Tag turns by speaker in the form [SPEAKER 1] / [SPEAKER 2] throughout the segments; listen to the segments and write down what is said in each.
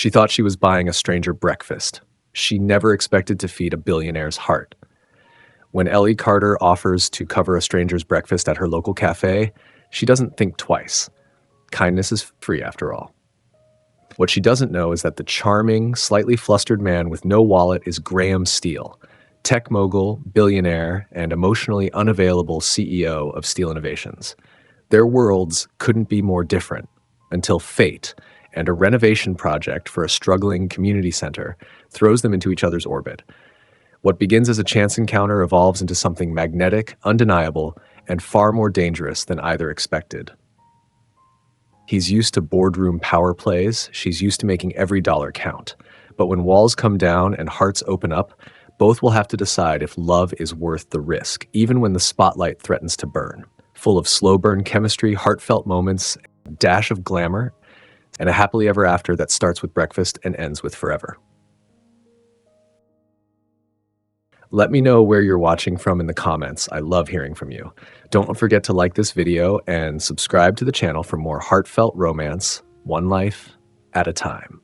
[SPEAKER 1] She thought she was buying a stranger breakfast. She never expected to feed a billionaire's heart. When Ellie Carter offers to cover a stranger's breakfast at her local cafe, she doesn't think twice. Kindness is free after all. What she doesn't know is that the charming, slightly flustered man with no wallet is Graham Steele, tech mogul, billionaire, and emotionally unavailable CEO of Steele Innovations. Their worlds couldn't be more different until fate and a renovation project for a struggling community center throws them into each other's orbit. What begins as a chance encounter evolves into something magnetic, undeniable, and far more dangerous than either expected. He's used to boardroom power plays, she's used to making every dollar count. But when walls come down and hearts open up, both will have to decide if love is worth the risk, even when the spotlight threatens to burn. Full of slow burn chemistry, heartfelt moments, a dash of glamour, and a happily ever after that starts with breakfast and ends with forever. Let me know where you're watching from in the comments. I love hearing from you. Don't forget to like this video and subscribe to the channel for more heartfelt romance, one life at a time.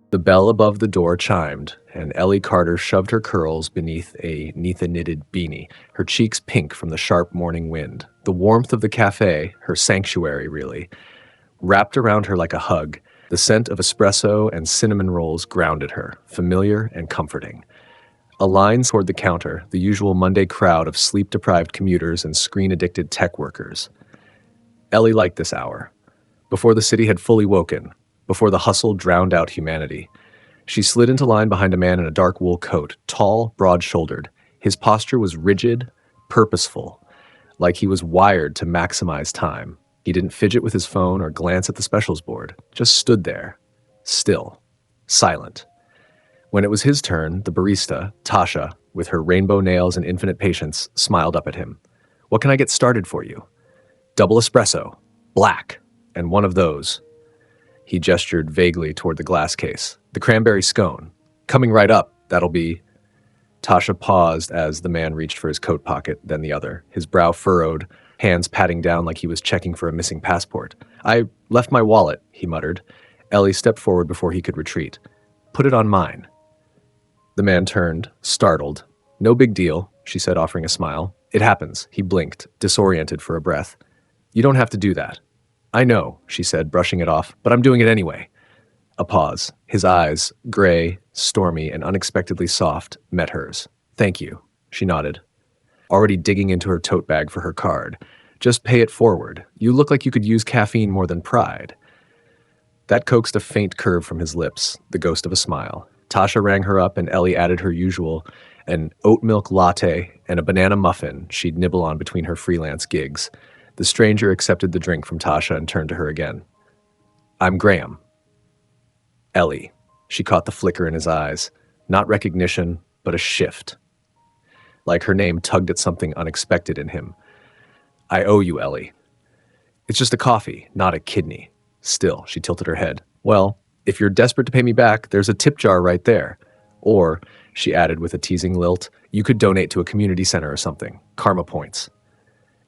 [SPEAKER 1] The bell above the door chimed, and Ellie Carter shoved her curls beneath a knitted beanie, her cheeks pink from the sharp morning wind. The warmth of the cafe, her sanctuary really, wrapped around her like a hug. The scent of espresso and cinnamon rolls grounded her, familiar and comforting. A line toward the counter, the usual Monday crowd of sleep-deprived commuters and screen-addicted tech workers. Ellie liked this hour. Before the city had fully woken, before the hustle drowned out humanity. She slid into line behind a man in a dark wool coat, tall, broad-shouldered. His posture was rigid, purposeful, like he was wired to maximize time. He didn't fidget with his phone or glance at the specials board, just stood there, still, silent. When it was his turn, the barista, Tasha, with her rainbow nails and infinite patience, smiled up at him. "What can I get started for you?" "Double espresso, black, and one of those." He gestured vaguely toward the glass case. "The cranberry scone. Coming right up, that'll be..." Tasha paused as the man reached for his coat pocket, then the other, his brow furrowed, hands patting down like he was checking for a missing passport. "I left my wallet," he muttered. Ellie stepped forward before he could retreat. "Put it on mine." The man turned, startled. "No big deal," she said, offering a smile. "It happens." He blinked, disoriented for a breath. "You don't have to do that." "I know," she said, brushing it off, "but I'm doing it anyway." A pause. His eyes, gray, stormy, and unexpectedly soft, met hers. "Thank you," she nodded, already digging into her tote bag for her card. "Just pay it forward. You look like you could use caffeine more than pride." That coaxed a faint curve from his lips, the ghost of a smile. Tasha rang her up, and Ellie added her usual, an oat milk latte and a banana muffin she'd nibble on between her freelance gigs. The stranger accepted the drink from Tasha and turned to her again. "I'm Graham." Ellie. She caught the flicker in his eyes. Not recognition, but a shift. Like her name tugged at something unexpected in him. "I owe you, Ellie." "It's just a coffee, not a kidney." Still, she tilted her head. "Well, if you're desperate to pay me back, there's a tip jar right there. Or," she added with a teasing lilt, "you could donate to a community center or something. Karma points."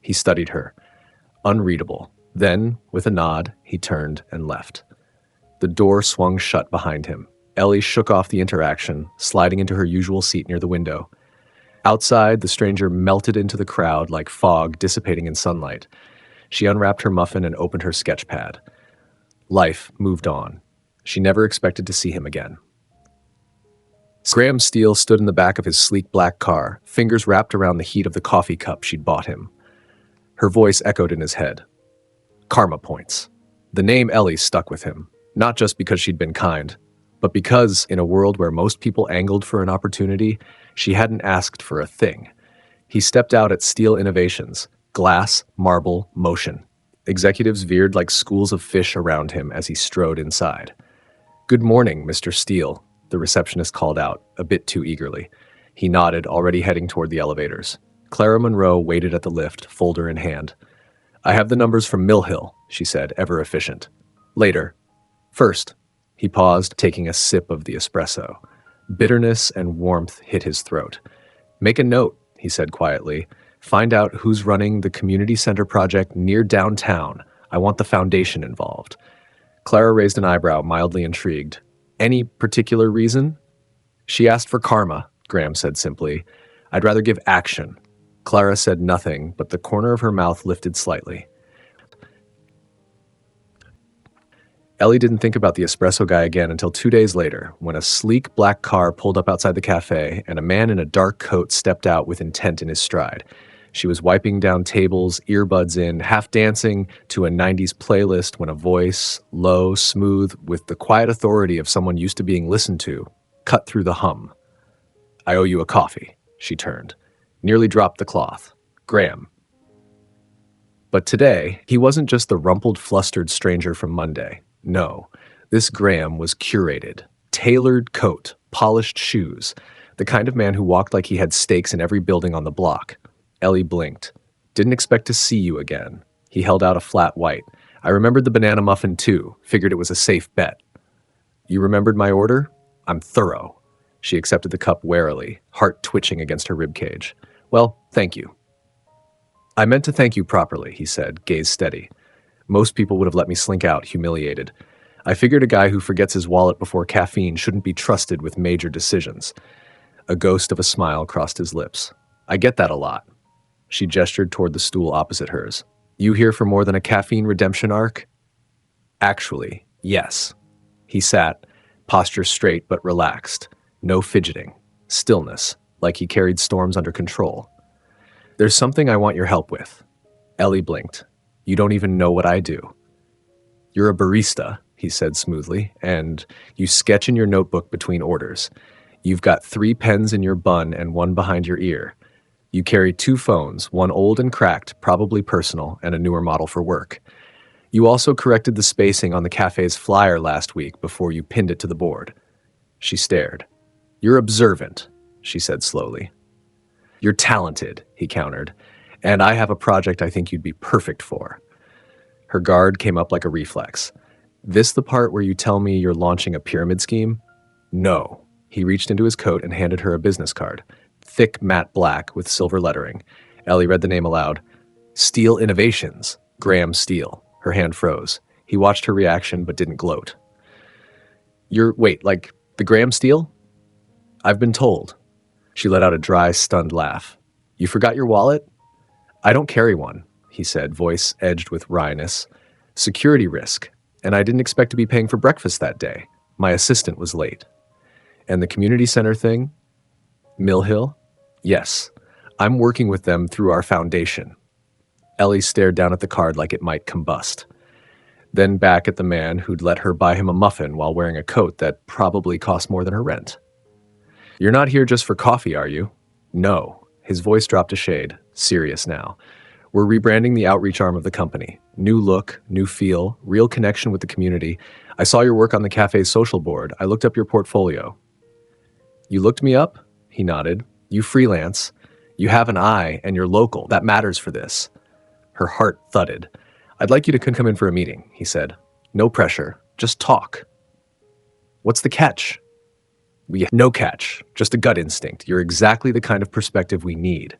[SPEAKER 1] He studied her. Unreadable. Then, with a nod, he turned and left. The door swung shut behind him. Ellie shook off the interaction, sliding into her usual seat near the window. Outside, the stranger melted into the crowd like fog dissipating in sunlight. She unwrapped her muffin and opened her sketch pad. Life moved on. She never expected to see him again. Graham Steele stood in the back of his sleek black car, fingers wrapped around the heat of the coffee cup she'd bought him. Her voice echoed in his head. Karma points. The name Ellie stuck with him, not just because she'd been kind, but because, in a world where most people angled for an opportunity, she hadn't asked for a thing. He stepped out at Steele Innovations, glass, marble, motion. Executives veered like schools of fish around him as he strode inside. "Good morning, Mr. Steele," the receptionist called out, a bit too eagerly. He nodded, already heading toward the elevators. Clara Monroe waited at the lift, folder in hand. "I have the numbers from Mill Hill," she said, ever efficient. "Later. First." He paused, taking a sip of the espresso. Bitterness and warmth hit his throat. "Make a note," he said quietly. "Find out who's running the community center project near downtown. I want the foundation involved." Clara raised an eyebrow, mildly intrigued. Any particular reason? She asked for karma, Graham said simply. I'd rather give action. Clara said nothing, but the corner of her mouth lifted slightly. Ellie didn't think about the espresso guy again until 2 days later, when a sleek black car pulled up outside the cafe and a man in a dark coat stepped out with intent in his stride. She was wiping down tables, earbuds in, half dancing to a 90s playlist when a voice, low, smooth, with the quiet authority of someone used to being listened to, cut through the hum. I owe you a coffee, she turned. Nearly dropped the cloth. Graham. But today, he wasn't just the rumpled, flustered stranger from Monday. No, this Graham was curated. Tailored coat, polished shoes, the kind of man who walked like he had stakes in every building on the block. Ellie blinked. Didn't expect to see you again. He held out a flat white. I remembered the banana muffin too, figured it was a safe bet. You remembered my order? I'm thorough. She accepted the cup warily, heart twitching against her ribcage. Well, thank you. I meant to thank you properly, he said, gaze steady. Most people would have let me slink out, humiliated. I figured a guy who forgets his wallet before caffeine shouldn't be trusted with major decisions. A ghost of a smile crossed his lips. I get that a lot. She gestured toward the stool opposite hers. You here for more than a caffeine redemption arc? Actually, yes. He sat, posture straight but relaxed. No fidgeting. Stillness, like he carried storms under control. There's something I want your help with. Ellie blinked. You don't even know what I do. You're a barista, he said smoothly, and you sketch in your notebook between orders. You've got 3 pens in your bun and 1 behind your ear. You carry 2 phones, one old and cracked, probably personal, and a newer model for work. You also corrected the spacing on the cafe's flyer last week before you pinned it to the board. She stared. You're observant, she said slowly. You're talented, he countered, and I have a project I think you'd be perfect for. Her guard came up like a reflex. This the part where you tell me you're launching a pyramid scheme? No. He reached into his coat and handed her a business card. Thick matte black with silver lettering. Ellie read the name aloud. Steel Innovations. Graham Steele. Her hand froze. He watched her reaction but didn't gloat. Wait, like the Graham Steele? I've been told. She let out a dry, stunned laugh. You forgot your wallet? I don't carry one, he said, voice edged with wryness. Security risk, and I didn't expect to be paying for breakfast that day. My assistant was late. And the community center thing? Mill Hill? Yes. I'm working with them through our foundation. Ellie stared down at the card like it might combust. Then back at the man who'd let her buy him a muffin while wearing a coat that probably cost more than her rent. You're not here just for coffee, are you? No. His voice dropped a shade, serious now. We're rebranding the outreach arm of the company. New look, new feel, real connection with the community. I saw your work on the cafe's social board. I looked up your portfolio. You looked me up? He nodded. You freelance. You have an eye, and you're local. That matters for this. Her heart thudded. I'd like you to come in for a meeting, he said. No pressure. Just talk. What's the catch? No catch. Just a gut instinct. You're exactly the kind of perspective we need.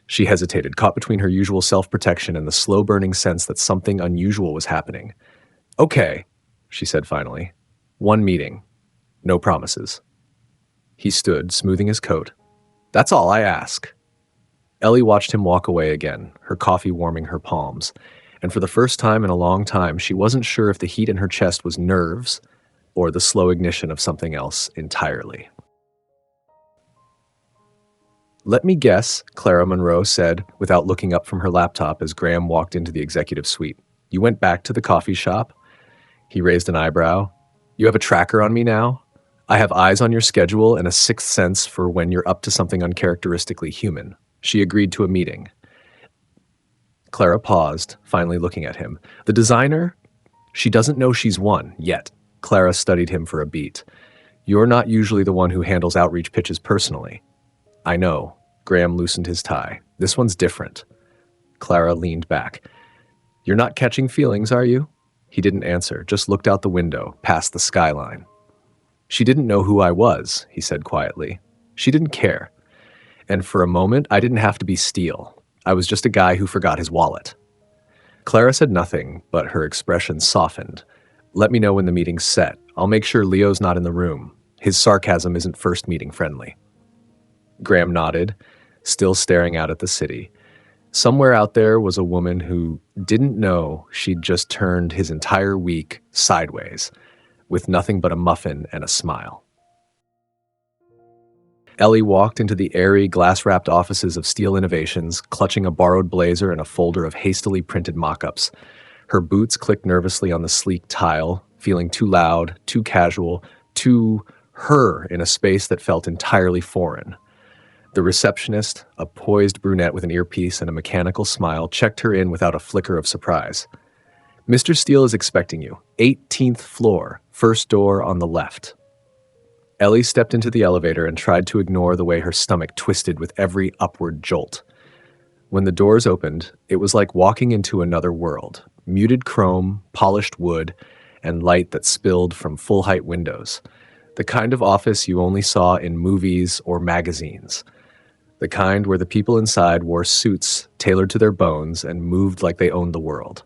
[SPEAKER 1] She hesitated, caught between her usual self-protection and the slow-burning sense that something unusual was happening. Okay, she said finally. 1 meeting. No promises. He stood, smoothing his coat. That's all I ask. Ellie watched him walk away again, her coffee warming her palms. And for the first time in a long time, she wasn't sure if the heat in her chest was nerves or the slow ignition of something else entirely. Let me guess, Clara Monroe said, without looking up from her laptop as Graham walked into the executive suite. You went back to the coffee shop? He raised an eyebrow. You have a tracker on me now? I have eyes on your schedule and a sixth sense for when you're up to something uncharacteristically human. She agreed to a meeting. Clara paused, finally looking at him. The designer? She doesn't know she's won, yet. Clara studied him for a beat. You're not usually the one who handles outreach pitches personally. I know. Graham loosened his tie. This one's different. Clara leaned back. You're not catching feelings, are you? He didn't answer, just looked out the window, past the skyline. She didn't know who I was, he said quietly. She didn't care. And for a moment, I didn't have to be Steele. I was just a guy who forgot his wallet. Clara said nothing, but her expression softened. Let me know when the meeting's set. I'll make sure Leo's not in the room. His sarcasm isn't first meeting friendly. Graham nodded, still staring out at the city. Somewhere out there was a woman who didn't know she'd just turned his entire week sideways, with nothing but a muffin and a smile. Ellie walked into the airy, glass-wrapped offices of Steel Innovations, clutching a borrowed blazer and a folder of hastily printed mock-ups. Her boots clicked nervously on the sleek tile, feeling too loud, too casual, too her in a space that felt entirely foreign. The receptionist, a poised brunette with an earpiece and a mechanical smile, checked her in without a flicker of surprise. Mr. Steele is expecting you. 18th floor, first door on the left. Ellie stepped into the elevator and tried to ignore the way her stomach twisted with every upward jolt. When the doors opened, it was like walking into another world. Muted chrome, polished wood, and light that spilled from full-height windows. The kind of office you only saw in movies or magazines. The kind where the people inside wore suits tailored to their bones and moved like they owned the world.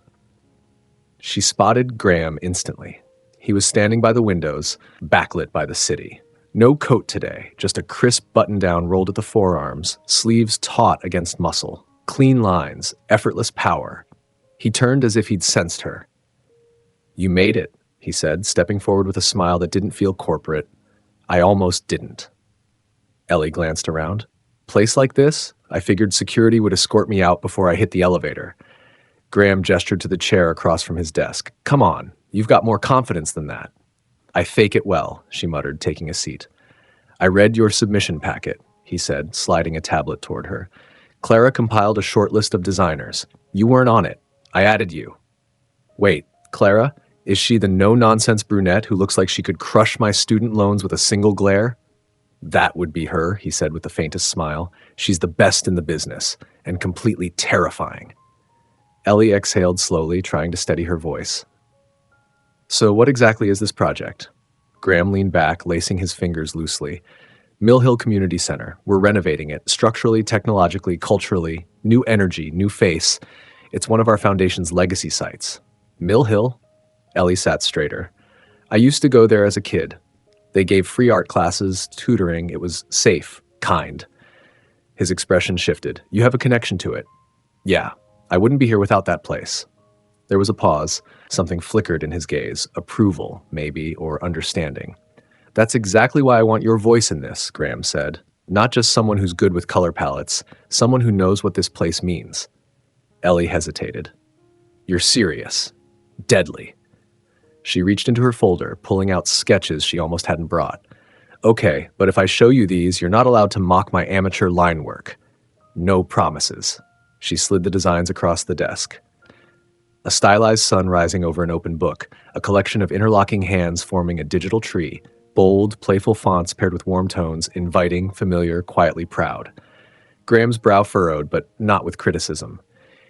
[SPEAKER 1] She spotted Graham instantly. He was standing by the windows, backlit by the city. No coat today, just a crisp button-down rolled at the forearms, sleeves taut against muscle, clean lines, effortless power. He turned as if he'd sensed her. "You made it," he said, stepping forward with a smile that didn't feel corporate. "I almost didn't." Ellie glanced around. "Place like this? I figured security would escort me out before I hit the elevator." Graham gestured to the chair across from his desk. "Come on, you've got more confidence than that." "I fake it well," she muttered, taking a seat. "I read your submission packet," he said, sliding a tablet toward her. "Clara compiled a short list of designers. You weren't on it. I added you." "Wait, Clara? Is she the no-nonsense brunette who looks like she could crush my student loans with a single glare?" "That would be her," he said with the faintest smile. "She's the best in the business, and completely terrifying." Ellie exhaled slowly, trying to steady her voice. "So what exactly is this project?" Graham leaned back, lacing his fingers loosely. "Mill Hill Community Center. We're renovating it, structurally, technologically, culturally. New energy, new face. It's one of our foundation's legacy sites." "Mill Hill?" Ellie sat straighter. "I used to go there as a kid. They gave free art classes, tutoring. It was safe, kind." His expression shifted. "You have a connection to it." "Yeah, I wouldn't be here without that place." There was a pause. Something flickered in his gaze. Approval, maybe, or understanding. "That's exactly why I want your voice in this," Graham said. "Not just someone who's good with color palettes, someone who knows what this place means." Ellie hesitated. "You're serious. Deadly." She reached into her folder, pulling out sketches she almost hadn't brought. "Okay, but if I show you these, you're not allowed to mock my amateur line work." "No promises." She slid the designs across the desk. A stylized sun rising over an open book, a collection of interlocking hands forming a digital tree, bold, playful fonts paired with warm tones, inviting, familiar, quietly proud. Graham's brow furrowed, but not with criticism.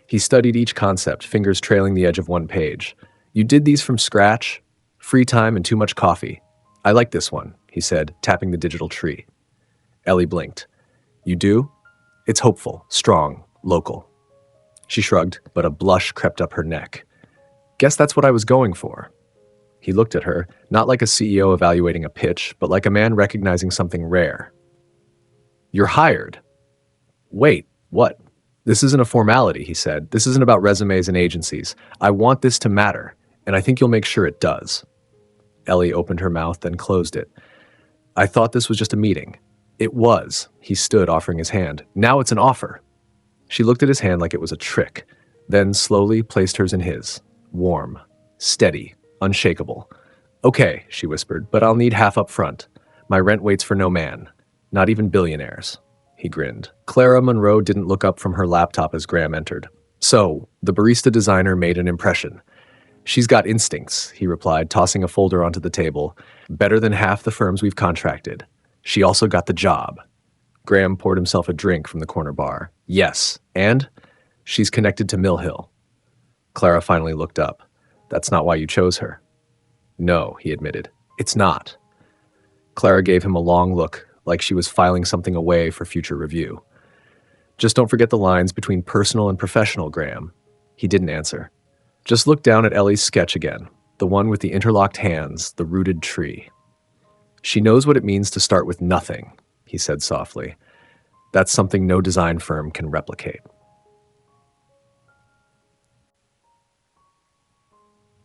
[SPEAKER 1] He studied each concept, fingers trailing the edge of one page. "You did these from scratch? Free time and too much coffee. I like this one," he said, tapping the digital tree. Ellie blinked. "You do? It's hopeful, strong, local." She shrugged, but a blush crept up her neck. "Guess that's what I was going for." He looked at her, not like a CEO evaluating a pitch, but like a man recognizing something rare. "You're hired." "Wait, what?" "This isn't a formality," he said. "This isn't about resumes and agencies. I want this to matter, and I think you'll make sure it does." Ellie opened her mouth, then closed it. "I thought this was just a meeting." "It was." He stood, offering his hand. "Now it's an offer." She looked at his hand like it was a trick, then slowly placed hers in his. Warm, steady, unshakable. "Okay," she whispered, "but I'll need half up front. My rent waits for no man. Not even billionaires." He grinned. Clara Monroe didn't look up from her laptop as Graham entered. "So, the barista designer made an impression." "She's got instincts," he replied, tossing a folder onto the table. "Better than half the firms we've contracted. She also got the job." Graham poured himself a drink from the corner bar. "Yes, and she's connected to Mill Hill." Clara finally looked up. "That's not why you chose her." "No," he admitted. "It's not." Clara gave him a long look, like she was filing something away for future review. "Just don't forget the lines between personal and professional, Graham." He didn't answer. "Just look down at Ellie's sketch again." the one with the interlocked hands, the rooted tree. She knows what it means to start with nothing, he said softly. That's something no design firm can replicate.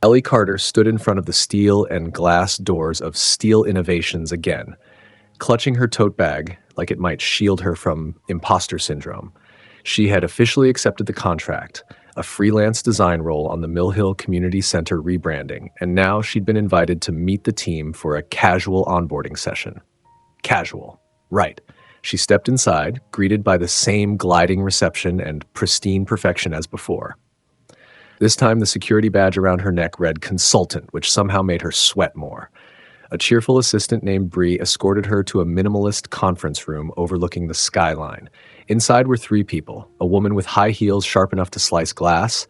[SPEAKER 1] Ellie Carter stood in front of the steel and glass doors of Steel Innovations again, clutching her tote bag like it might shield her from imposter syndrome. She had officially accepted the contract, a freelance design role on the Mill Hill Community Center rebranding, and now she'd been invited to meet the team for a casual onboarding session. Casual. Right. She stepped inside, greeted by the same gliding reception and pristine perfection as before. This time, the security badge around her neck read consultant, which somehow made her sweat more. A cheerful assistant named Bree escorted her to a minimalist conference room overlooking the skyline. Inside were 3 people, a woman with high heels sharp enough to slice glass,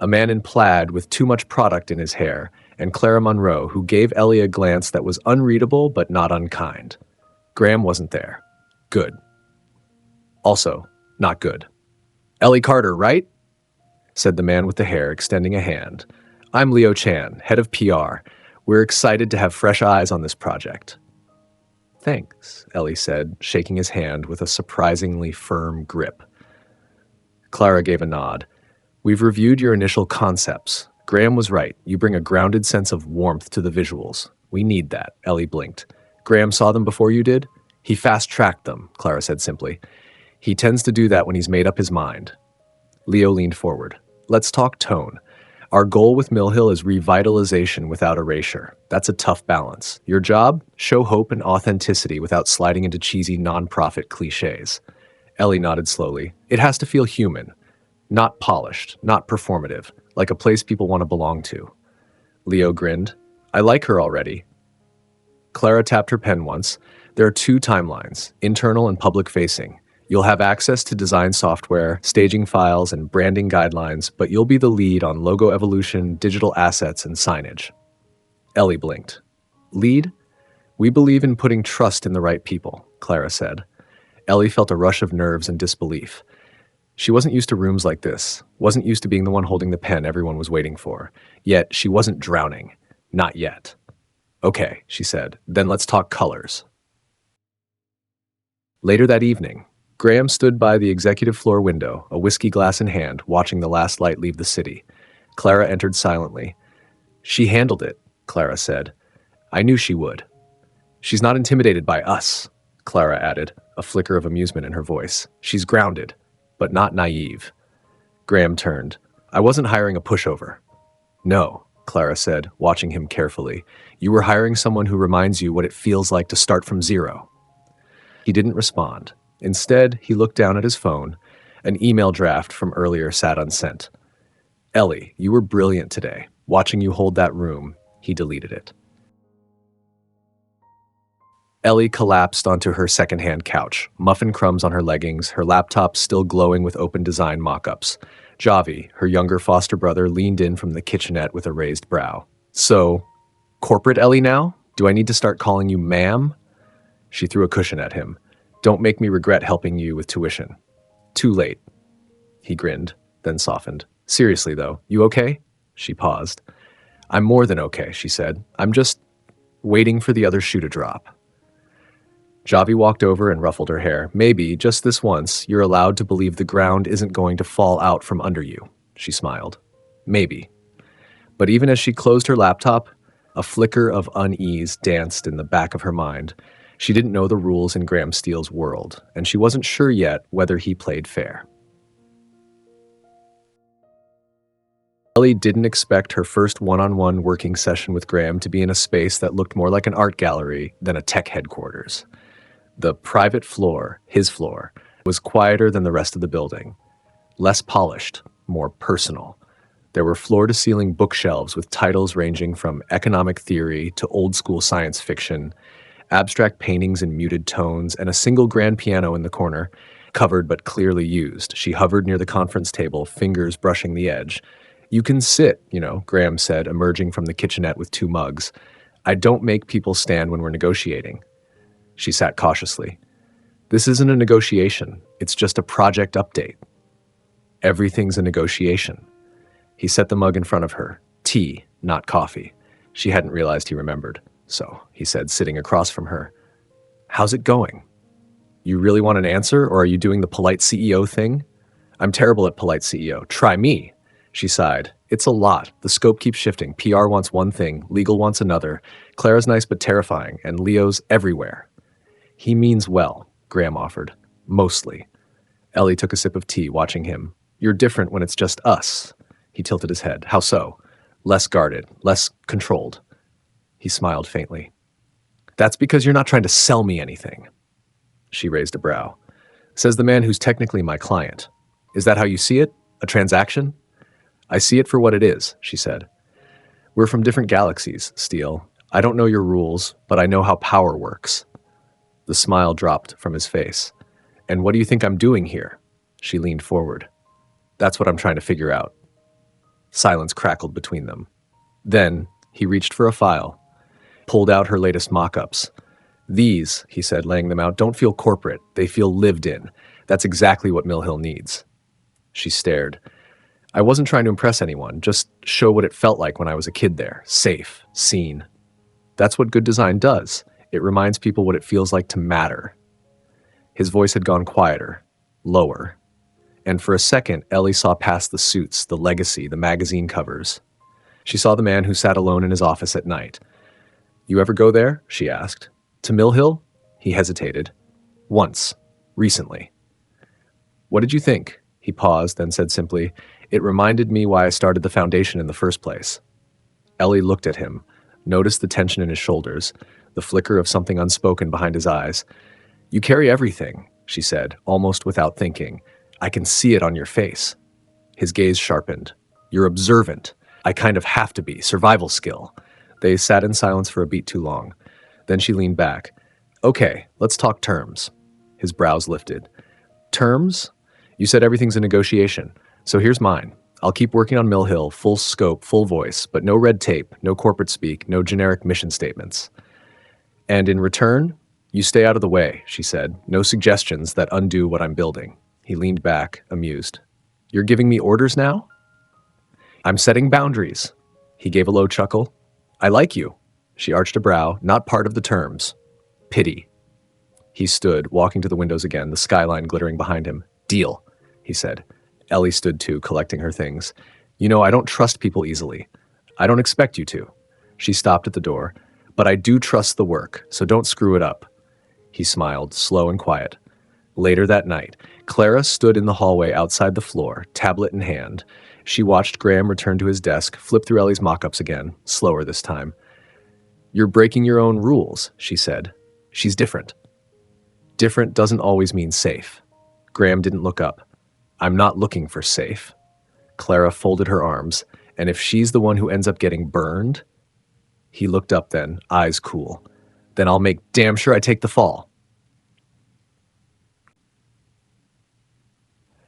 [SPEAKER 1] a man in plaid with too much product in his hair, and Clara Monroe, who gave Ellie a glance that was unreadable but not unkind. Graham wasn't there. Good. Also, not good. Ellie Carter, right? Said the man with the hair, extending a hand. I'm Leo Chan, head of PR. We're excited to have fresh eyes on this project. Thanks, Ellie said, shaking his hand with a surprisingly firm grip. Clara gave a nod. We've reviewed your initial concepts. Graham was right. You bring a grounded sense of warmth to the visuals. We need that, Ellie blinked. Graham saw them before you did? He fast-tracked them, Clara said simply. He tends to do that when he's made up his mind. Leo leaned forward. Let's talk tone. Our goal with Mill Hill is revitalization without erasure. That's a tough balance. Your job? Show hope and authenticity without sliding into cheesy nonprofit cliches. Ellie nodded slowly. It has to feel human. Not polished, not performative, like a place people want to belong to. Leo grinned. I like her already. Clara tapped her pen once. There are 2 timelines, internal and public-facing. You'll have access to design software, staging files, and branding guidelines, but you'll be the lead on logo evolution, digital assets, and signage. Ellie blinked. Lead? We believe in putting trust in the right people, Clara said. Ellie felt a rush of nerves and disbelief. She wasn't used to rooms like this, wasn't used to being the one holding the pen everyone was waiting for. Yet she wasn't drowning. Not yet. Okay, she said, then let's talk colors. Later that evening, Graham stood by the executive floor window, a whiskey glass in hand, watching the last light leave the city. Clara entered silently. She handled it, Clara said. I knew she would. She's not intimidated by us, Clara added, a flicker of amusement in her voice. She's grounded, but not naive. Graham turned. I wasn't hiring a pushover. No, Clara said, watching him carefully. You were hiring someone who reminds you what it feels like to start from zero. He didn't respond. Instead, he looked down at his phone. An email draft from earlier sat unsent. Ellie, you were brilliant today. Watching you hold that room, he deleted it. Ellie collapsed onto her secondhand couch, muffin crumbs on her leggings, her laptop still glowing with open design mock-ups. Javi, her younger foster brother, leaned in from the kitchenette with a raised brow. So, corporate Ellie now? Do I need to start calling you ma'am? She threw a cushion at him. Don't make me regret helping you with tuition. Too late. He grinned, then softened. Seriously, though, you okay? She paused. I'm more than okay, she said. I'm just waiting for the other shoe to drop. Javi walked over and ruffled her hair. Maybe, just this once, you're allowed to believe the ground isn't going to fall out from under you, she smiled. Maybe. But even as she closed her laptop, a flicker of unease danced in the back of her mind. She didn't know the rules in Graham Steele's world, and she wasn't sure yet whether he played fair. Ellie didn't expect her first one-on-one working session with Graham to be in a space that looked more like an art gallery than a tech headquarters. The private floor, his floor, was quieter than the rest of the building. Less polished, more personal. There were floor-to-ceiling bookshelves with titles ranging from economic theory to old-school science fiction, abstract paintings in muted tones, and a single grand piano in the corner, covered but clearly used. She hovered near the conference table, fingers brushing the edge. You can sit, Graham said, emerging from the kitchenette with 2 mugs. I don't make people stand when we're negotiating. She sat cautiously. This isn't a negotiation. It's just a project update. Everything's a negotiation. He set the mug in front of her. Tea, not coffee. She hadn't realized he remembered. So, he said, sitting across from her, "How's it going? You really want an answer, or are you doing the polite CEO thing?" "I'm terrible at polite CEO. Try me." She sighed. "It's a lot. The scope keeps shifting. PR wants one thing, legal wants another. Clara's nice but terrifying, and Leo's everywhere." "He means well," Graham offered. "Mostly." Ellie took a sip of tea, watching him. "You're different when it's just us." He tilted his head. "How so?" "Less guarded, less controlled." He smiled faintly. "That's because you're not trying to sell me anything." She raised a brow. "Says the man who's technically my client. Is that how you see it? A transaction?" "I see it for what it is," she said. "We're from different galaxies, Steele. I don't know your rules, but I know how power works." The smile dropped from his face. "And what do you think I'm doing here?" She leaned forward. "That's what I'm trying to figure out." Silence crackled between them. Then he reached for a file, pulled out her latest mock-ups. "These," he said, laying them out, "don't feel corporate. They feel lived in. That's exactly what Mill Hill needs." She stared. "I wasn't trying to impress anyone, just show what it felt like when I was a kid there. Safe, seen. That's what good design does. It reminds people what it feels like to matter." His voice had gone quieter, lower. And for a second, Ellie saw past the suits, the legacy, the magazine covers. She saw the man who sat alone in his office at night. "You ever go there?" she asked. "To Mill Hill?" He hesitated. "Once. Recently." "What did you think?" He paused, then said simply, "It reminded me why I started the foundation in the first place." Ellie looked at him, noticed the tension in his shoulders, the flicker of something unspoken behind his eyes. "You carry everything," she said, almost without thinking. "I can see it on your face." His gaze sharpened. "You're observant. I kind of have to be. Survival skill." They sat in silence for a beat too long. Then she leaned back. "Okay, let's talk terms." His brows lifted. "Terms? You said everything's a negotiation. So here's mine. I'll keep working on Mill Hill, full scope, full voice, but no red tape, no corporate speak, no generic mission statements. And in return, you stay out of the way," she said. "No suggestions that undo what I'm building." He leaned back, amused. "You're giving me orders now?" "I'm setting boundaries." He gave a low chuckle. "I like you." She arched a brow. "Not part of the terms." "Pity." He stood, walking to the windows again, the skyline glittering behind him. "Deal," he said. Ellie stood too, collecting her things. "You know, I don't trust people easily. I don't expect you to." She stopped at the door. "But I do trust the work, so don't screw it up." He smiled, slow and quiet. Later that night, Clara stood in the hallway outside the floor, tablet in hand. She watched Graham return to his desk, flip through Ellie's mock-ups again, slower this time. "You're breaking your own rules," she said. "She's different." Different doesn't always mean safe. Graham didn't look up. "I'm not looking for safe." Clara folded her arms. "And if she's the one who ends up getting burned?" He looked up then, eyes cool. "Then I'll make damn sure I take the fall."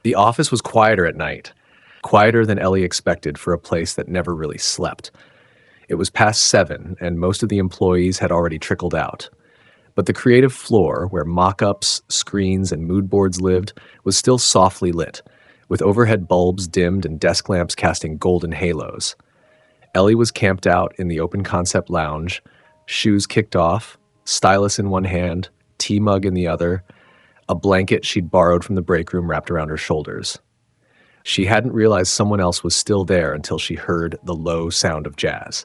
[SPEAKER 1] The office was quieter at night, quieter than Ellie expected for a place that never really slept. It was past 7, and most of the employees had already trickled out. But the creative floor, where mock-ups, screens, and mood boards lived, was still softly lit, with overhead bulbs dimmed and desk lamps casting golden halos. Ellie was camped out in the open concept lounge, shoes kicked off, stylus in one hand, tea mug in the other, a blanket she'd borrowed from the break room wrapped around her shoulders. She hadn't realized someone else was still there until she heard the low sound of jazz.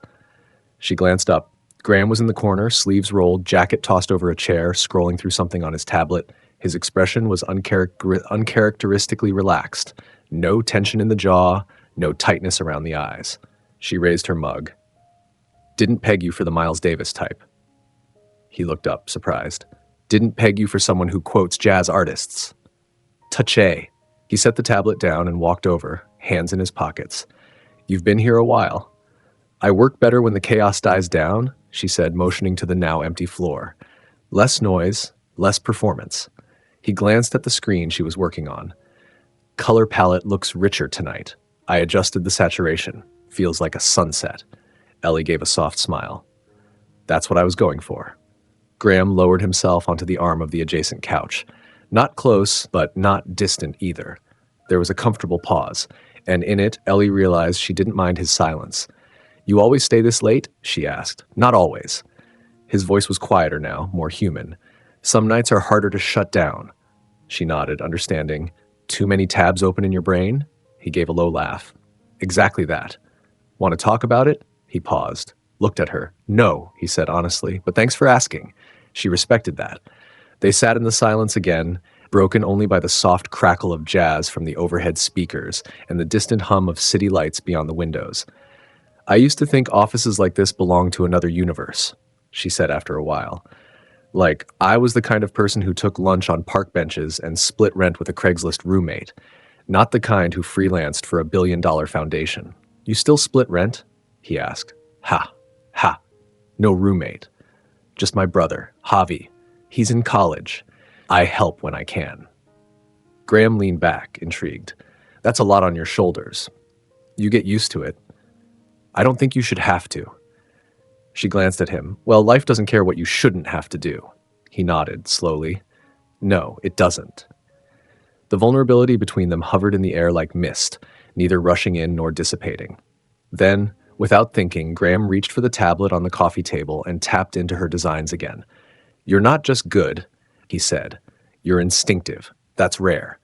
[SPEAKER 1] She glanced up. Graham was in the corner, sleeves rolled, jacket tossed over a chair, scrolling through something on his tablet. His expression was uncharacteristically relaxed. No tension in the jaw, no tightness around the eyes. She raised her mug. "Didn't peg you for the Miles Davis type." He looked up, surprised. "Didn't peg you for someone who quotes jazz artists." "Touché." He set the tablet down and walked over, hands in his pockets. "You've been here a while." "I work better when the chaos dies down," she said, motioning to the now empty floor. "Less noise, less performance." He glanced at the screen she was working on. "Color palette looks richer tonight. I adjusted the saturation. Feels like a sunset." Ellie gave a soft smile. "That's what I was going for." Graham lowered himself onto the arm of the adjacent couch. Not close, but not distant either. There was a comfortable pause, and in it, Ellie realized she didn't mind his silence. You always stay this late? She asked. Not always. His voice was quieter now, more human. Some nights are harder to shut down. She nodded, understanding. Too many tabs open in your brain? He gave a low laugh. Exactly that. Want to talk about it? He paused, looked at her. No, he said honestly, but thanks for asking. She respected that. They sat in the silence again, broken only by the soft crackle of jazz from the overhead speakers and the distant hum of city lights beyond the windows. I used to think offices like this belonged to another universe, she said after a while. Like, I was the kind of person who took lunch on park benches and split rent with a Craigslist roommate, not the kind who freelanced for $1 billion foundation. You still split rent? He asked. Ha. No roommate. Just my brother, Javi. He's in college. I help when I can. Graham leaned back, intrigued. That's a lot on your shoulders. You get used to it. I don't think you should have to. She glanced at him. Well, life doesn't care what you shouldn't have to do. He nodded, slowly. No, it doesn't. The vulnerability between them hovered in the air like mist, neither rushing in nor dissipating. Then, without thinking, Graham reached for the tablet on the coffee table and tapped into her designs again. You're not just good, he said. You're instinctive. That's rare.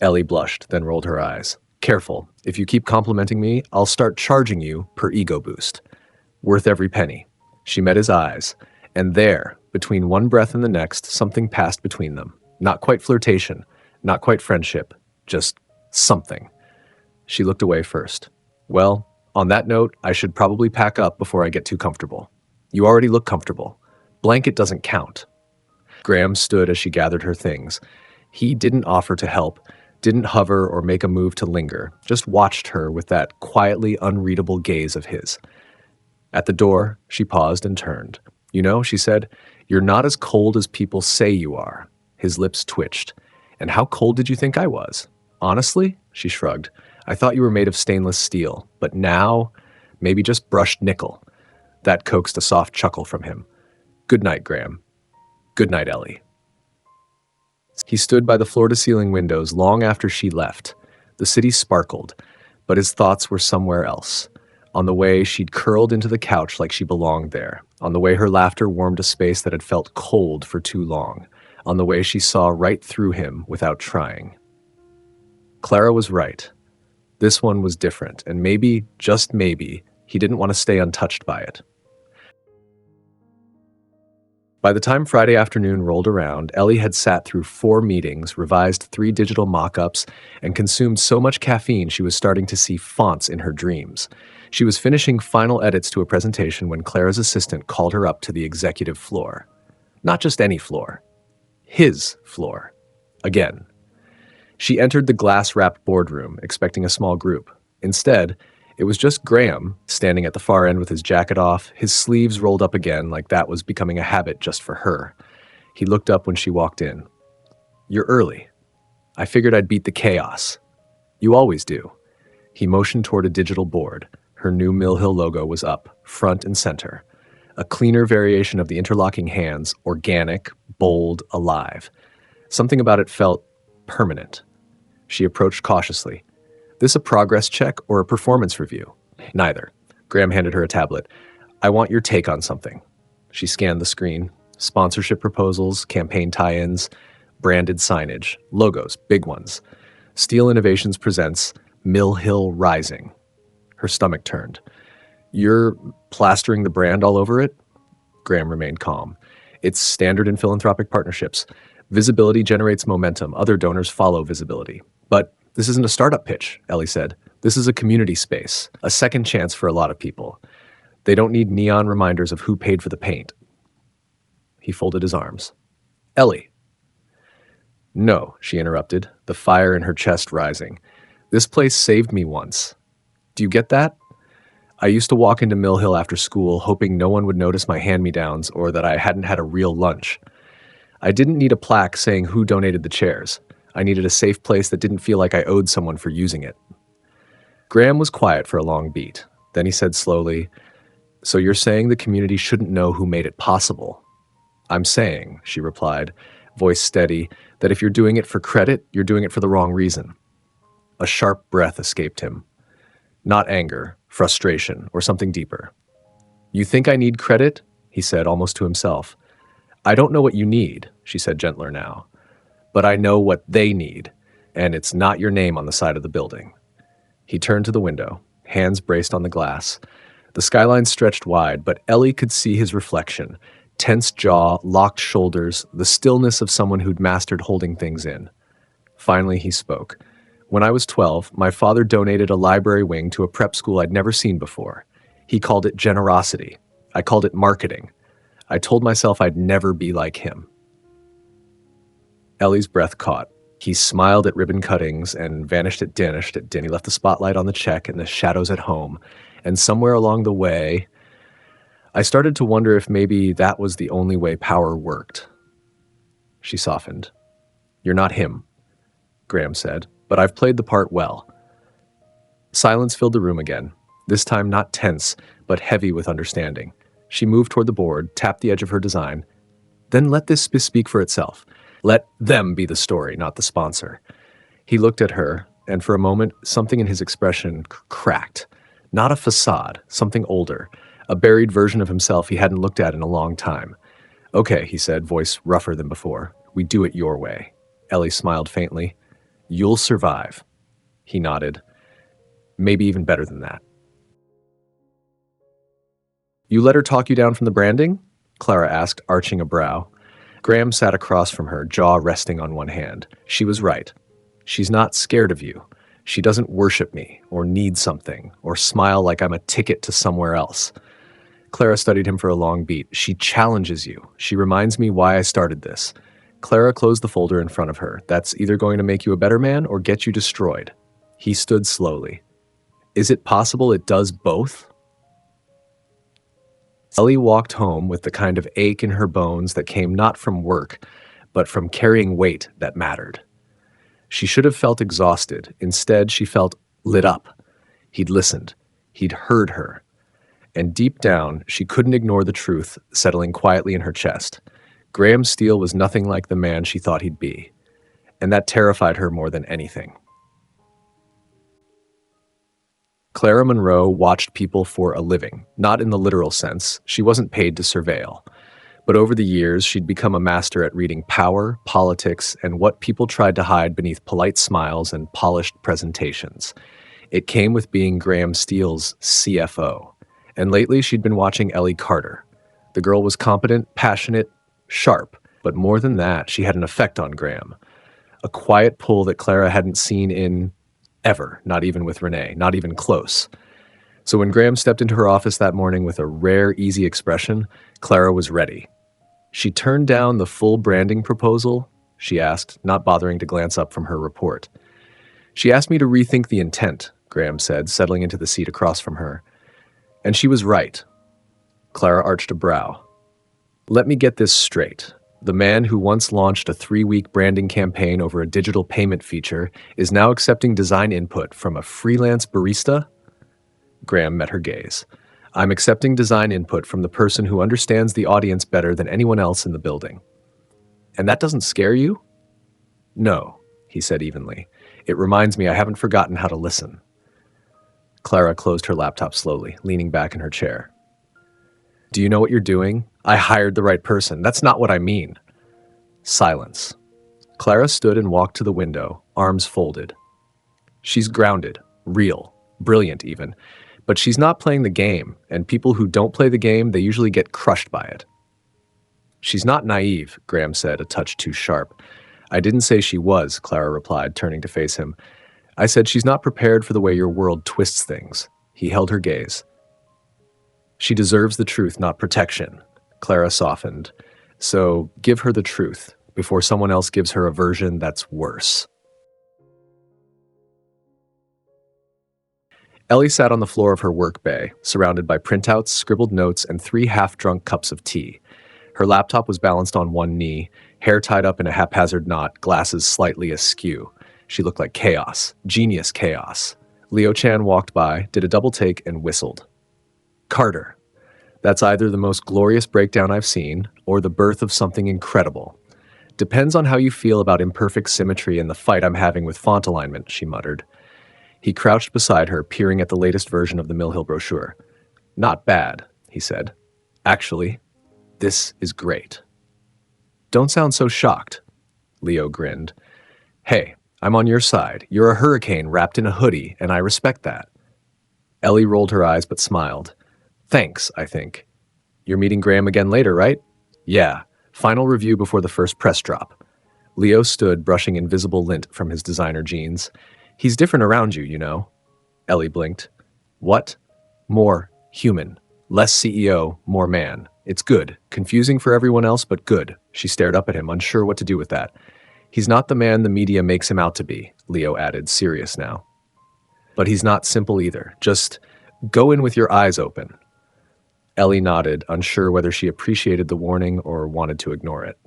[SPEAKER 1] Ellie blushed, then rolled her eyes. Careful. If you keep complimenting me, I'll start charging you per ego boost. Worth every penny. She met his eyes, and there, between one breath and the next, something passed between them. Not quite flirtation, not quite friendship, just something. She looked away first. Well, on that note, I should probably pack up before I get too comfortable. You already look comfortable. Blanket doesn't count. Graham stood as she gathered her things. He didn't offer to help, didn't hover or make a move to linger, just watched her with that quietly unreadable gaze of his. At the door, she paused and turned. You know, she said, you're not as cold as people say you are. His lips twitched. And how cold did you think I was? Honestly? She shrugged. I thought you were made of stainless steel, but now, maybe just brushed nickel. That coaxed a soft chuckle from him. Good night, Graham. Good night, Ellie. He stood by the floor-to-ceiling windows long after she left. The city sparkled, but his thoughts were somewhere else. On the way, she'd curled into the couch like she belonged there. On the way, her laughter warmed a space that had felt cold for too long. On the way, she saw right through him without trying. Clara was right. This one was different, and maybe, just maybe, he didn't want to stay untouched by it. By the time Friday afternoon rolled around, Ellie had sat through 4 meetings, revised 3 digital mock-ups, and consumed so much caffeine she was starting to see fonts in her dreams. She was finishing final edits to a presentation when Clara's assistant called her up to the executive floor. Not just any floor. His floor. Again. She entered the glass-wrapped boardroom, expecting a small group. Instead, it was just Graham, standing at the far end with his jacket off, his sleeves rolled up again like that was becoming a habit just for her. He looked up when she walked in. You're early. I figured I'd beat the chaos. You always do. He motioned toward a digital board. Her new Mill Hill logo was up, front and center. A cleaner variation of the interlocking hands, organic, bold, alive. Something about it felt permanent. She approached cautiously. This a progress check or a performance review? Neither. Graham handed her a tablet. I want your take on something. She scanned the screen. Sponsorship proposals, campaign tie-ins, branded signage, logos, big ones. Steel Innovations presents Mill Hill Rising. Her stomach turned. You're plastering the brand all over it? Graham remained calm. It's standard in philanthropic partnerships. Visibility generates momentum. Other donors follow visibility. But this isn't a startup pitch, Ellie said. This is a community space, a second chance for a lot of people. They don't need neon reminders of who paid for the paint. He folded his arms. Ellie. No, she interrupted, the fire in her chest rising. This place saved me once. Do you get that? I used to walk into Mill Hill after school, hoping no one would notice my hand-me-downs or that I hadn't had a real lunch. I didn't need a plaque saying who donated the chairs. I needed a safe place that didn't feel like I owed someone for using it. Graham was quiet for a long beat. Then he said slowly, So you're saying the community shouldn't know who made it possible? I'm saying, she replied, voice steady, that if you're doing it for credit, you're doing it for the wrong reason. A sharp breath escaped him. Not anger, frustration, or something deeper. You think I need credit? He said, almost to himself. I don't know what you need, she said gentler now. But I know what they need, and it's not your name on the side of the building. He turned to the window, hands braced on the glass. The skyline stretched wide, but Ellie could see his reflection, tense jaw, locked shoulders, the stillness of someone who'd mastered holding things in. Finally, he spoke. When I was 12, my father donated a library wing to a prep school I'd never seen before. He called it generosity. I called it marketing. I told myself I'd never be like him. Ellie's breath caught. He smiled at ribbon cuttings and vanished at din. He left the spotlight on the check and the shadows at home. And somewhere along the way, I started to wonder if maybe that was the only way power worked. She softened. You're not him, Graham said, but I've played the part well. Silence filled the room again, this time not tense, but heavy with understanding. She moved toward the board, tapped the edge of her design. Then let this speak for itself. Let them be the story, not the sponsor. He looked at her, and for a moment, something in his expression cracked. Not a facade, something older, a buried version of himself he hadn't looked at in a long time. Okay, he said, voice rougher than before. We do it your way. Ellie smiled faintly. You'll survive. He nodded. Maybe even better than that. You let her talk you down from the branding? Clara asked, arching a brow. Graham sat across from her, jaw resting on one hand. She was right. She's not scared of you. She doesn't worship me, or need something, or smile like I'm a ticket to somewhere else. Clara studied him for a long beat. She challenges you. She reminds me why I started this. Clara closed the folder in front of her. That's either going to make you a better man or get you destroyed. He stood slowly. Is it possible it does both? Ellie walked home with the kind of ache in her bones that came not from work, but from carrying weight that mattered. She should have felt exhausted. Instead, she felt lit up. He'd listened. He'd heard her. And deep down, she couldn't ignore the truth settling quietly in her chest. Graham Steele was nothing like the man she thought he'd be. And that terrified her more than anything. Clara Monroe watched people for a living, not in the literal sense. She wasn't paid to surveil. But over the years, she'd become a master at reading power, politics, and what people tried to hide beneath polite smiles and polished presentations. It came with being Graham Steele's CFO. And lately, she'd been watching Ellie Carter. The girl was competent, passionate, sharp, but more than that, she had an effect on Graham. A quiet pull that Clara hadn't seen in ever, not even with Renee, not even close. So when Graham stepped into her office that morning with a rare, easy expression, Clara was ready. She turned down the full branding proposal, she asked, not bothering to glance up from her report. She asked me to rethink the intent, Graham said, settling into the seat across from her. And she was right. Clara arched a brow. Let me get this straight. The man who once launched a 3-week branding campaign over a digital payment feature is now accepting design input from a freelance barista? Graham met her gaze. I'm accepting design input from the person who understands the audience better than anyone else in the building. And that doesn't scare you? No, he said evenly. It reminds me I haven't forgotten how to listen. Clara closed her laptop slowly, leaning back in her chair. Do you know what you're doing? I hired the right person. That's not what I mean. Silence. Clara stood and walked to the window, arms folded. She's grounded, real, brilliant even, but she's not playing the game, and people who don't play the game, they usually get crushed by it. She's not naive, Graham said, a touch too sharp. I didn't say she was, Clara replied, turning to face him. I said she's not prepared for the way your world twists things. He held her gaze. She deserves the truth, not protection. Clara softened. So give her the truth before someone else gives her a version that's worse. Ellie sat on the floor of her work bay, surrounded by printouts, scribbled notes, and 3 half-drunk cups of tea. Her laptop was balanced on one knee, hair tied up in a haphazard knot, glasses slightly askew. She looked like chaos, genius chaos. Leo Chan walked by, did a double take, and whistled. Carter. That's either the most glorious breakdown I've seen, or the birth of something incredible. Depends on how you feel about imperfect symmetry and the fight I'm having with font alignment, she muttered. He crouched beside her, peering at the latest version of the Mill Hill brochure. "Not bad," he said. "Actually, this is great." "Don't sound so shocked." Leo grinned. "Hey, I'm on your side. You're a hurricane wrapped in a hoodie, and I respect that." Ellie rolled her eyes but smiled. "Thanks, I think. You're meeting Graham again later, right?" "Yeah. Final review before the first press drop." Leo stood, brushing invisible lint from his designer jeans. "He's different around you, you know." Ellie blinked. "What?" "More human. Less CEO, more man. It's good. Confusing for everyone else, but good." She stared up at him, unsure what to do with that. "He's not the man the media makes him out to be," Leo added, serious now. "But he's not simple either. Just go in with your eyes open." Ellie nodded, unsure whether she appreciated the warning or wanted to ignore it.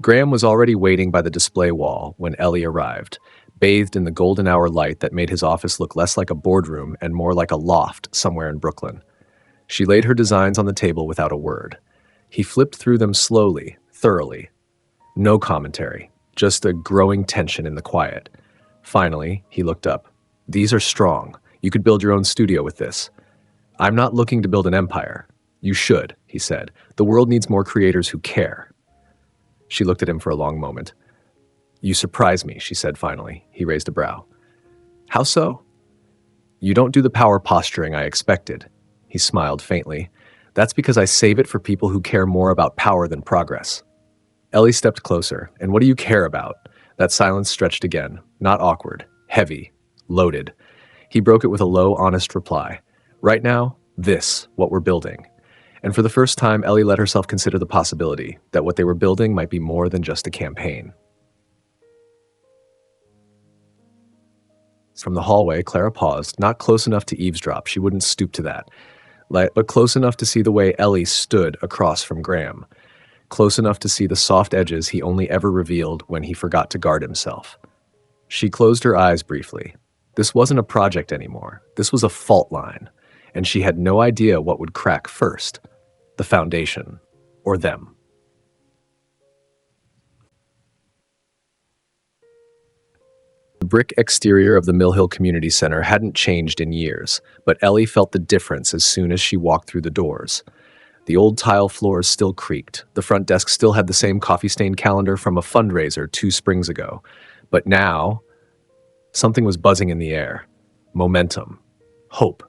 [SPEAKER 1] Graham was already waiting by the display wall when Ellie arrived, bathed in the golden hour light that made his office look less like a boardroom and more like a loft somewhere in Brooklyn. She laid her designs on the table without a word. He flipped through them slowly, thoroughly. No commentary, just a growing tension in the quiet. Finally, he looked up. "These are strong. You could build your own studio with this." "I'm not looking to build an empire." "You should," he said. "The world needs more creators who care." She looked at him for a long moment. "You surprise me," she said finally. He raised a brow. "How so?" "You don't do the power posturing I expected." He smiled faintly. "That's because I save it for people who care more about power than progress." Ellie stepped closer. "And what do you care about?" That silence stretched again, not awkward, heavy, loaded. He broke it with a low, honest reply. "Right now, this, what we're building." And for the first time, Ellie let herself consider the possibility that what they were building might be more than just a campaign. From the hallway, Clara paused, not close enough to eavesdrop. She wouldn't stoop to that. But close enough to see the way Ellie stood across from Graham. Close enough to see the soft edges he only ever revealed when he forgot to guard himself. She closed her eyes briefly. This wasn't a project anymore. This was a fault line. And she had no idea what would crack first. The foundation, or them. The brick exterior of the Mill Hill Community Center hadn't changed in years, but Ellie felt the difference as soon as she walked through the doors. The old tile floors still creaked. The front desk still had the same coffee-stained calendar from a fundraiser 2 springs ago. But now, something was buzzing in the air. Momentum. Hope.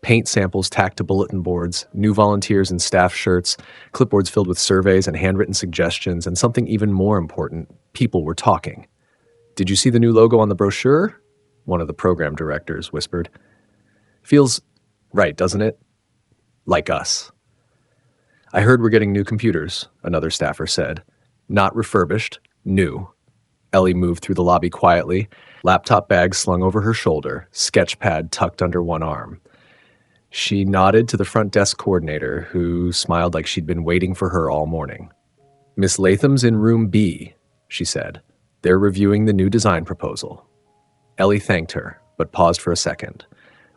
[SPEAKER 1] Paint samples tacked to bulletin boards, new volunteers in staff shirts, clipboards filled with surveys and handwritten suggestions, and something even more important, people were talking. "Did you see the new logo on the brochure?" One of the program directors whispered. "Feels right, doesn't it? Like us." "I heard we're getting new computers," another staffer said. "Not refurbished, new." Ellie moved through the lobby quietly, laptop bag slung over her shoulder, sketch pad tucked under one arm. She nodded to the front desk coordinator, who smiled like she'd been waiting for her all morning. "Miss Latham's in room B," she said. "They're reviewing the new design proposal." Ellie thanked her, but paused for a second.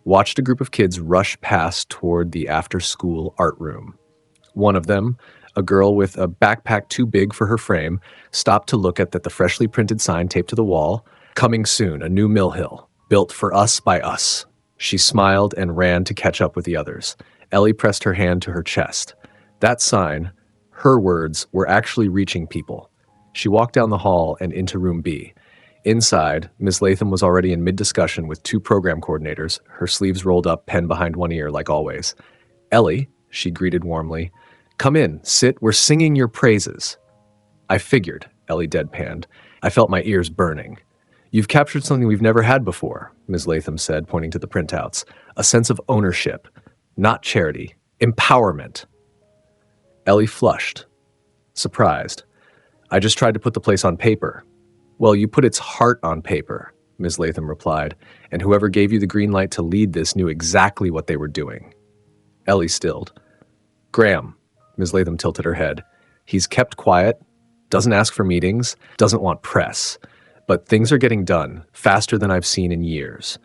[SPEAKER 1] Watched a group of kids rush past toward the after-school art room. One of them, a girl with a backpack too big for her frame, stopped to look at the freshly printed sign taped to the wall. "Coming soon, a new Mill Hill, built for us by us." She smiled and ran to catch up with the others. Ellie pressed her hand to her chest. That sign, her words, were actually reaching people. She walked down the hall and into room B. Inside, Ms. Latham was already in mid-discussion with 2 program coordinators, her sleeves rolled up, pen behind one ear like always. "Ellie," she greeted warmly. "Come in, sit, we're singing your praises." "I figured," Ellie deadpanned. I felt my ears burning. "You've captured something we've never had before," Ms. Latham said, pointing to the printouts. "A sense of ownership. Not charity. Empowerment." Ellie flushed. Surprised. "I just tried to put the place on paper." "Well, you put its heart on paper," Ms. Latham replied, "and whoever gave you the green light to lead this knew exactly what they were doing." Ellie stilled. "Graham," Ms. Latham tilted her head. "He's kept quiet, doesn't ask for meetings, doesn't want press. But things are getting done, faster than I've seen in years."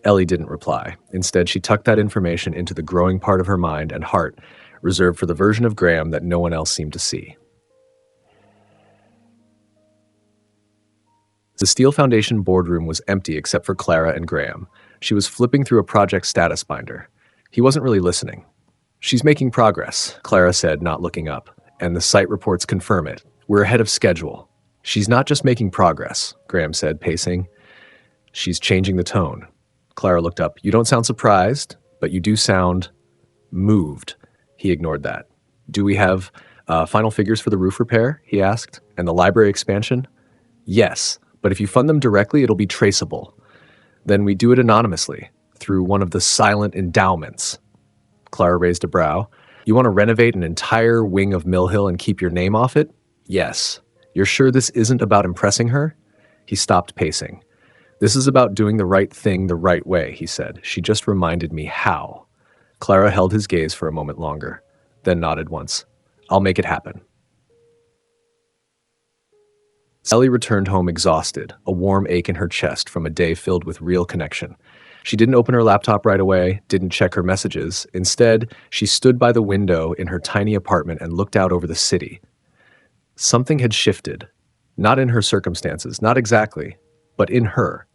[SPEAKER 1] Ellie didn't reply. Instead, she tucked that information into the growing part of her mind and heart, reserved for the version of Graham that no one else seemed to see. The Steel Foundation boardroom was empty except for Clara and Graham. She was flipping through a project status binder. He wasn't really listening. "She's making progress," Clara said, not looking up, "and the site reports confirm it. We're ahead of schedule." "She's not just making progress," Graham said, pacing. "She's changing the tone." Clara looked up. "You don't sound surprised, but you do sound moved." He ignored that. "Do we have final figures for the roof repair?" he asked. "And the library expansion?" "Yes, but if you fund them directly, it'll be traceable. Then we do it anonymously, through one of the silent endowments." Clara raised a brow. "You want to renovate an entire wing of Mill Hill and keep your name off it?" "Yes." "You're sure this isn't about impressing her?" He stopped pacing. "This is about doing the right thing the right way," he said. "She just reminded me how." Clara held his gaze for a moment longer, then nodded once. "I'll make it happen." Ellie returned home exhausted, a warm ache in her chest from a day filled with real connection. She didn't open her laptop right away, didn't check her messages. Instead, she stood by the window in her tiny apartment and looked out over the city. Something had shifted. Not in her circumstances, not exactly, but in her.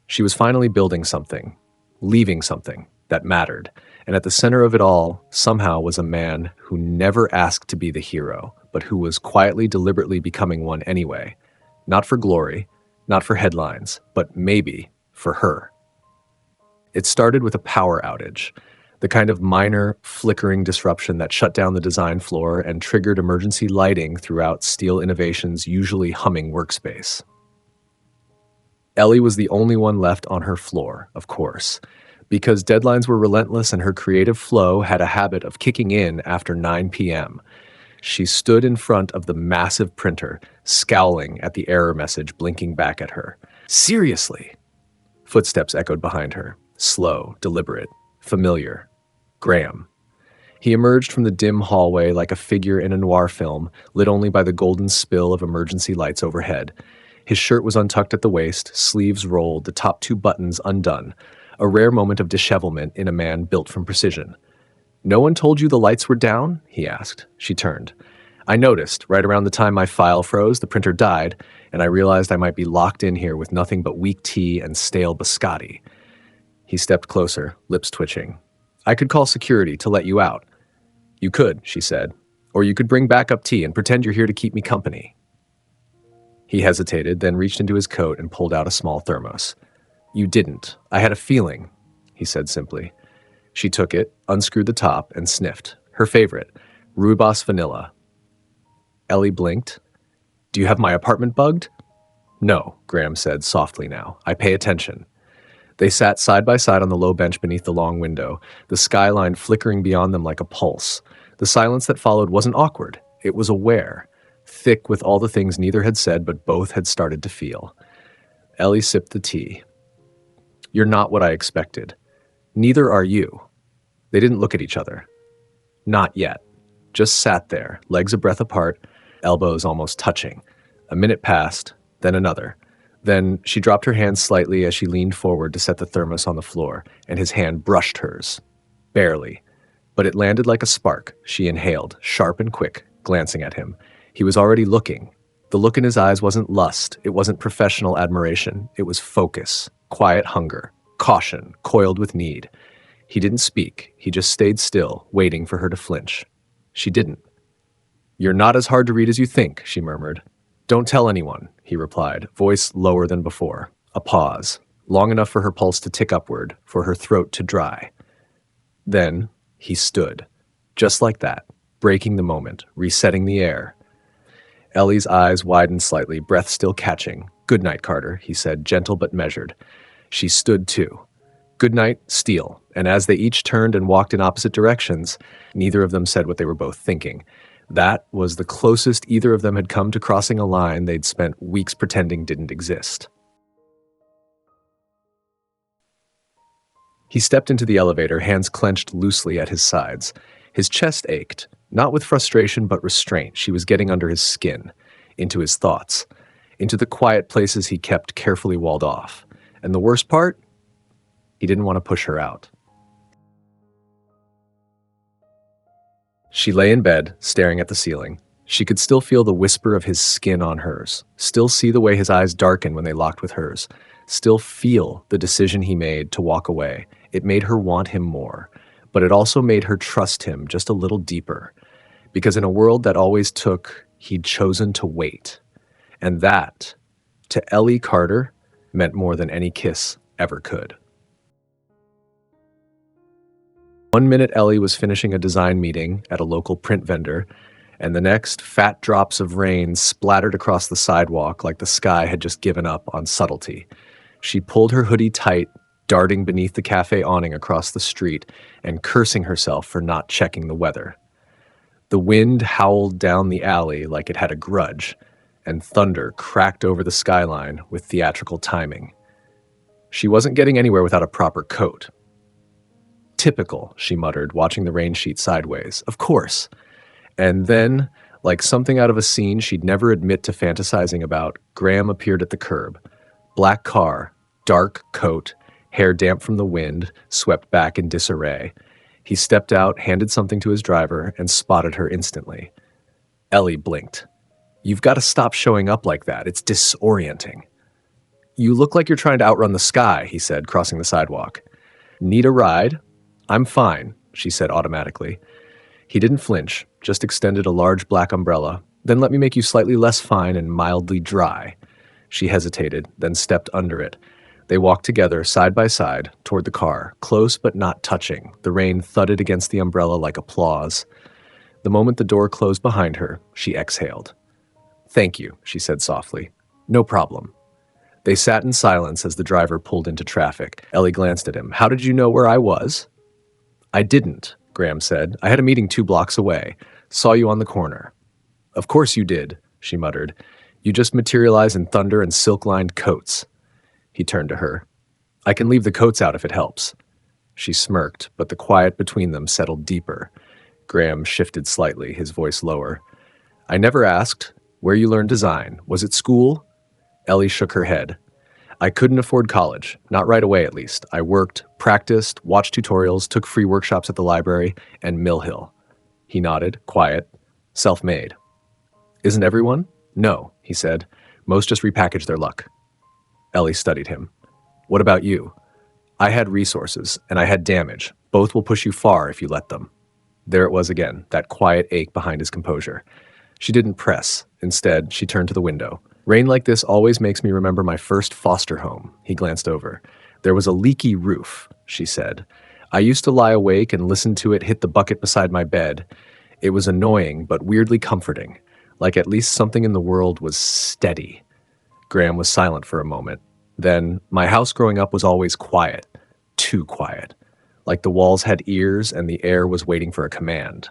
[SPEAKER 1] She was finally building something, leaving something that mattered. And at the center of it all, somehow, was a man who never asked to be the hero, but who was quietly, deliberately becoming one anyway. Not for glory, not for headlines, but maybe for her. It started with a power outage, the kind of minor, flickering disruption that shut down the design floor and triggered emergency lighting throughout Steel Innovation's usually humming workspace. Ellie was the only one left on her floor, of course, because deadlines were relentless and her creative flow had a habit of kicking in after 9 p.m. She stood in front of the massive printer, scowling at the error message blinking back at her. "Seriously?" Footsteps echoed behind her, slow, deliberate, familiar. Graham. He emerged from the dim hallway like a figure in a noir film, lit only by the golden spill of emergency lights overhead. His shirt was untucked at the waist, sleeves rolled, the top 2 buttons undone, a rare moment of dishevelment in a man built from precision. "No one told you the lights were down?" he asked. She turned. "I noticed, right around the time my file froze, the printer died, and I realized I might be locked in here with nothing but weak tea and stale biscotti." He stepped closer, lips twitching. "I could call security to let you out." "You could," she said. "Or you could bring backup tea and pretend you're here to keep me company." He hesitated, then reached into his coat and pulled out a small thermos. "You didn't. I had a feeling," he said simply. She took it, unscrewed the top, and sniffed. Her favorite, rhubarb vanilla. Ellie blinked. "Do you have my apartment bugged?" "No," Graham said softly now. "I pay attention." They sat side by side on the low bench beneath the long window, the skyline flickering beyond them like a pulse. The silence that followed wasn't awkward. It was aware, thick with all the things neither had said but both had started to feel. Ellie sipped the tea. "You're not what I expected. Neither are you." They didn't look at each other. Not yet. Just sat there, legs a breath apart, elbows almost touching. A minute passed, then another. Then she dropped her hand slightly as she leaned forward to set the thermos on the floor, and his hand brushed hers. Barely. But it landed like a spark. She inhaled, sharp and quick, glancing at him. He was already looking. The look in his eyes wasn't lust. It wasn't professional admiration. It was focus, quiet hunger, caution, coiled with need. He didn't speak. He just stayed still, waiting for her to flinch. She didn't. "You're not as hard to read as you think," she murmured. "Don't tell anyone," he replied, voice lower than before. A pause, long enough for her pulse to tick upward, for her throat to dry. Then he stood, just like that, breaking the moment, resetting the air. Ellie's eyes widened slightly, breath still catching. "Good night, Carter," he said, gentle but measured. She stood too. "Good night, Steele." And as they each turned and walked in opposite directions, neither of them said what they were both thinking. That was the closest either of them had come to crossing a line they'd spent weeks pretending didn't exist. He stepped into the elevator, hands clenched loosely at his sides. His chest ached, not with frustration but restraint. She was getting under his skin, into his thoughts, into the quiet places he kept carefully walled off. And the worst part? He didn't want to push her out. She lay in bed, staring at the ceiling. She could still feel the whisper of his skin on hers, still see the way his eyes darkened when they locked with hers, still feel the decision he made to walk away. It made her want him more, but it also made her trust him just a little deeper, because in a world that always took, he'd chosen to wait. And that, to Ellie Carter, meant more than any kiss ever could. One minute Ellie was finishing a design meeting at a local print vendor, and the next, fat drops of rain splattered across the sidewalk like the sky had just given up on subtlety. She pulled her hoodie tight, darting beneath the cafe awning across the street and cursing herself for not checking the weather. The wind howled down the alley like it had a grudge, and thunder cracked over the skyline with theatrical timing. She wasn't getting anywhere without a proper coat. Typical, she muttered, watching the rain sheet sideways. Of course. And then, like something out of a scene she'd never admit to fantasizing about, Graham appeared at the curb. Black car, dark coat, hair damp from the wind, swept back in disarray. He stepped out, handed something to his driver, and spotted her instantly. Ellie blinked. You've got to stop showing up like that. It's disorienting. You look like you're trying to outrun the sky, he said, crossing the sidewalk. Need a ride? I'm fine, she said automatically. He didn't flinch, just extended a large black umbrella. Then let me make you slightly less fine and mildly dry. She hesitated, then stepped under it. They walked together, side by side, toward the car, close but not touching. The rain thudded against the umbrella like applause. The moment the door closed behind her, she exhaled. Thank you, she said softly. No problem. They sat in silence as the driver pulled into traffic. Ellie glanced at him. How did you know where I was? I didn't, Graham said. I had a meeting 2 blocks away. Saw you on the corner. Of course you did, she muttered. You just materialize in thunder and silk-lined coats. He turned to her. I can leave the coats out if it helps. She smirked, but the quiet between them settled deeper. Graham shifted slightly, his voice lower. I never asked. Where you learned design? Was it school? Ellie shook her head. I couldn't afford college, not right away at least. I worked, practiced, watched tutorials, took free workshops at the library, and Mill Hill. He nodded, quiet, self-made. Isn't everyone? No, he said. Most just repackage their luck. Ellie studied him. What about you? I had resources, and I had damage. Both will push you far if you let them. There it was again, that quiet ache behind his composure. She didn't press. Instead, she turned to the window. Rain like this always makes me remember my first foster home. He glanced over. There was a leaky roof, she said. I used to lie awake and listen to it hit the bucket beside my bed. It was annoying, but weirdly comforting. Like at least something in the world was steady. Graham was silent for a moment. Then, my house growing up was always quiet. Too quiet. Like the walls had ears and the air was waiting for a command.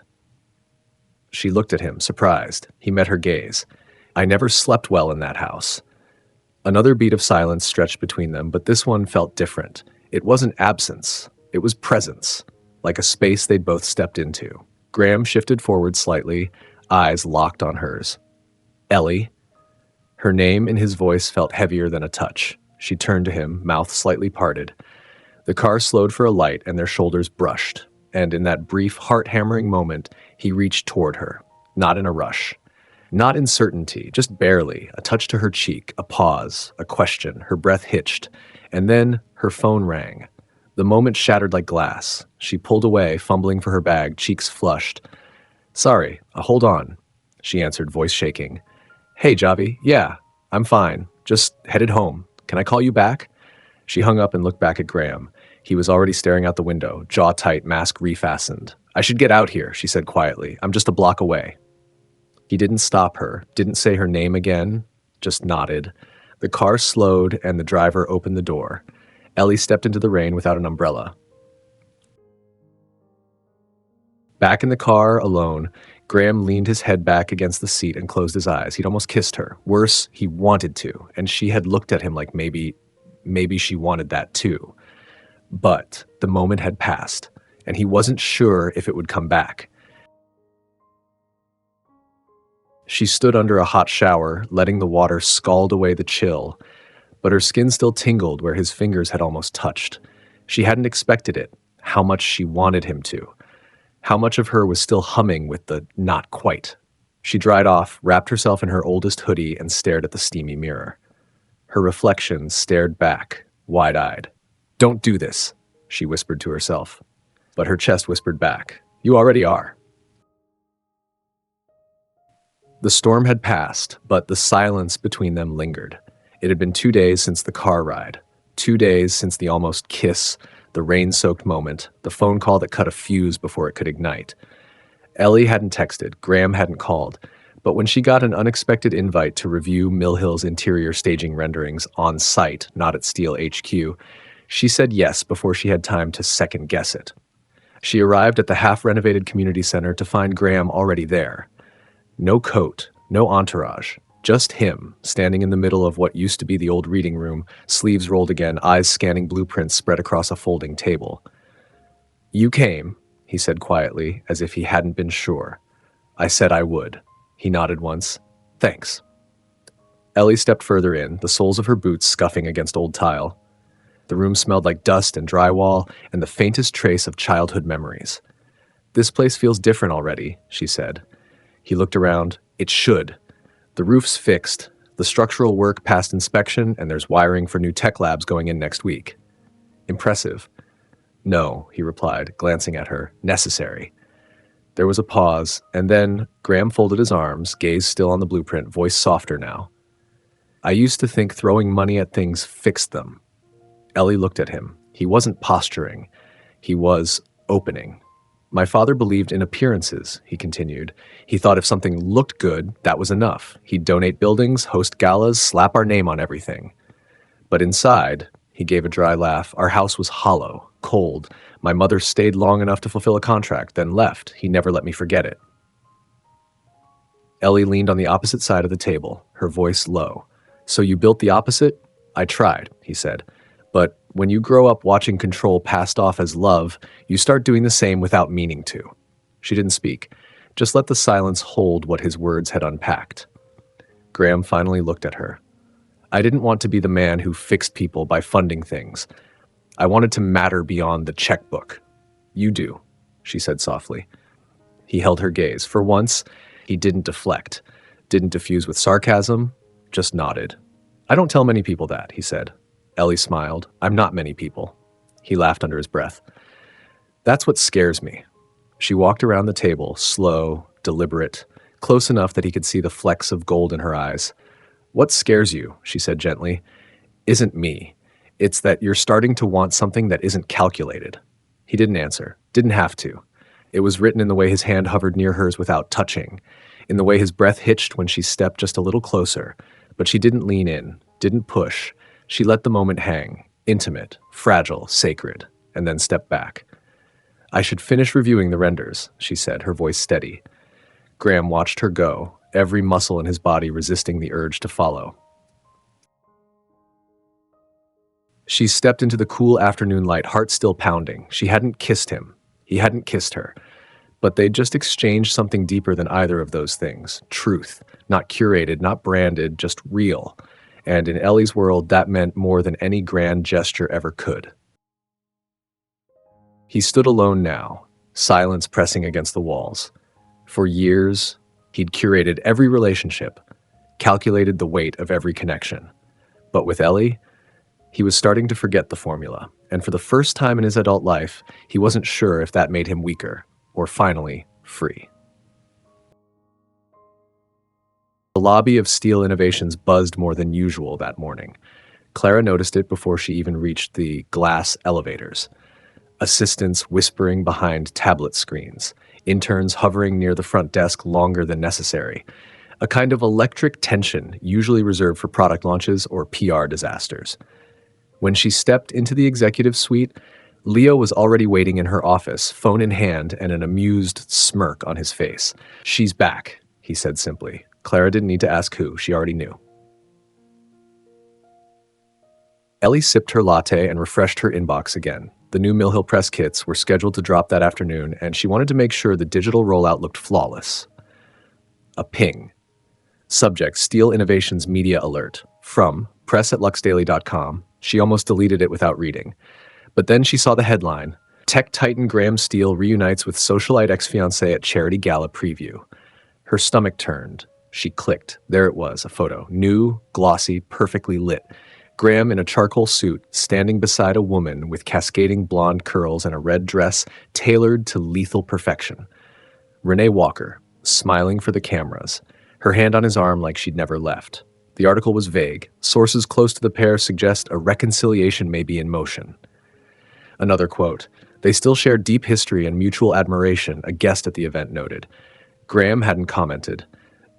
[SPEAKER 1] She looked at him, surprised. He met her gaze. I never slept well in that house. Another beat of silence stretched between them, but this one felt different. It wasn't absence. It was presence, like a space they'd both stepped into. Graham shifted forward slightly, eyes locked on hers. Ellie. Her name in his voice felt heavier than a touch. She turned to him, mouth slightly parted. The car slowed for a light, and their shoulders brushed. And in that brief, heart-hammering moment, he reached toward her, not in a rush. Not in certainty, just barely, a touch to her cheek, a pause, a question, her breath hitched, and then her phone rang. The moment shattered like glass. She pulled away, fumbling for her bag, cheeks flushed. Sorry, hold on, she answered, voice shaking. Hey, Javi, yeah, I'm fine, just headed home. Can I call you back? She hung up and looked back at Graham. He was already staring out the window, jaw tight, mask refastened. I should get out here, she said quietly. I'm just a block away. He didn't stop her, didn't say her name again, just nodded. The car slowed and the driver opened the door. Ellie stepped into the rain without an umbrella. Back in the car, alone, Graham leaned his head back against the seat and closed his eyes. He'd almost kissed her. Worse, he wanted to, and she had looked at him like maybe she wanted that too. But the moment had passed, and he wasn't sure if it would come back. She stood under a hot shower, letting the water scald away the chill, but her skin still tingled where his fingers had almost touched. She hadn't expected it, how much she wanted him to. How much of her was still humming with the not quite. She dried off, wrapped herself in her oldest hoodie, and stared at the steamy mirror. Her reflection stared back, wide-eyed. "Don't do this," she whispered to herself. But her chest whispered back, "You already are." The storm had passed, but the silence between them lingered. It had been 2 days since the car ride, 2 days since the almost kiss, the rain-soaked moment, the phone call that cut a fuse before it could ignite. Ellie hadn't texted, Graham hadn't called, but when she got an unexpected invite to review Mill Hill's interior staging renderings on site, not at Steel HQ, she said yes before she had time to second-guess it. She arrived at the half-renovated community center to find Graham already there. No coat, no entourage, just him, standing in the middle of what used to be the old reading room, sleeves rolled again, eyes scanning blueprints spread across a folding table. "You came," he said quietly, as if he hadn't been sure. "I said I would." He nodded once. "Thanks." Ellie stepped further in, the soles of her boots scuffing against old tile. The room smelled like dust and drywall and the faintest trace of childhood memories. "This place feels different already," she said. He looked around. "It should. The roof's fixed, the structural work passed inspection, and there's wiring for new tech labs going in next week." "Impressive." "No," he replied, glancing at her. "Necessary." There was a pause, and then Graham folded his arms, gaze still on the blueprint, voice softer now. "I used to think throwing money at things fixed them." Ellie looked at him. He wasn't posturing. He was opening. "My father believed in appearances," he continued. "He thought if something looked good, that was enough. He'd donate buildings, host galas, slap our name on everything. But inside," he gave a dry laugh, "our house was hollow, cold. My mother stayed long enough to fulfill a contract, then left. He never let me forget it." Ellie leaned on the opposite side of the table, her voice low. "So you built the opposite?" "I tried," he said. "But when you grow up watching control passed off as love, you start doing the same without meaning to." She didn't speak, just let the silence hold what his words had unpacked. Graham finally looked at her. "I didn't want to be the man who fixed people by funding things. I wanted to matter beyond the checkbook." "You do," she said softly. He held her gaze. For once, he didn't deflect, didn't diffuse with sarcasm, just nodded. "I don't tell many people that," he said. Ellie smiled. "I'm not many people." He laughed under his breath. "That's what scares me." She walked around the table, slow, deliberate, close enough that he could see the flecks of gold in her eyes. "What scares you," she said gently, "isn't me. It's that you're starting to want something that isn't calculated." He didn't answer, didn't have to. It was written in the way his hand hovered near hers without touching, in the way his breath hitched when she stepped just a little closer, but she didn't lean in, didn't push. She let the moment hang, intimate, fragile, sacred, and then stepped back. "I should finish reviewing the renders," she said, her voice steady. Graham watched her go, every muscle in his body resisting the urge to follow. She stepped into the cool afternoon light, heart still pounding. She hadn't kissed him. He hadn't kissed her. But they'd just exchanged something deeper than either of those things. Truth. Not curated, not branded, just real. And in Ellie's world, that meant more than any grand gesture ever could. He stood alone now, silence pressing against the walls. For years, he'd curated every relationship, calculated the weight of every connection. But with Ellie, he was starting to forget the formula, and for the first time in his adult life, he wasn't sure if that made him weaker, or finally, free. The lobby of Steel Innovations buzzed more than usual that morning. Clara noticed it before she even reached the glass elevators. Assistants whispering behind tablet screens, interns hovering near the front desk longer than necessary. A kind of electric tension usually reserved for product launches or PR disasters. When she stepped into the executive suite, Leo was already waiting in her office, phone in hand and an amused smirk on his face. "She's back," he said simply. Clara didn't need to ask who, she already knew. Ellie sipped her latte and refreshed her inbox again. The new Mill Hill press kits were scheduled to drop that afternoon, and she wanted to make sure the digital rollout looked flawless. A ping. Subject, Steel Innovations Media Alert. From press@luxdaily.com. She almost deleted it without reading. But then she saw the headline, "Tech Titan Graham Steele reunites with socialite ex-fiancé at Charity Gala Preview." Her stomach turned. She clicked. There it was, a photo. New, glossy, perfectly lit. Graham in a charcoal suit, standing beside a woman with cascading blonde curls and a red dress tailored to lethal perfection. Renee Walker, smiling for the cameras, her hand on his arm like she'd never left. The article was vague. Sources close to the pair suggest a reconciliation may be in motion. Another quote, "They still share deep history and mutual admiration," a guest at the event noted. Graham hadn't commented,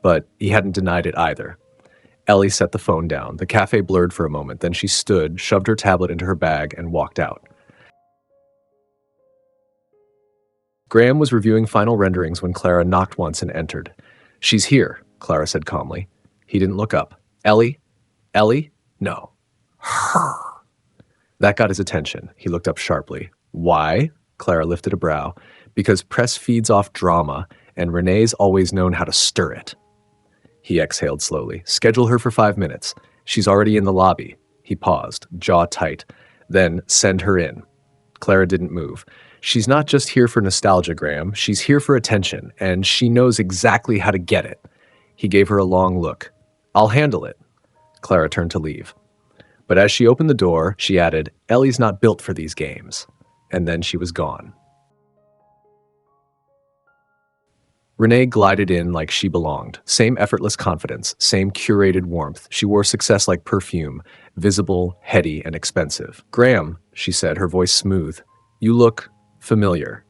[SPEAKER 1] but he hadn't denied it either. Ellie set the phone down. The cafe blurred for a moment, then she stood, shoved her tablet into her bag, and walked out. Graham was reviewing final renderings when Clara knocked once and entered. "She's here," Clara said calmly. He didn't look up. "Ellie? Ellie? No. Her." That got his attention. He looked up sharply. "Why?" Clara lifted a brow. "Because press feeds off drama, and Renee's always known how to stir it." He exhaled slowly. "Schedule her for 5 minutes. She's already in the lobby." He paused, jaw tight. "Then send her in." Clara didn't move. "She's not just here for nostalgia, Graham. She's here for attention, and she knows exactly how to get it." He gave her a long look. "I'll handle it." Clara turned to leave. But as she opened the door, she added, "Ellie's not built for these games." And then she was gone. Renee glided in like she belonged. Same effortless confidence, same curated warmth. She wore success like perfume, visible, heady, and expensive. "Graham," she said, her voice smooth, "you look familiar."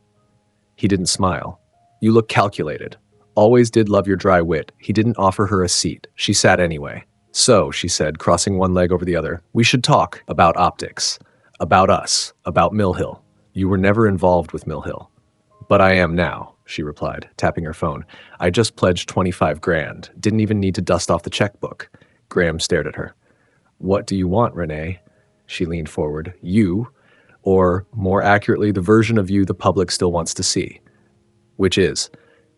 [SPEAKER 1] He didn't smile. "You look calculated. Always did love your dry wit." He didn't offer her a seat. She sat anyway. "So," she said, crossing one leg over the other, "we should talk about optics, about us, about Mill Hill. You were never involved with Mill Hill." "But I am now," she replied, tapping her phone. "I just pledged 25 grand. Didn't even need to dust off the checkbook." Graham stared at her. "What do you want, Renee?" She leaned forward. "You, or more accurately, the version of you the public still wants to see. Which is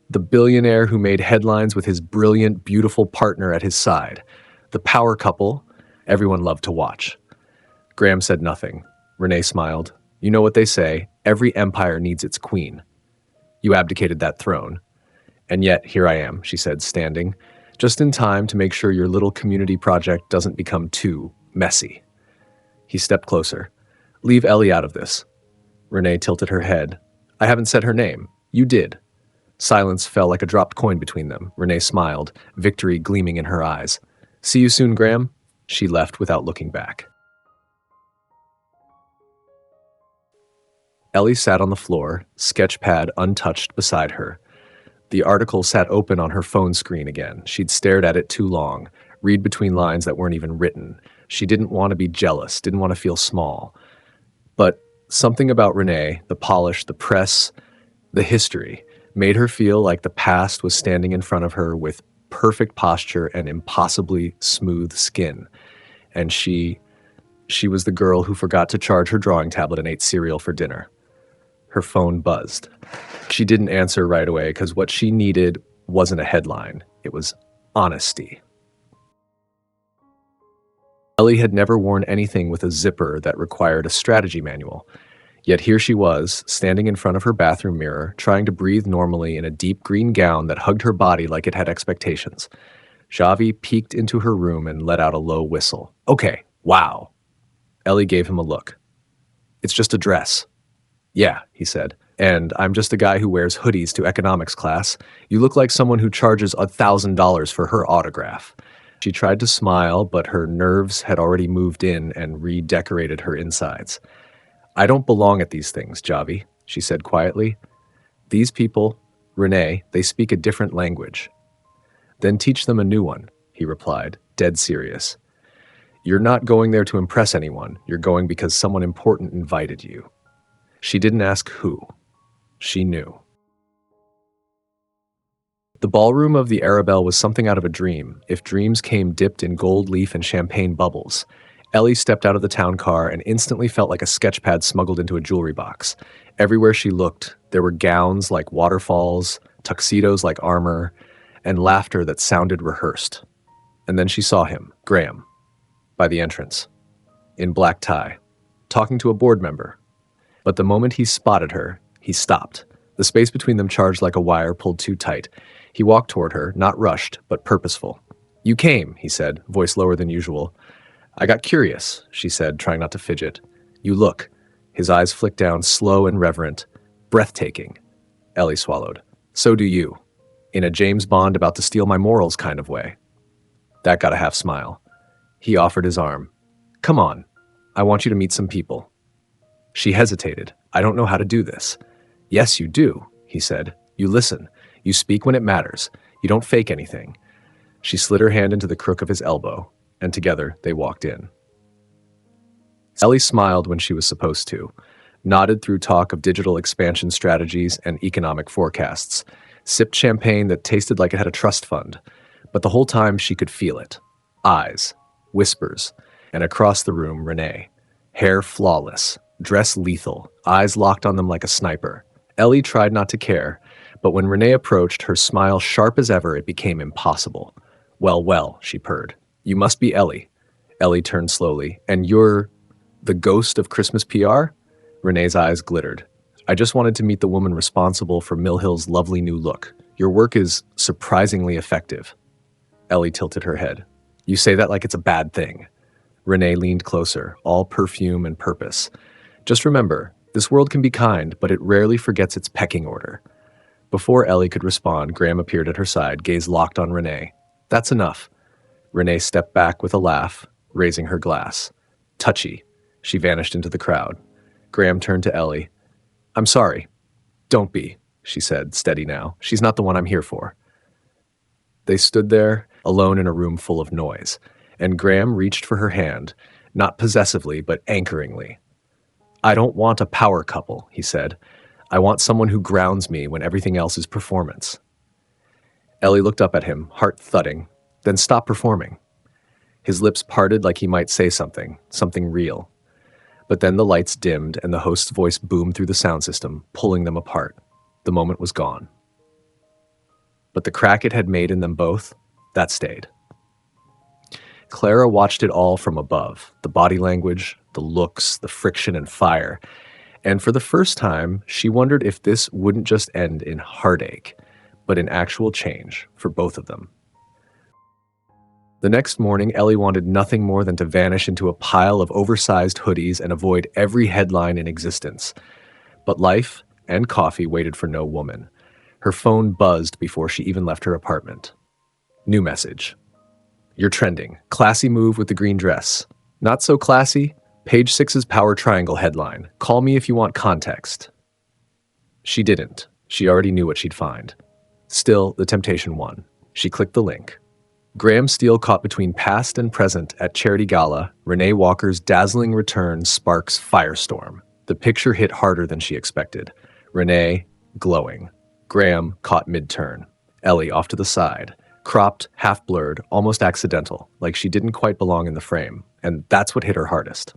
[SPEAKER 1] the billionaire who made headlines with his brilliant, beautiful partner at his side. The power couple everyone loved to watch." Graham said nothing. Renee smiled. "You know what they say, every empire needs its queen. You abdicated that throne. And yet, here I am," she said, standing, "just in time to make sure your little community project doesn't become too messy." He stepped closer. "Leave Ellie out of this." Renee tilted her head. "I haven't said her name. You did." Silence fell like a dropped coin between them. Renee smiled, victory gleaming in her eyes. "See you soon, Graham." She left without looking back. Ellie sat on the floor, sketchpad untouched beside her. The article sat open on her phone screen again. She'd stared at it too long, read between lines that weren't even written. She didn't want to be jealous, didn't want to feel small. But something about Renee, the polish, the press, the history, made her feel like the past was standing in front of her with perfect posture and impossibly smooth skin. And she was the girl who forgot to charge her drawing tablet and ate cereal for dinner. Her phone buzzed. She didn't answer right away because what she needed wasn't a headline. It was honesty. Ellie had never worn anything with a zipper that required a strategy manual. Yet here she was, standing in front of her bathroom mirror, trying to breathe normally in a deep green gown that hugged her body like it had expectations. Javi peeked into her room and let out a low whistle. "Okay, wow." Ellie gave him a look. "It's just a dress." "Yeah," he said. "And I'm just a guy who wears hoodies to economics class. You look like someone who charges $1,000 for her autograph." She tried to smile, but her nerves had already moved in and redecorated her insides. "I don't belong at these things, Javi," she said quietly. "These people, Renee, they speak a different language." "Then teach them a new one," he replied, dead serious. "You're not going there to impress anyone. You're going because someone important invited you." She didn't ask who. She knew. The ballroom of the Arabelle was something out of a dream, if dreams came dipped in gold leaf and champagne bubbles. Ellie stepped out of the town car and instantly felt like a sketchpad smuggled into a jewelry box. Everywhere she looked, there were gowns like waterfalls, tuxedos like armor, and laughter that sounded rehearsed. And then she saw him, Graham, by the entrance, in black tie, talking to a board member. But the moment he spotted her, he stopped. The space between them charged like a wire pulled too tight. He walked toward her, not rushed, but purposeful. "You came," he said, voice lower than usual. "I got curious," she said, trying not to fidget. "You look." His eyes flicked down, slow and reverent. "Breathtaking." Ellie swallowed. "So do you. In a James Bond about to steal my morals kind of way." That got a half smile. He offered his arm. "Come on. I want you to meet some people." She hesitated. "I don't know how to do this." "Yes, you do," he said. "You listen. You speak when it matters. You don't fake anything." She slid her hand into the crook of his elbow, and together they walked in. Ellie smiled when she was supposed to, nodded through talk of digital expansion strategies and economic forecasts, sipped champagne that tasted like it had a trust fund, but the whole time she could feel it. Eyes, whispers, and across the room, Renee. Hair flawless, dress lethal, eyes locked on them like a sniper. Ellie tried not to care, but when Renee approached, her smile sharp as ever, it became impossible. "Well, well," she purred. "You must be Ellie." Ellie turned slowly. "And you're the ghost of Christmas PR?" Renee's eyes glittered. "I just wanted to meet the woman responsible for Mill Hill's lovely new look. Your work is surprisingly effective." Ellie tilted her head. "You say that like it's a bad thing." Renee leaned closer, all perfume and purpose. "Just remember, this world can be kind, but it rarely forgets its pecking order." Before Ellie could respond, Graham appeared at her side, gaze locked on Renee. "That's enough." Renee stepped back with a laugh, raising her glass. "Touchy." She vanished into the crowd. Graham turned to Ellie. "I'm sorry." "Don't be," she said, steady now. "She's not the one I'm here for." They stood there, alone in a room full of noise, and Graham reached for her hand, not possessively, but anchoringly. "I don't want a power couple," he said. "I want someone who grounds me when everything else is performance." Ellie looked up at him, heart thudding, then stopped performing. His lips parted like he might say something real. But then the lights dimmed and the host's voice boomed through the sound system, pulling them apart. The moment was gone. But the crack it had made in them both, that stayed. Clara watched it all from above, the body language, the looks, the friction and fire. And for the first time, she wondered if this wouldn't just end in heartache, but in actual change for both of them. The next morning, Ellie wanted nothing more than to vanish into a pile of oversized hoodies and avoid every headline in existence. But life and coffee waited for no woman. Her phone buzzed before she even left her apartment. New message. "You're trending. Classy move with the green dress. Not so classy? Page 6's Power Triangle headline. Call me if you want context." She didn't. She already knew what she'd find. Still, the temptation won. She clicked the link. Graham Steele caught between past and present at Charity Gala, Renee Walker's dazzling return sparks firestorm. The picture hit harder than she expected. Renee, glowing. Graham caught mid-turn. Ellie off to the side. Cropped, half-blurred, almost accidental, like she didn't quite belong in the frame. And that's what hit her hardest.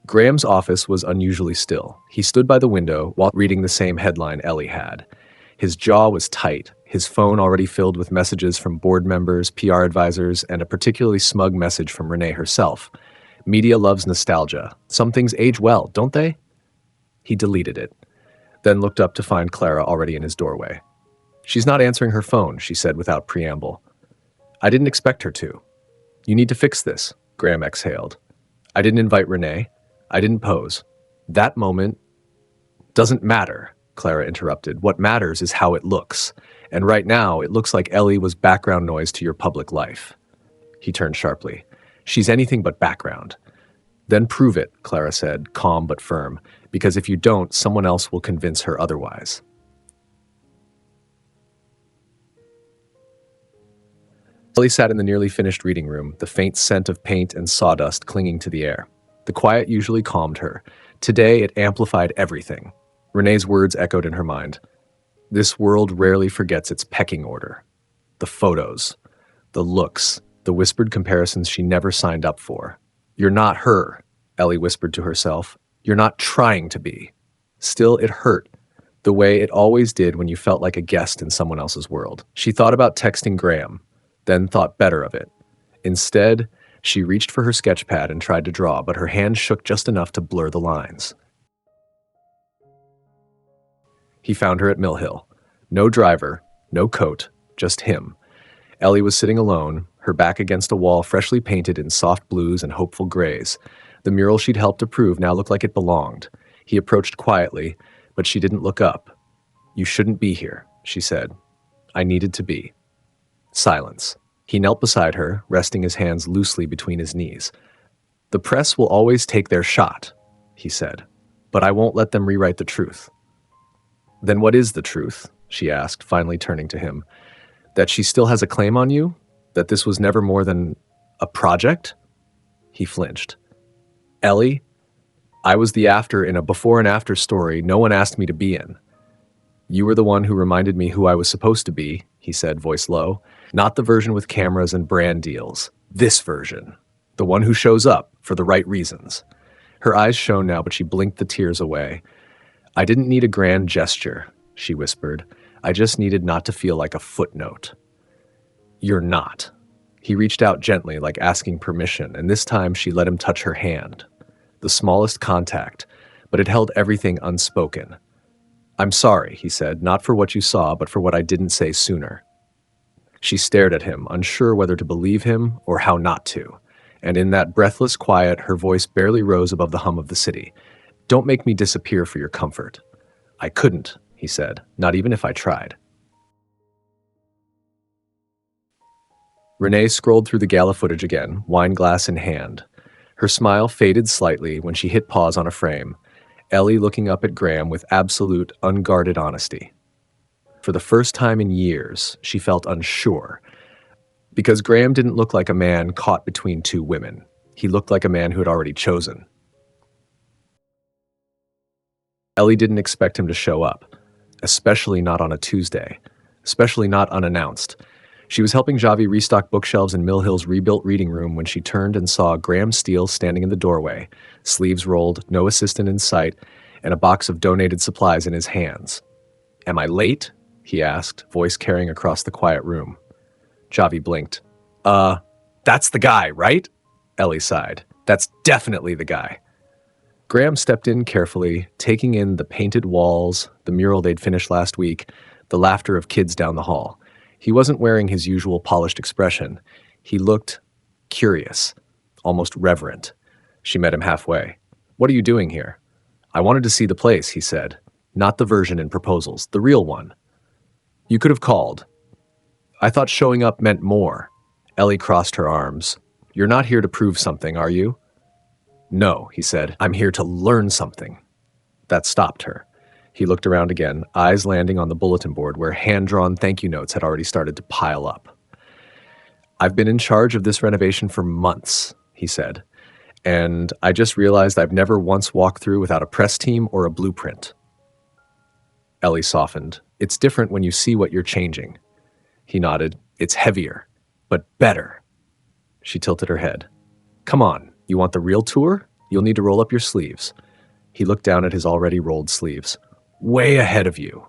[SPEAKER 1] Graham's office was unusually still. He stood by the window while reading the same headline Ellie had. His jaw was tight, his phone already filled with messages from board members, PR advisors, and a particularly smug message from Renee herself. "Media loves nostalgia. Some things age well, don't they?" He deleted it, then looked up to find Clara already in his doorway. "She's not answering her phone," she said without preamble. "I didn't expect her to." "You need to fix this," Graham exhaled. "I didn't invite Renee. I didn't pose. That moment doesn't matter," Clara interrupted. "What matters is how it looks. And right now, it looks like Ellie was background noise to your public life." He turned sharply. "She's anything but background." "Then prove it," Clara said, calm but firm, "because if you don't, someone else will convince her otherwise." Ellie sat in the nearly finished reading room, the faint scent of paint and sawdust clinging to the air. The quiet usually calmed her. Today, it amplified everything. Renee's words echoed in her mind. This world rarely forgets its pecking order. The photos, the looks, the whispered comparisons she never signed up for. "You're not her," Ellie whispered to herself. "You're not trying to be." Still, it hurt, the way it always did when you felt like a guest in someone else's world. She thought about texting Graham, then thought better of it. Instead, she reached for her sketch pad and tried to draw, but her hand shook just enough to blur the lines. He found her at Mill Hill. No driver, no coat, just him. Ellie was sitting alone, her back against a wall freshly painted in soft blues and hopeful grays. The mural she'd helped approve now looked like it belonged. He approached quietly, but she didn't look up. "You shouldn't be here," she said. "I needed to be." Silence. He knelt beside her, resting his hands loosely between his knees. "The press will always take their shot," he said, "but I won't let them rewrite the truth." "Then what is the truth?" she asked, finally turning to him. "That she still has a claim on you? That this was never more than a project?" He flinched. "Ellie, I was the after in a before and after story no one asked me to be in." "You were the one who reminded me who I was supposed to be," he said, voice low. "Not the version with cameras and brand deals. This version. The one who shows up for the right reasons." Her eyes shone now, but she blinked the tears away. "I didn't need a grand gesture," she whispered. "I just needed not to feel like a footnote." "You're not." He reached out gently, like asking permission, and this time she let him touch her hand. The smallest contact, but it held everything unspoken. "I'm sorry," he said, "not for what you saw, but for what I didn't say sooner." She stared at him, unsure whether to believe him or how not to. And in that breathless quiet, her voice barely rose above the hum of the city. "Don't make me disappear for your comfort." "I couldn't," he said, "not even if I tried." Renee scrolled through the gala footage again, wine glass in hand. Her smile faded slightly when she hit pause on a frame, Ellie looking up at Graham with absolute, unguarded honesty. For the first time in years, she felt unsure. Because Graham didn't look like a man caught between two women. He looked like a man who had already chosen. Ellie didn't expect him to show up, especially not on a Tuesday, especially not unannounced. She was helping Javi restock bookshelves in Mill Hill's rebuilt reading room when she turned and saw Graham Steele standing in the doorway, sleeves rolled, no assistant in sight, and a box of donated supplies in his hands. "Am I late?" he asked, voice carrying across the quiet room. Javi blinked. That's the guy, right?" Ellie sighed. "That's definitely the guy." Graham stepped in carefully, taking in the painted walls, the mural they'd finished last week, the laughter of kids down the hall. He wasn't wearing his usual polished expression. He looked curious, almost reverent. She met him halfway. "What are you doing here?" "I wanted to see the place," he said. "Not the version in proposals, the real one." "You could have called." "I thought showing up meant more." Ellie crossed her arms. "You're not here to prove something, are you?" "No," he said. "I'm here to learn something." That stopped her. He looked around again, eyes landing on the bulletin board where hand-drawn thank you notes had already started to pile up. "I've been in charge of this renovation for months," he said, "and I just realized I've never once walked through without a press team or a blueprint." Ellie softened. "It's different when you see what you're changing." He nodded. "It's heavier, but better." She tilted her head. "Come on, you want the real tour? You'll need to roll up your sleeves." He looked down at his already rolled sleeves. "Way ahead of you."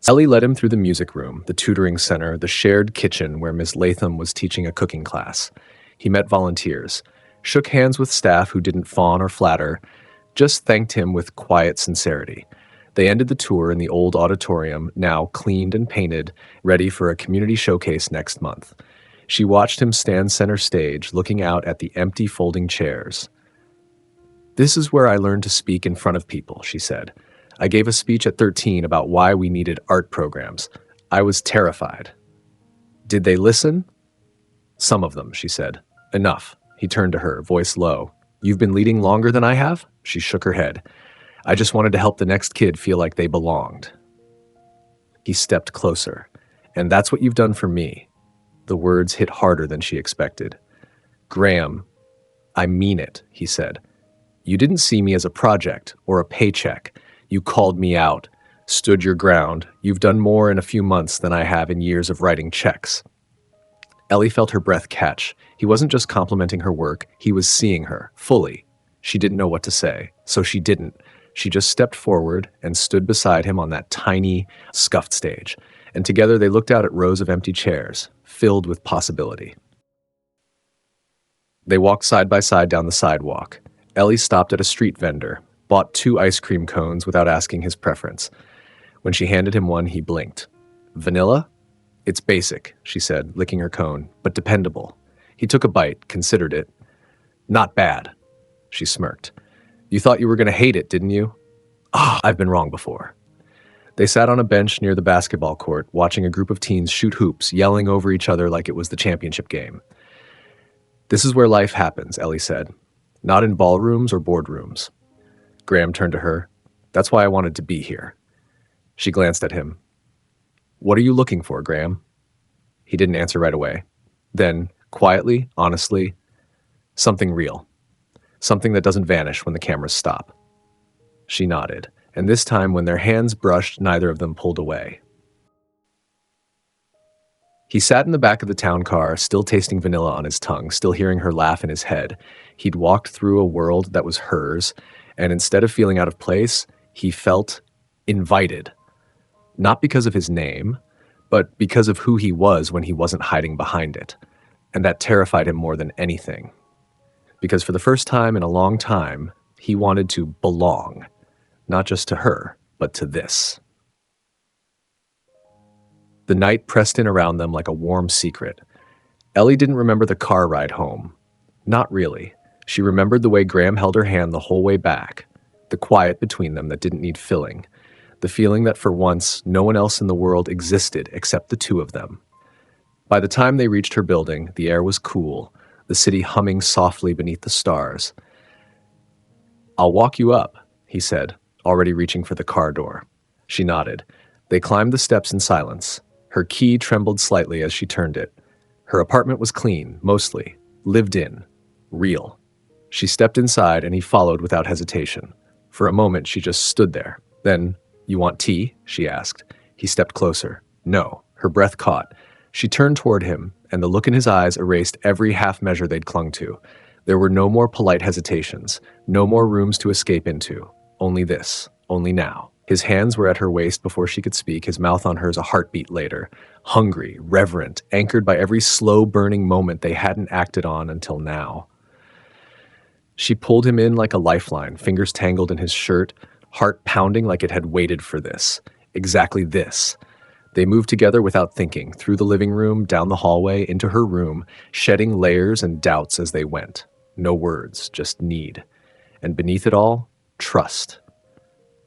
[SPEAKER 1] Ellie led him through the music room, the tutoring center, the shared kitchen where Miss Latham was teaching a cooking class. He met volunteers, shook hands with staff who didn't fawn or flatter, just thanked him with quiet sincerity. They ended the tour in the old auditorium, now cleaned and painted, ready for a community showcase next month. She watched him stand center stage, looking out at the empty folding chairs. "This is where I learned to speak in front of people," she said. "I gave a speech at 13 about why we needed art programs. I was terrified." "Did they listen?" "Some of them," she said. "Enough." He turned to her, voice low. "You've been leading longer than I have?" She shook her head. "I just wanted to help the next kid feel like they belonged." He stepped closer. "And that's what you've done for me." The words hit harder than she expected. "Graham, I mean it," he said. "You didn't see me as a project or a paycheck. You called me out, stood your ground. You've done more in a few months than I have in years of writing checks." Ellie felt her breath catch. He wasn't just complimenting her work, he was seeing her, fully. She didn't know what to say, so she didn't. She just stepped forward and stood beside him on that tiny, scuffed stage, and together they looked out at rows of empty chairs, filled with possibility. They walked side by side down the sidewalk. Ellie stopped at a street vendor, bought 2 ice cream cones without asking his preference. When she handed him one, he blinked. Vanilla? It's basic, she said, licking her cone, but dependable. He took a bite, considered it. Not bad, she smirked. You thought you were going to hate it, didn't you? Ah, I've been wrong before. They sat on a bench near the basketball court, watching a group of teens shoot hoops, yelling over each other like it was the championship game. This is where life happens, Ellie said. Not in ballrooms or boardrooms. Graham turned to her. That's why I wanted to be here. She glanced at him. What are you looking for, Graham? He didn't answer right away. Then, quietly, honestly, something real. Something that doesn't vanish when the cameras stop. She nodded, and this time when their hands brushed, neither of them pulled away. He sat in the back of the town car, still tasting vanilla on his tongue, still hearing her laugh in his head. He'd walked through a world that was hers, and instead of feeling out of place, he felt invited. Not because of his name, but because of who he was when he wasn't hiding behind it. And that terrified him more than anything. Because for the first time in a long time, he wanted to belong. Not just to her, but to this. The night pressed in around them like a warm secret. Ellie didn't remember the car ride home. Not really. She remembered the way Graham held her hand the whole way back. The quiet between them that didn't need filling. The feeling that for once, no one else in the world existed except the two of them. By the time they reached her building, the air was cool, the city humming softly beneath the stars. I'll walk you up, he said, already reaching for the car door. She nodded. They climbed the steps in silence. Her key trembled slightly as she turned it. Her apartment was clean, mostly. Lived in. Real. She stepped inside and he followed without hesitation. For a moment, she just stood there. Then, you want tea? She asked. He stepped closer. No. Her breath caught. She turned toward him, and the look in his eyes erased every half measure they'd clung to. There were no more polite hesitations, no more rooms to escape into. Only this. Only now. His hands were at her waist before she could speak, his mouth on hers a heartbeat later. Hungry, reverent, anchored by every slow-burning moment they hadn't acted on until now. She pulled him in like a lifeline, fingers tangled in his shirt, heart pounding like it had waited for this. Exactly this. They moved together without thinking, through the living room, down the hallway, into her room, shedding layers and doubts as they went. No words, just need. And beneath it all, trust.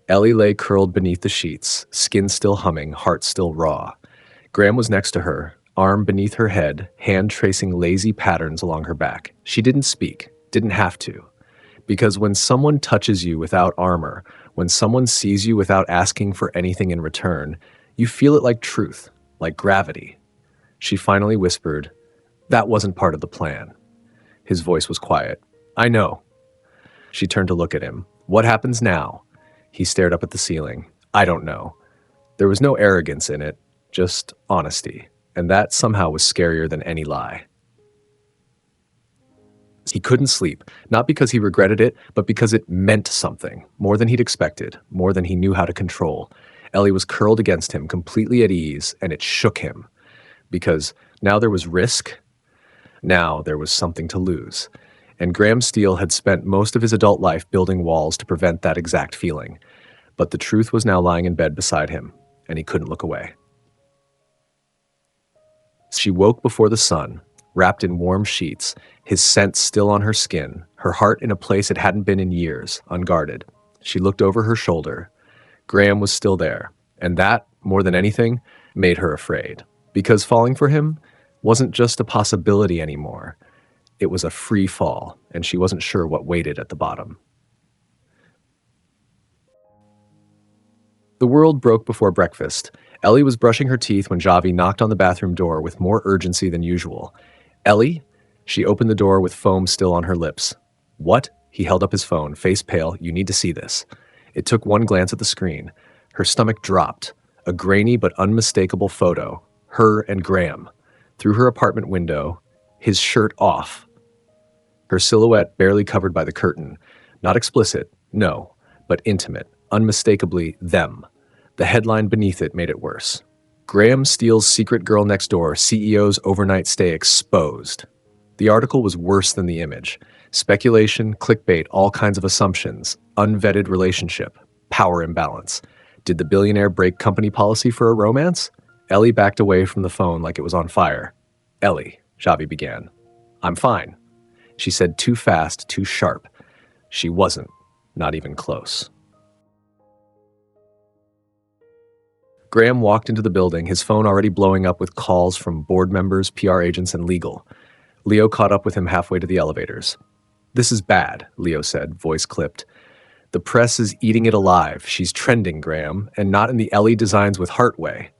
[SPEAKER 1] Ellie lay curled beneath the sheets, skin still humming, heart still raw. Graham was next to her, arm beneath her head, hand tracing lazy patterns along her back. She didn't speak, didn't have to. Because when someone touches you without armor, when someone sees you without asking for anything in return, you feel it like truth, like gravity. She finally whispered, "That wasn't part of the plan." His voice was quiet. "I know." She turned to look at him. "What happens now?" He stared up at the ceiling. "I don't know." There was no arrogance in it, just honesty, and that somehow was scarier than any lie. He couldn't sleep, not because he regretted it, but because it meant something, more than he'd expected, more than he knew how to control. Ellie was curled against him, completely at ease, and it shook him. Because now there was risk, now there was something to lose. And Graham Steele had spent most of his adult life building walls to prevent that exact feeling. But the truth was now lying in bed beside him, and he couldn't look away. She woke before the sun, wrapped in warm sheets, his scent still on her skin, her heart in a place it hadn't been in years, unguarded. She looked over her shoulder. Graham was still there, and that, more than anything, made her afraid. Because falling for him wasn't just a possibility anymore. It was a free fall, and she wasn't sure what waited at the bottom. The world broke before breakfast. Ellie was brushing her teeth when Javi knocked on the bathroom door with more urgency than usual. "Ellie?" She opened the door with foam still on her lips. "What?" He held up his phone, face pale. "You need to see this." It took one glance at the screen. Her stomach dropped. A grainy but unmistakable photo. Her and Graham. Through her apartment window, his shirt off. Her silhouette barely covered by the curtain. Not explicit, no, but intimate. Unmistakably them. The headline beneath it made it worse. Graham Steele's secret girl next door, CEO's overnight stay exposed. The article was worse than the image. Speculation, clickbait, all kinds of assumptions, unvetted relationship, power imbalance. Did the billionaire break company policy for a romance? Ellie backed away from the phone like it was on fire. Ellie, Xavi began. I'm fine. She said too fast, too sharp. She wasn't, not even close. Graham walked into the building, his phone already blowing up with calls from board members, PR agents, and legal. Leo caught up with him halfway to the elevators. This is bad, Leo said, voice clipped. The press is eating it alive. She's trending, Graham, and not in the Ellie Designs with Heart way.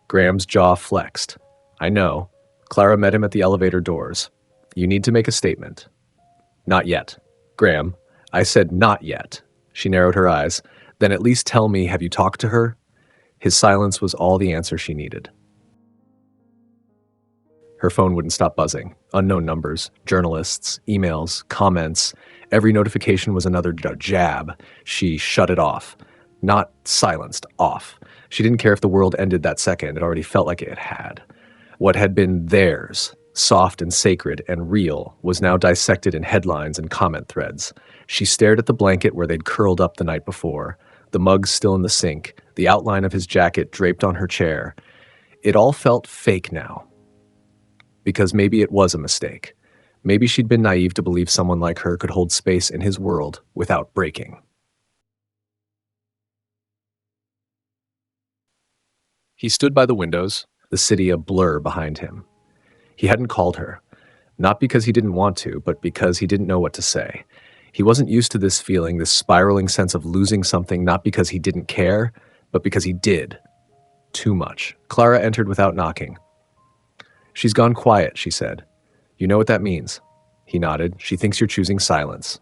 [SPEAKER 1] Graham's jaw flexed. I know. Clara met him at the elevator doors. You need to make a statement. Not yet. Graham, I said not yet. She narrowed her eyes. Then at least tell me, have you talked to her? His silence was all the answer she needed. Her phone wouldn't stop buzzing. Unknown numbers, journalists, emails, comments. Every notification was another jab. She shut it off. Not silenced, off. She didn't care if the world ended that second. It already felt like it had. What had been theirs, soft and sacred and real, was now dissected in headlines and comment threads. She stared at the blanket where they'd curled up the night before, the mugs still in the sink, the outline of his jacket draped on her chair. It all felt fake now. Because maybe it was a mistake. Maybe she'd been naive to believe someone like her could hold space in his world without breaking. He stood by the windows, the city a blur behind him. He hadn't called her, not because he didn't want to, but because he didn't know what to say. He wasn't used to this feeling, this spiraling sense of losing something, not because he didn't care, but because he did. Too much. Clara entered without knocking. She's gone quiet, she said. You know what that means? He nodded. She thinks you're choosing silence.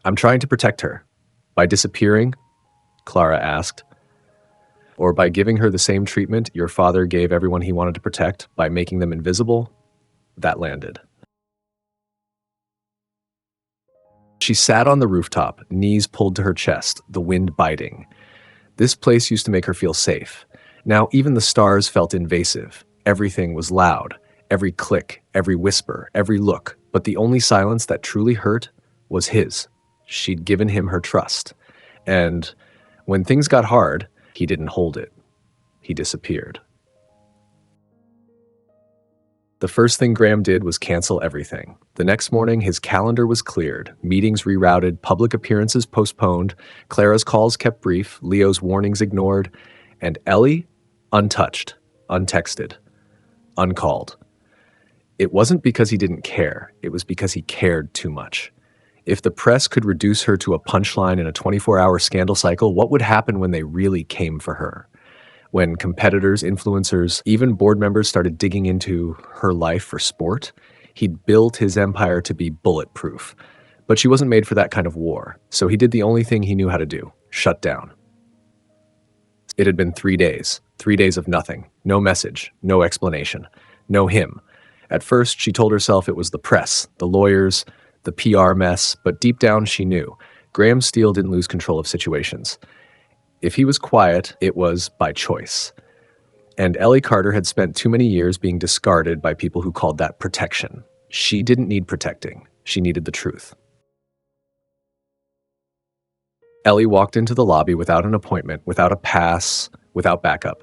[SPEAKER 1] I'm trying to protect her. By disappearing? Clara asked. Or by giving her the same treatment your father gave everyone he wanted to protect, by making them invisible? That landed. She sat on the rooftop, knees pulled to her chest, the wind biting. This place used to make her feel safe. Now even the stars felt invasive. Everything was loud. Every click, every whisper, every look. But the only silence that truly hurt was his. She'd given him her trust. And when things got hard, he didn't hold it. He disappeared. The first thing Graham did was cancel everything. The next morning, his calendar was cleared, meetings rerouted, public appearances postponed, Clara's calls kept brief, Leo's warnings ignored, and Ellie, untouched, untexted, uncalled. It wasn't because he didn't care, it was because he cared too much. If the press could reduce her to a punchline in a 24-hour scandal cycle, what would happen when they really came for her? When competitors, influencers, even board members started digging into her life for sport? He'd built his empire to be bulletproof. But she wasn't made for that kind of war, so he did the only thing he knew how to do, shut down. It had been 3 days of nothing, no message, no explanation, no him. At first, she told herself it was the press, the lawyers, the PR mess, but deep down she knew. Graham Steele didn't lose control of situations. If he was quiet, it was by choice. And Ellie Carter had spent too many years being discarded by people who called that protection. She didn't need protecting. She needed the truth. Ellie walked into the lobby without an appointment, without a pass, without backup.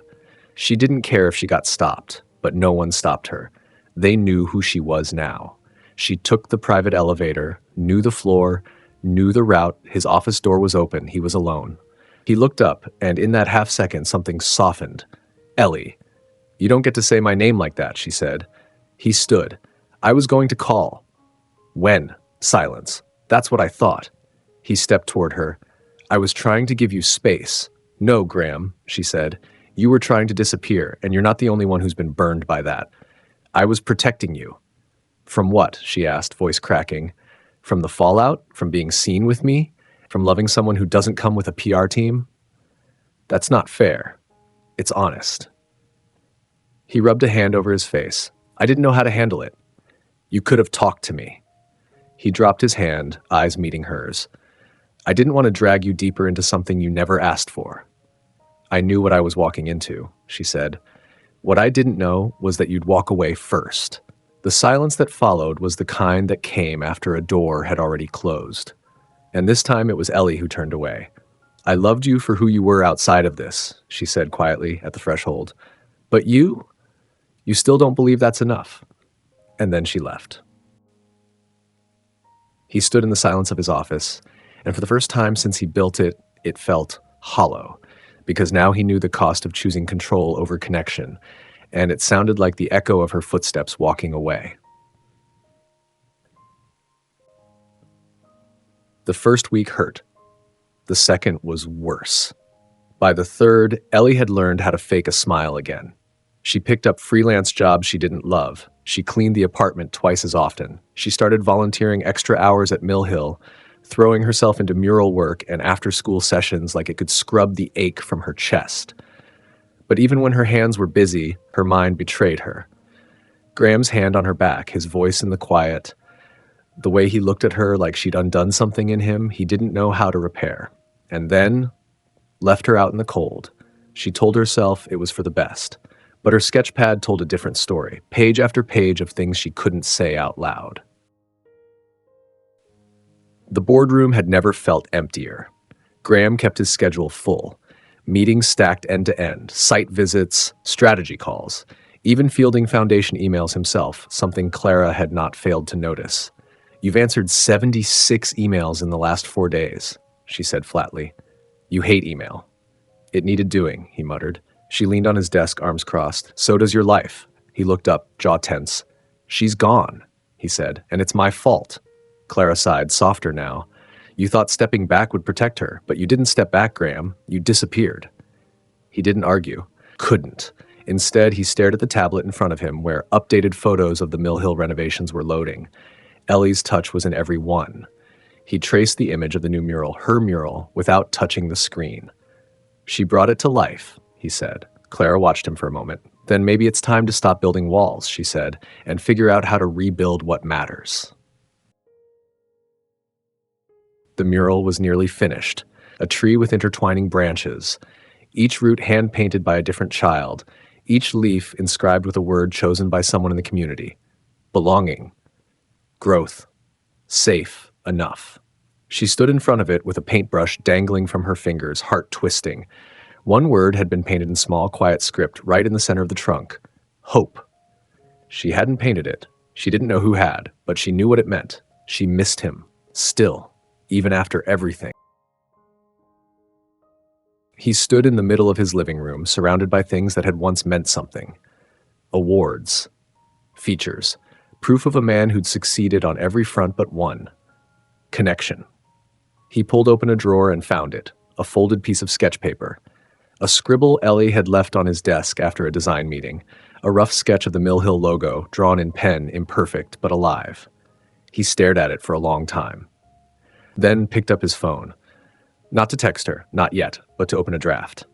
[SPEAKER 1] She didn't care if she got stopped, but no one stopped her. They knew who she was now. She took the private elevator, knew the floor, knew the route. His office door was open. He was alone. He looked up, and in that half second, something softened. Ellie. You don't get to say my name like that, she said. He stood. I was going to call. When? Silence. That's what I thought. He stepped toward her. I was trying to give you space. No, Graham, she said. You were trying to disappear, and you're not the only one who's been burned by that. I was protecting you. From what? She asked, voice cracking. From the fallout? From being seen with me? From loving someone who doesn't come with a PR team? That's not fair. It's honest. He rubbed a hand over his face. I didn't know how to handle it. You could have talked to me. He dropped his hand, eyes meeting hers. I didn't want to drag you deeper into something you never asked for. I knew what I was walking into, she said. What I didn't know was that you'd walk away first. The silence that followed was the kind that came after a door had already closed. And this time it was Ellie who turned away. I loved you for who you were outside of this, she said quietly at the threshold. But you still don't believe that's enough. And then she left. He stood in the silence of his office, and for the first time since he built it, it felt hollow, because now he knew the cost of choosing control over connection, and it sounded like the echo of her footsteps walking away. The first week hurt. The second was worse. By the third, Ellie had learned how to fake a smile again. She picked up freelance jobs she didn't love. She cleaned the apartment twice as often. She started volunteering extra hours at Mill Hill, throwing herself into mural work and after-school sessions like it could scrub the ache from her chest. But even when her hands were busy, her mind betrayed her. Graham's hand on her back, his voice in the quiet, the way he looked at her like she'd undone something in him he didn't know how to repair. And then left her out in the cold. She told herself it was for the best. But her sketchpad told a different story, page after page of things she couldn't say out loud. The boardroom had never felt emptier. Graham kept his schedule full. Meetings stacked end to end, site visits, strategy calls, even fielding foundation emails himself, something Clara had not failed to notice. You've answered 76 emails in the last 4 days, she said flatly. You hate email. It needed doing, he muttered. She leaned on his desk, arms crossed. So does your life. He looked up, jaw tense. She's gone, he said, and it's my fault. Clara sighed, softer now. You thought stepping back would protect her, but you didn't step back, Graham. You disappeared. He didn't argue. Couldn't. Instead, he stared at the tablet in front of him where updated photos of the Mill Hill renovations were loading. Ellie's touch was in every one. He traced the image of the new mural, her mural, without touching the screen. She brought it to life, he said. Clara watched him for a moment. Then maybe it's time to stop building walls, she said, and figure out how to rebuild what matters. The mural was nearly finished, a tree with intertwining branches, each root hand-painted by a different child, each leaf inscribed with a word chosen by someone in the community. Belonging. Growth. Safe. Enough. She stood in front of it with a paintbrush dangling from her fingers, heart twisting. One word had been painted in small, quiet script right in the center of the trunk. Hope. She hadn't painted it. She didn't know who had, but she knew what it meant. She missed him. Still. Even after everything. He stood in the middle of his living room, surrounded by things that had once meant something. Awards. Features. Proof of a man who'd succeeded on every front but one. Connection. He pulled open a drawer and found it, a folded piece of sketch paper. A scribble Ellie had left on his desk after a design meeting, a rough sketch of the Mill Hill logo, drawn in pen, imperfect but alive. He stared at it for a long time. Then picked up his phone. Not to text her, not yet, but to open a draft.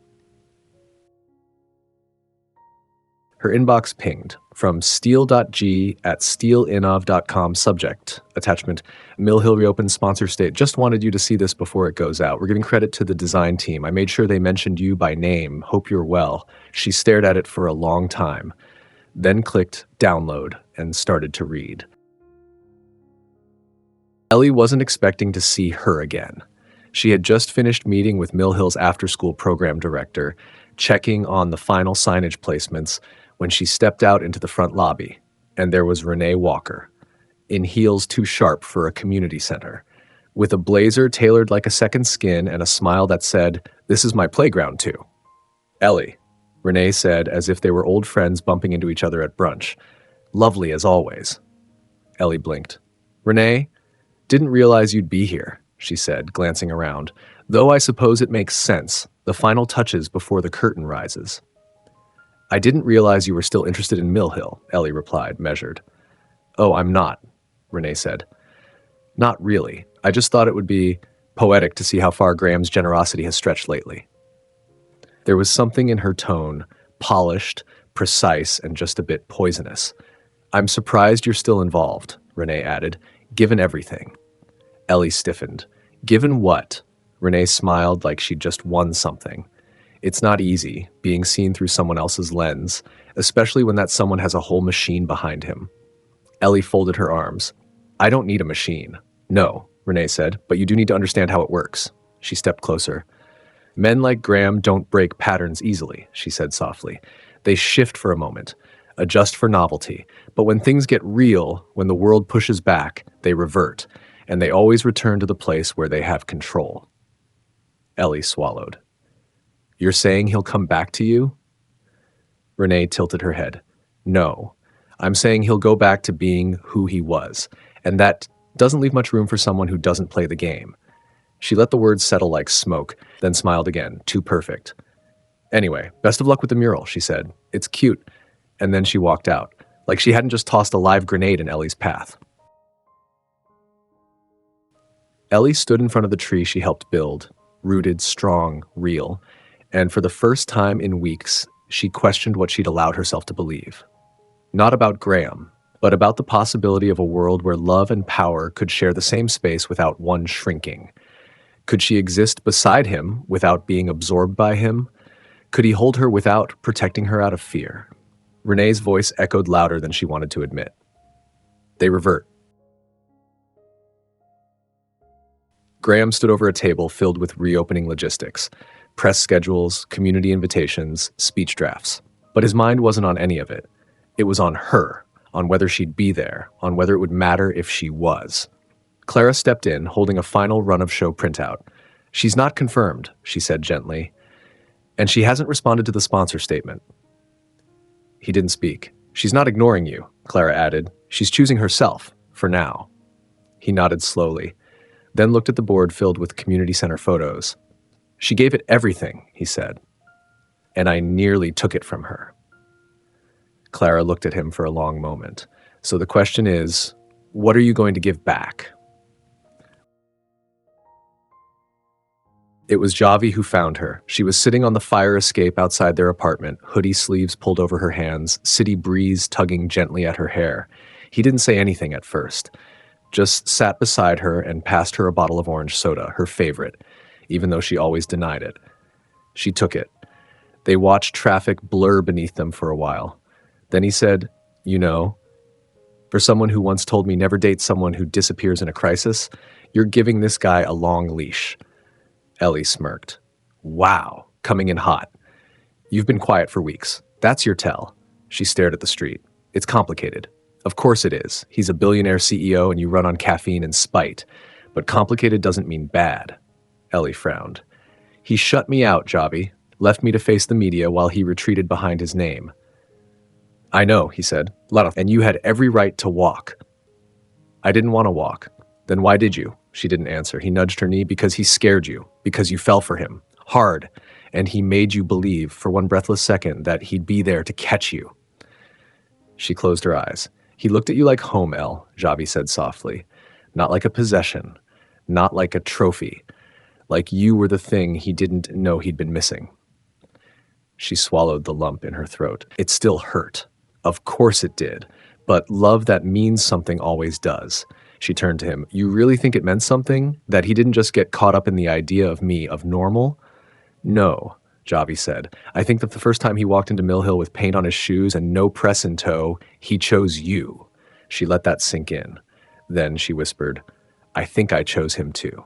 [SPEAKER 1] Her inbox pinged from steele.g@steeleinov.com subject. Attachment, Mill Hill reopened sponsor state. Just wanted you to see this before it goes out. We're giving credit to the design team. I made sure they mentioned you by name. Hope you're well. She stared at it for a long time, then clicked download and started to read. Ellie wasn't expecting to see her again. She had just finished meeting with Mill Hill's after-school program director, checking on the final signage placements, when she stepped out into the front lobby, and there was Renee Walker, in heels too sharp for a community center, with a blazer tailored like a second skin and a smile that said, "This is my playground too." "Ellie," Renee said as if they were old friends bumping into each other at brunch. "Lovely as always." Ellie blinked. "Renee, didn't realize you'd be here," she said, glancing around, "though I suppose it makes sense, the final touches before the curtain rises." "I didn't realize you were still interested in Mill Hill," Ellie replied, measured. "Oh, I'm not," Renee said. "Not really. I just thought it would be poetic to see how far Graham's generosity has stretched lately." There was something in her tone, polished, precise, and just a bit poisonous. "I'm surprised you're still involved," Renee added, "given everything." Ellie stiffened. "Given what?" Renee smiled like she'd just won something. It's not easy, being seen through someone else's lens, especially when that someone has a whole machine behind him. Ellie folded her arms. "I don't need a machine." "No," Renee said, "but you do need to understand how it works." She stepped closer. Men like Graham don't break patterns easily, she said softly. They shift for a moment, adjust for novelty. But when things get real, when the world pushes back, they revert, and they always return to the place where they have control. Ellie swallowed. You're saying he'll come back to you? Renee tilted her head. No. I'm saying he'll go back to being who he was, and that doesn't leave much room for someone who doesn't play the game. She let the words settle like smoke, then smiled again, too perfect. Anyway, best of luck with the mural, she said. It's cute. And then she walked out, like she hadn't just tossed a live grenade in Ellie's path. Ellie stood in front of the tree she helped build, rooted, strong, real, and for the first time in weeks, she questioned what she'd allowed herself to believe. Not about Graham, but about the possibility of a world where love and power could share the same space without one shrinking. Could she exist beside him without being absorbed by him? Could he hold her without protecting her out of fear? Renee's voice echoed louder than she wanted to admit. They revert. Graham stood over a table filled with reopening logistics, press schedules, community invitations, speech drafts. But his mind wasn't on any of it. It was on her, on whether she'd be there, on whether it would matter if she was. Clara stepped in, holding a final run-of-show printout. She's not confirmed, she said gently. And she hasn't responded to the sponsor statement. He didn't speak. She's not ignoring you, Clara added. She's choosing herself, for now. He nodded slowly, then looked at the board filled with community center photos. She gave it everything, he said. And I nearly took it from her. Clara looked at him for a long moment. So the question is, what are you going to give back? It was Javi who found her. She was sitting on the fire escape outside their apartment, hoodie sleeves pulled over her hands, city breeze tugging gently at her hair. He didn't say anything at first, just sat beside her and passed her a bottle of orange soda, her favorite, even though she always denied it. She took it. They watched traffic blur beneath them for a while. Then he said, you know, for someone who once told me never date someone who disappears in a crisis, you're giving this guy a long leash. Ellie smirked. Wow, coming in hot. You've been quiet for weeks. That's your tell. She stared at the street. It's complicated. Of course it is. He's a billionaire CEO and you run on caffeine and spite. But complicated doesn't mean bad. Ellie frowned. He shut me out, Javi. Left me to face the media while he retreated behind his name. I know, he said. And you had every right to walk. I didn't want to walk. Then why did you? She didn't answer. He nudged her knee. Because he scared you. Because you fell for him. Hard. And he made you believe, for one breathless second, that he'd be there to catch you. She closed her eyes. He looked at you like home, Elle, Javi said softly. Not like a possession. Not like a trophy. Like you were the thing he didn't know he'd been missing. She swallowed the lump in her throat. It still hurt. Of course it did. But love that means something always does. She turned to him. You really think it meant something? That he didn't just get caught up in the idea of me, of normal? No, Javi said. I think that the first time he walked into Mill Hill with paint on his shoes and no press in tow, he chose you. She let that sink in. Then she whispered, I think I chose him too.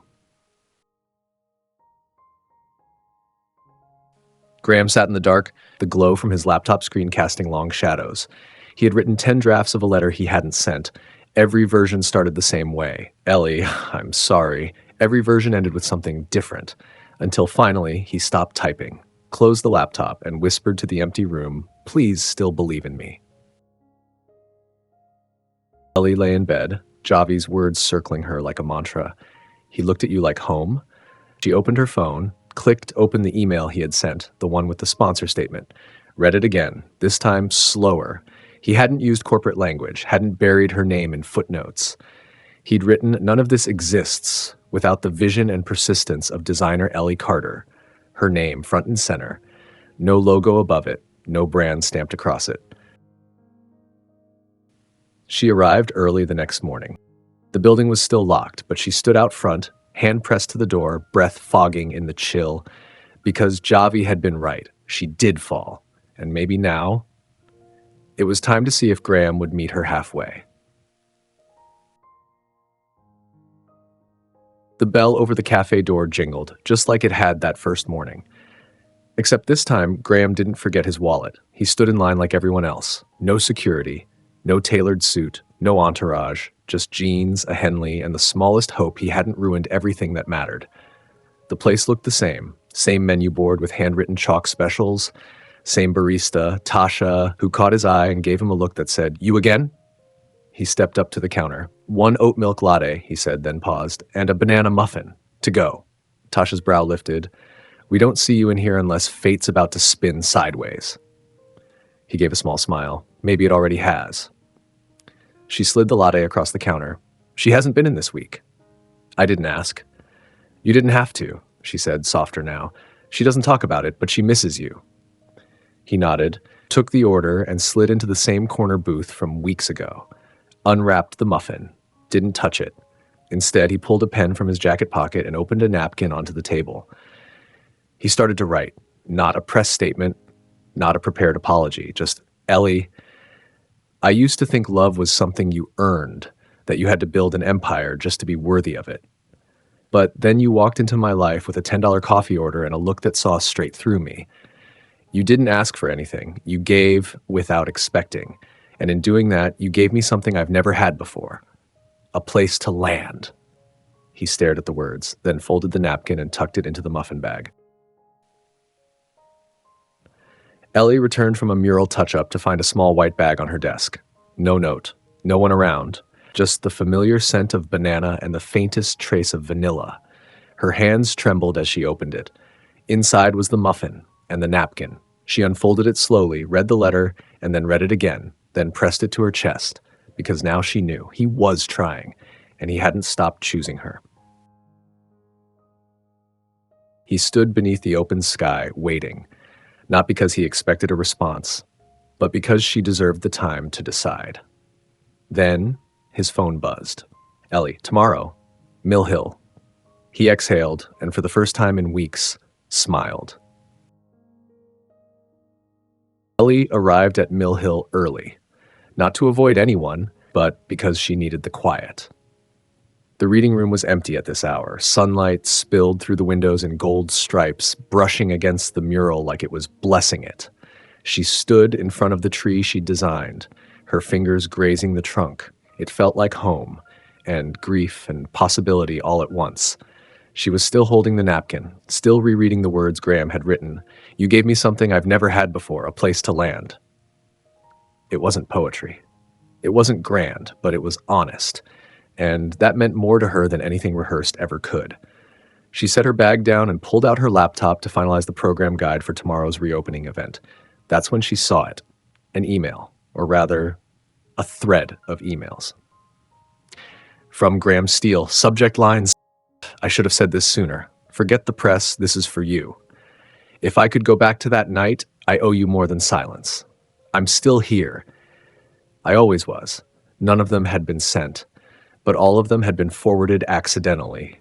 [SPEAKER 1] Graham sat in the dark, the glow from his laptop screen casting long shadows. He had written 10 drafts of a letter he hadn't sent. Every version started the same way. Ellie, I'm sorry. Every version ended with something different. Until finally, he stopped typing, closed the laptop, and whispered to the empty room, please still believe in me. Ellie lay in bed, Javi's words circling her like a mantra. He looked at you like home. She opened her phone, clicked open the email he had sent, the one with the sponsor statement. Read it again, this time slower. He hadn't used corporate language, hadn't buried her name in footnotes. He'd written, none of this exists without the vision and persistence of designer Ellie Carter. Her name front and center. No logo above it, no brand stamped across it. She arrived early the next morning. The building was still locked, but she stood out front, hand pressed to the door, breath fogging in the chill. Because Javi had been right. She did fall. And maybe now, it was time to see if Graham would meet her halfway. The bell over the cafe door jingled, just like it had that first morning. Except this time, Graham didn't forget his wallet. He stood in line like everyone else. No security, no tailored suit, no entourage, just jeans, a Henley, and the smallest hope he hadn't ruined everything that mattered. The place looked the same menu board with handwritten chalk specials, same barista, Tasha, who caught his eye and gave him a look that said, "You again?" He stepped up to the counter. "One oat milk latte," he said, then paused, "and a banana muffin. To go." Tasha's brow lifted. "We don't see you in here unless fate's about to spin sideways." He gave a small smile. Maybe it already has. She slid the latte across the counter. "She hasn't been in this week." "I didn't ask." "You didn't have to," she said, softer now. "She doesn't talk about it, but she misses you." He nodded, took the order, and slid into the same corner booth from weeks ago. Unwrapped the muffin. Didn't touch it. Instead, he pulled a pen from his jacket pocket and opened a napkin onto the table. He started to write. Not a press statement, not a prepared apology, just, "Ellie, I used to think love was something you earned, that you had to build an empire just to be worthy of it. But then you walked into my life with a $10 coffee order and a look that saw straight through me. You didn't ask for anything. You gave without expecting. And in doing that, you gave me something I've never had before. A place to land." He stared at the words, then folded the napkin and tucked it into the muffin bag. Ellie returned from a mural touch-up to find a small white bag on her desk. No note. No one around. Just the familiar scent of banana and the faintest trace of vanilla. Her hands trembled as she opened it. Inside was the muffin and the napkin. She unfolded it slowly, read the letter, and then read it again, then pressed it to her chest, because now she knew he was trying, and he hadn't stopped choosing her. He stood beneath the open sky, waiting, not because he expected a response, but because she deserved the time to decide. Then his phone buzzed. "Ellie, tomorrow. Mill Hill." He exhaled, and for the first time in weeks, smiled. Ellie arrived at Mill Hill early, not to avoid anyone, but because she needed the quiet. The reading room was empty at this hour, sunlight spilled through the windows in gold stripes, brushing against the mural like it was blessing it. She stood in front of the tree she'd designed, her fingers grazing the trunk. It felt like home, and grief and possibility all at once. She was still holding the napkin, still rereading the words Graham had written. "You gave me something I've never had before, a place to land." It wasn't poetry. It wasn't grand, but it was honest. And that meant more to her than anything rehearsed ever could. She set her bag down and pulled out her laptop to finalize the program guide for tomorrow's reopening event. That's when she saw it. An email, or rather, a thread of emails. From Graham Steele, subject lines, "I should have said this sooner. Forget the press, this is for you. If I could go back to that night, I owe you more than silence. I'm still here. I always was. None of them had been sent, but all of them had been forwarded accidentally,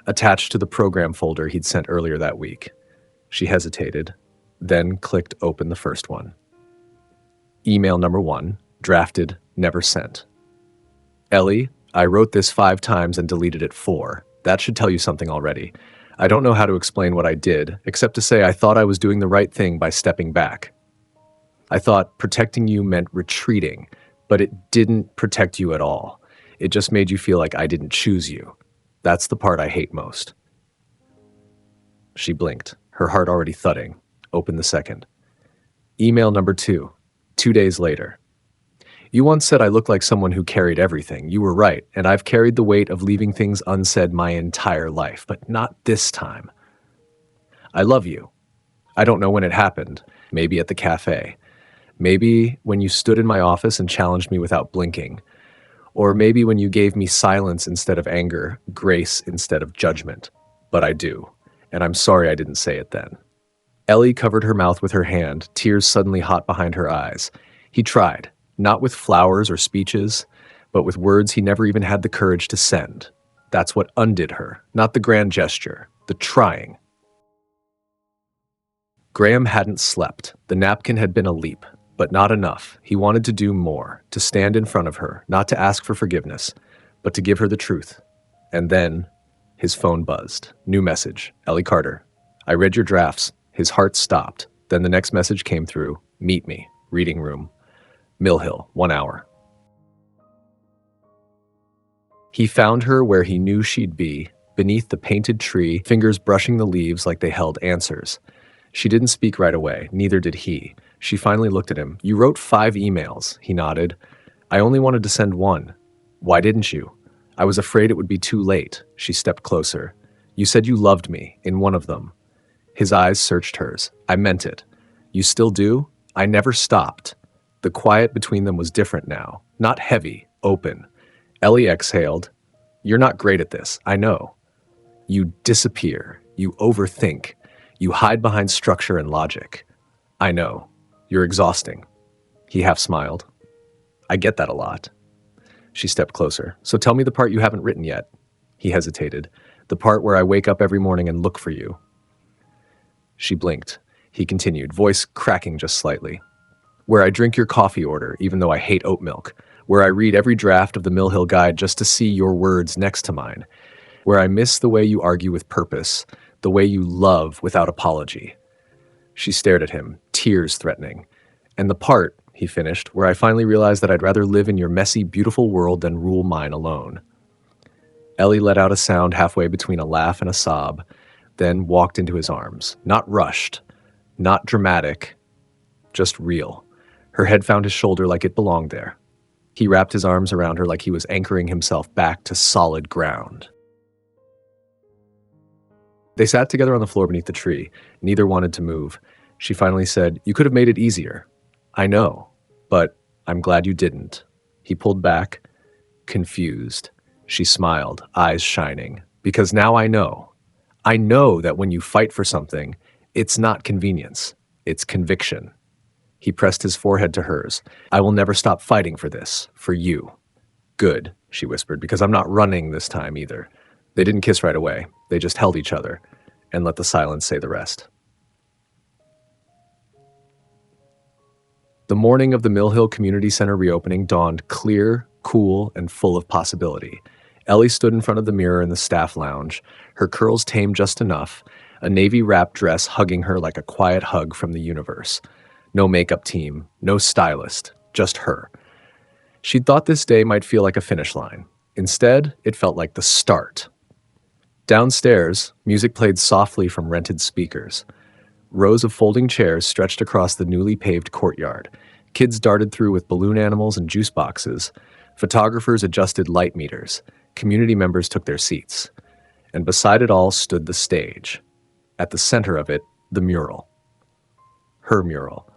[SPEAKER 1] attached to the program folder he'd sent earlier that week." She hesitated, then clicked open the first one. Email number 1, drafted, never sent. "Ellie, I wrote this 5 times and deleted it 4. That should tell you something already. I don't know how to explain what I did, except to say I thought I was doing the right thing by stepping back. I thought protecting you meant retreating, but it didn't protect you at all. It just made you feel like I didn't choose you. That's the part I hate most." She blinked, her heart already thudding. Opened the second. Email number 2, 2 days later. "You once said I looked like someone who carried everything. You were right, and I've carried the weight of leaving things unsaid my entire life, but not this time. I love you. I don't know when it happened. Maybe at the cafe. Maybe when you stood in my office and challenged me without blinking. Or maybe when you gave me silence instead of anger, grace instead of judgment. But I do, and I'm sorry I didn't say it then." Ellie covered her mouth with her hand, tears suddenly hot behind her eyes. He tried, not with flowers or speeches, but with words he never even had the courage to send. That's what undid her, not the grand gesture, the trying. Graham hadn't slept. The napkin had been a leap, but not enough. He wanted to do more, to stand in front of her, not to ask for forgiveness, but to give her the truth. And then His phone buzzed. New message. Ellie Carter. I read your drafts. His heart stopped. Then the next message came through. Meet me. Reading room. Mill Hill. 1 hour. He found her where he knew she'd be, beneath the painted tree, fingers brushing the leaves like they held answers. She didn't speak right away, neither did he. She finally looked at him. You wrote 5 emails, he nodded. I only wanted to send 1. Why didn't you? I was afraid it would be too late. She stepped closer. You said you loved me, in one of them. His eyes searched hers. I meant it. You still do? I never stopped. The quiet between them was different now. Not heavy, open. Ellie exhaled. You're not great at this, I know. You disappear. You overthink. You hide behind structure and logic. I know. You're exhausting. He half smiled. I get that a lot. She stepped closer. So tell me the part you haven't written yet. He hesitated. The part where I wake up every morning and look for you. She blinked. He continued, voice cracking just slightly. Where I drink your coffee order, even though I hate oat milk. Where I read every draft of the Mill Hill Guide just to see your words next to mine. Where I miss the way you argue with purpose, the way you love without apology. She stared at him, tears threatening. And the part, he finished, where I finally realized that I'd rather live in your messy, beautiful world than rule mine alone. Ellie let out a sound halfway between a laugh and a sob, then walked into his arms. Not rushed, not dramatic, just real. Her head found his shoulder like it belonged there. He wrapped his arms around her like he was anchoring himself back to solid ground. They sat together on the floor beneath the tree. Neither wanted to move. She finally said, You could have made it easier. I know, but I'm glad you didn't. He pulled back, confused. She smiled, eyes shining. Because now I know. I know that when you fight for something, it's not convenience. It's conviction. He pressed his forehead to hers. I will never stop fighting for this, for you. Good, she whispered, because I'm not running this time either. They didn't kiss right away. They just held each other and let the silence say the rest. The morning of the Mill Hill Community Center reopening dawned clear, cool, and full of possibility. Ellie stood in front of the mirror in the staff lounge, her curls tamed just enough, a navy-wrapped dress hugging her like a quiet hug from the universe. No makeup team, no stylist, just her. She'd thought this day might feel like a finish line. Instead, it felt like the start. Downstairs, music played softly from rented speakers. Rows of folding chairs stretched across the newly paved courtyard. Kids darted through with balloon animals and juice boxes. Photographers adjusted light meters. Community members took their seats. And beside it all stood the stage. At the center of it, the mural. Her mural.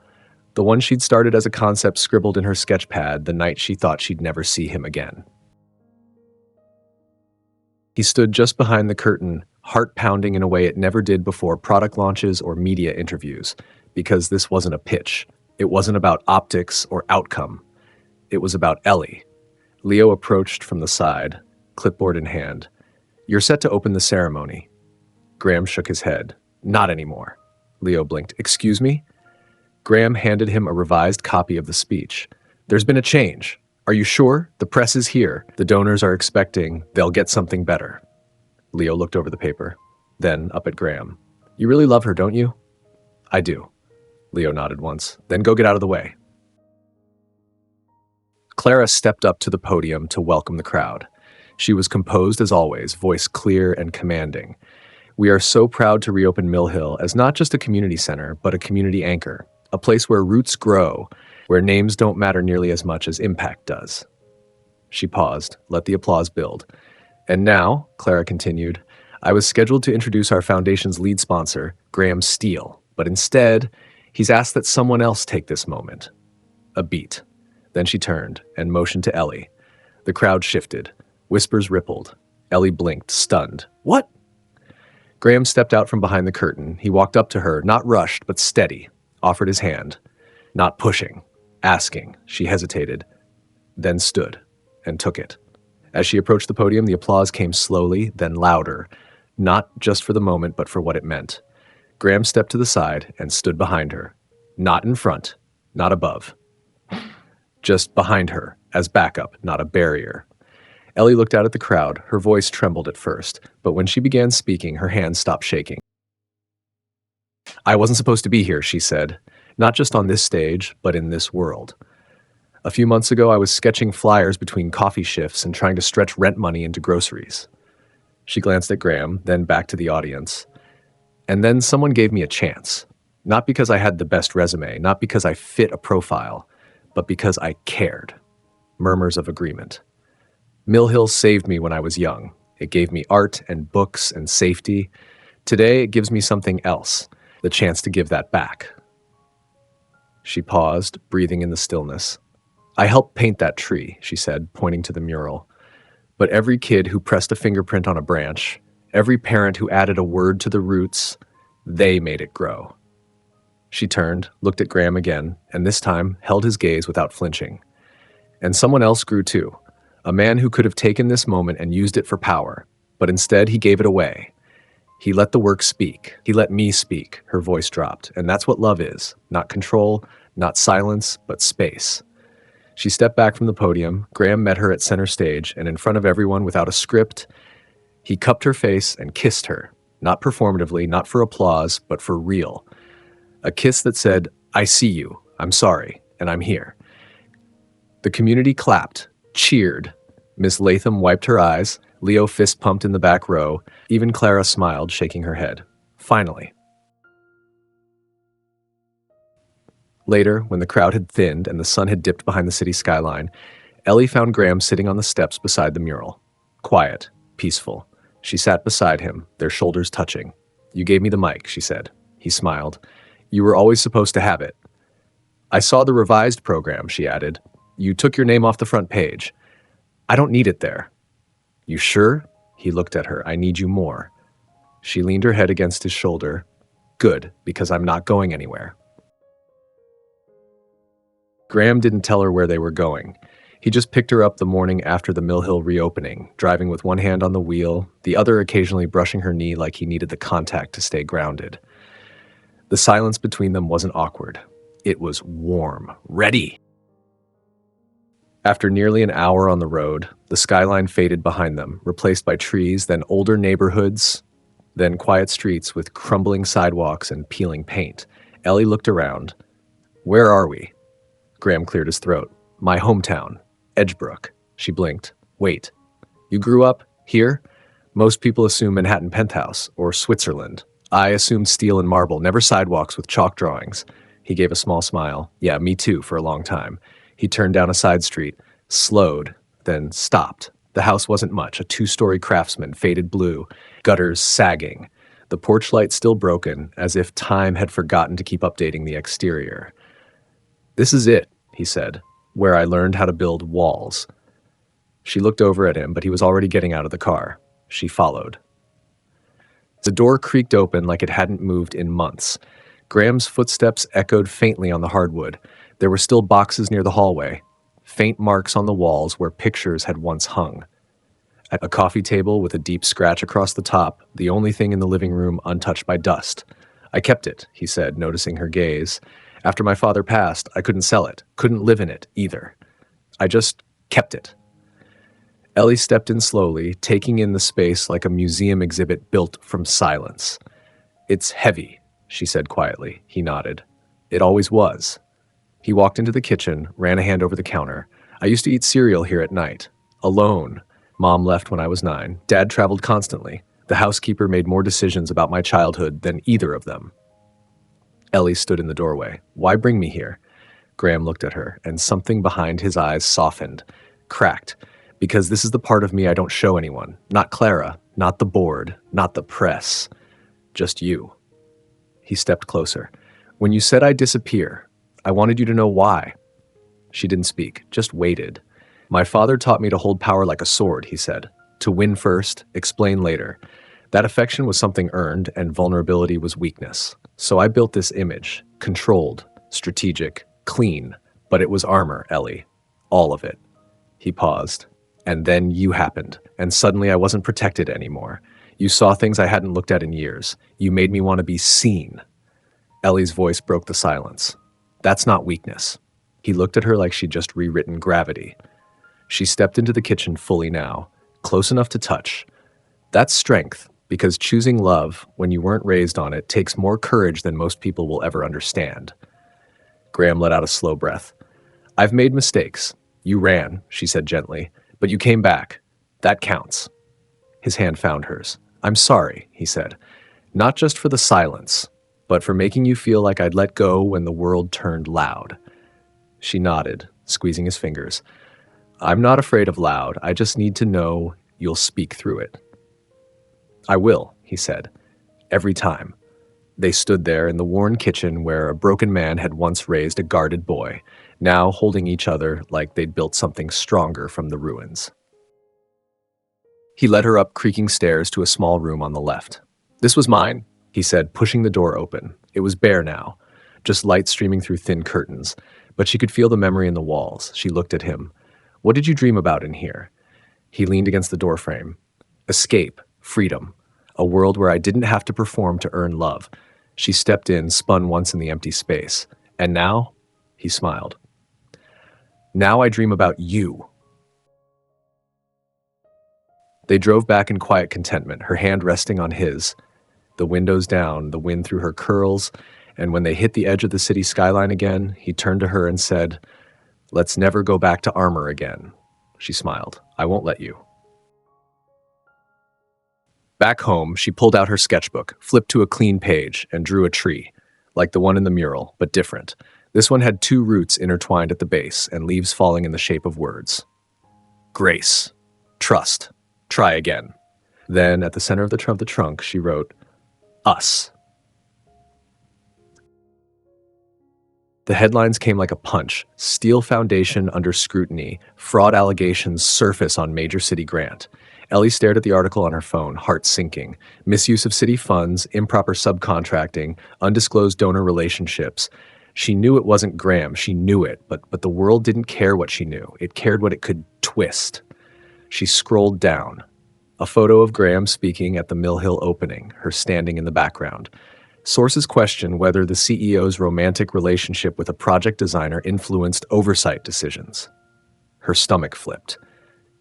[SPEAKER 1] The one she'd started as a concept scribbled in her sketch pad the night she thought she'd never see him again. He stood just behind the curtain, heart pounding in a way it never did before product launches or media interviews, because this wasn't a pitch. It wasn't about optics or outcome. It was about Ellie. Leo approached from the side, clipboard in hand. You're set to open the ceremony. Graham shook his head. Not anymore. Leo blinked. Excuse me? Graham handed him a revised copy of the speech. There's been a change. Are you sure? The press is here. The donors are expecting they'll get something better. Leo looked over the paper, then up at Graham. You really love her, don't you? I do. Leo nodded once. Then go get out of the way. Clara stepped up to the podium to welcome the crowd. She was composed as always, voice clear and commanding. We are so proud to reopen Mill Hill as not just a community center, but a community anchor, a place where roots grow, where names don't matter nearly as much as impact does. She paused, let the applause build. And now, Clara continued, I was scheduled to introduce our foundation's lead sponsor, Graham Steele, but instead, he's asked that someone else take this moment. A beat. Then she turned and motioned to Ellie. The crowd shifted. Whispers rippled. Ellie blinked, stunned. What? Graham stepped out from behind the curtain. He walked up to her, not rushed, but steady, offered his hand. Not pushing, asking. She hesitated, then stood and took it. As she approached the podium, the applause came slowly, then louder, not just for the moment, but for what it meant. Graham stepped to the side and stood behind her. Not in front, not above. Just behind her, as backup, not a barrier. Ellie looked out at the crowd. Her voice trembled at first, but when she began speaking, her hands stopped shaking. "I wasn't supposed to be here," she said. "Not just on this stage, but in this world. A few months ago, I was sketching flyers between coffee shifts and trying to stretch rent money into groceries." She glanced at Graham, then back to the audience. "And then someone gave me a chance. Not because I had the best resume, not because I fit a profile, but because I cared." Murmurs of agreement. "Mill Hill saved me when I was young. It gave me art and books and safety. Today, it gives me something else, the chance to give that back." She paused, breathing in the stillness. "I helped paint that tree," she said, pointing to the mural. "But every kid who pressed a fingerprint on a branch, every parent who added a word to the roots, they made it grow." She turned, looked at Graham again, and this time held his gaze without flinching. "And someone else grew too. A man who could have taken this moment and used it for power, but instead he gave it away. He let the work speak. He let me speak." Her voice dropped. "And that's what love is. Not control, not silence, but space." She stepped back from the podium. Graham met her at center stage, and in front of everyone without a script, he cupped her face and kissed her. Not performatively, not for applause, but for real. A kiss that said, "I see you, I'm sorry, and I'm here." The community clapped, cheered. Miss Latham wiped her eyes. Leo fist-pumped in the back row. Even Clara smiled, shaking her head. Finally. Later, when the crowd had thinned and the sun had dipped behind the city skyline, Ellie found Graham sitting on the steps beside the mural. Quiet, peaceful. She sat beside him, their shoulders touching. "You gave me the mic," she said. He smiled. "You were always supposed to have it." "I saw the revised program," she added. "You took your name off the front page. I don't need it there." "You sure?" He looked at her. "I need you more." She leaned her head against his shoulder. "Good, because I'm not going anywhere." Graham didn't tell her where they were going. He just picked her up the morning after the Mill Hill reopening, driving with one hand on the wheel, the other occasionally brushing her knee like he needed the contact to stay grounded. The silence between them wasn't awkward. It was warm. Ready! After nearly an hour on the road, the skyline faded behind them, replaced by trees, then older neighborhoods, then quiet streets with crumbling sidewalks and peeling paint. Ellie looked around. "Where are we?" Graham cleared his throat. "My hometown, Edgebrook." She blinked. "Wait, you grew up here?" "Most people assume Manhattan penthouse, or Switzerland. I assumed steel and marble, never sidewalks with chalk drawings." He gave a small smile. "Yeah, me too, for a long time." He turned down a side street, slowed, then stopped. The house wasn't much, a two-story Craftsman, faded blue, gutters sagging. The porch light still broken, as if time had forgotten to keep updating the exterior. "This is it," he said, "where I learned how to build walls." She looked over at him, but he was already getting out of the car. She followed. The door creaked open like it hadn't moved in months. Graham's footsteps echoed faintly on the hardwood. There were still boxes near the hallway, faint marks on the walls where pictures had once hung. At a coffee table with a deep scratch across the top, the only thing in the living room untouched by dust. "I kept it," he said, noticing her gaze. "After my father passed, I couldn't sell it, couldn't live in it either. I just kept it." Ellie stepped in slowly, taking in the space like a museum exhibit built from silence. "It's heavy," she said quietly. He nodded. "It always was." He walked into the kitchen, ran a hand over the counter. "I used to eat cereal here at night. Alone. Mom left when I was 9. Dad traveled constantly. The housekeeper made more decisions about my childhood than either of them." Ellie stood in the doorway. "Why bring me here?" Graham looked at her, and something behind his eyes softened, cracked. "Because this is the part of me I don't show anyone. Not Clara, not the board, not the press. Just you." He stepped closer. "When you said I'd disappear, I wanted you to know why." She didn't speak, just waited. "My father taught me to hold power like a sword," he said. "To win first, explain later. That affection was something earned, and vulnerability was weakness. So I built this image, controlled, strategic, clean, but it was armor, Ellie. All of it." He paused. "And then you happened, and suddenly I wasn't protected anymore. You saw things I hadn't looked at in years. You made me want to be seen." Ellie's voice broke the silence. "That's not weakness." He looked at her like she'd just rewritten gravity. She stepped into the kitchen fully now, close enough to touch. That's strength, because choosing love, when you weren't raised on it, takes more courage than most people will ever understand. Graham let out a slow breath. I've made mistakes. You ran, she said gently, but you came back. That counts. His hand found hers. I'm sorry, he said. Not just for the silence, but for making you feel like I'd let go when the world turned loud. She nodded, squeezing his fingers. I'm not afraid of loud. I just need to know you'll speak through it. I will, he said. Every time. They stood there in the worn kitchen where a broken man had once raised a guarded boy, now holding each other like they'd built something stronger from the ruins. He led her up creaking stairs to a small room on the left. This was mine, he said, pushing the door open. It was bare now, just light streaming through thin curtains, but she could feel the memory in the walls. She looked at him. What did you dream about in here? He leaned against the doorframe. Escape, freedom, a world where I didn't have to perform to earn love. She stepped in, spun once in the empty space. And now? He smiled. Now I dream about you. They drove back in quiet contentment, her hand resting on his. The windows down, the wind through her curls, and when they hit the edge of the city skyline again, he turned to her and said, Let's never go back to armor again. She smiled. I won't let you. Back home, she pulled out her sketchbook, flipped to a clean page, and drew a tree, like the one in the mural, but different. This one had 2 roots intertwined at the base and leaves falling in the shape of words. Grace. Trust. Try again. Then, at the center of the trunk, she wrote, Us. The headlines came like a punch. Steel foundation under scrutiny. Fraud allegations surface on major city grant. Ellie stared at the article on her phone, heart sinking. Misuse of city funds, improper subcontracting, undisclosed donor relationships. She knew it wasn't Graham. She knew it, but the world didn't care what she knew. It cared what it could twist. She scrolled down. A photo of Graham speaking at the Mill Hill opening, her standing in the background. Sources question whether the CEO's romantic relationship with a project designer influenced oversight decisions. Her stomach flipped.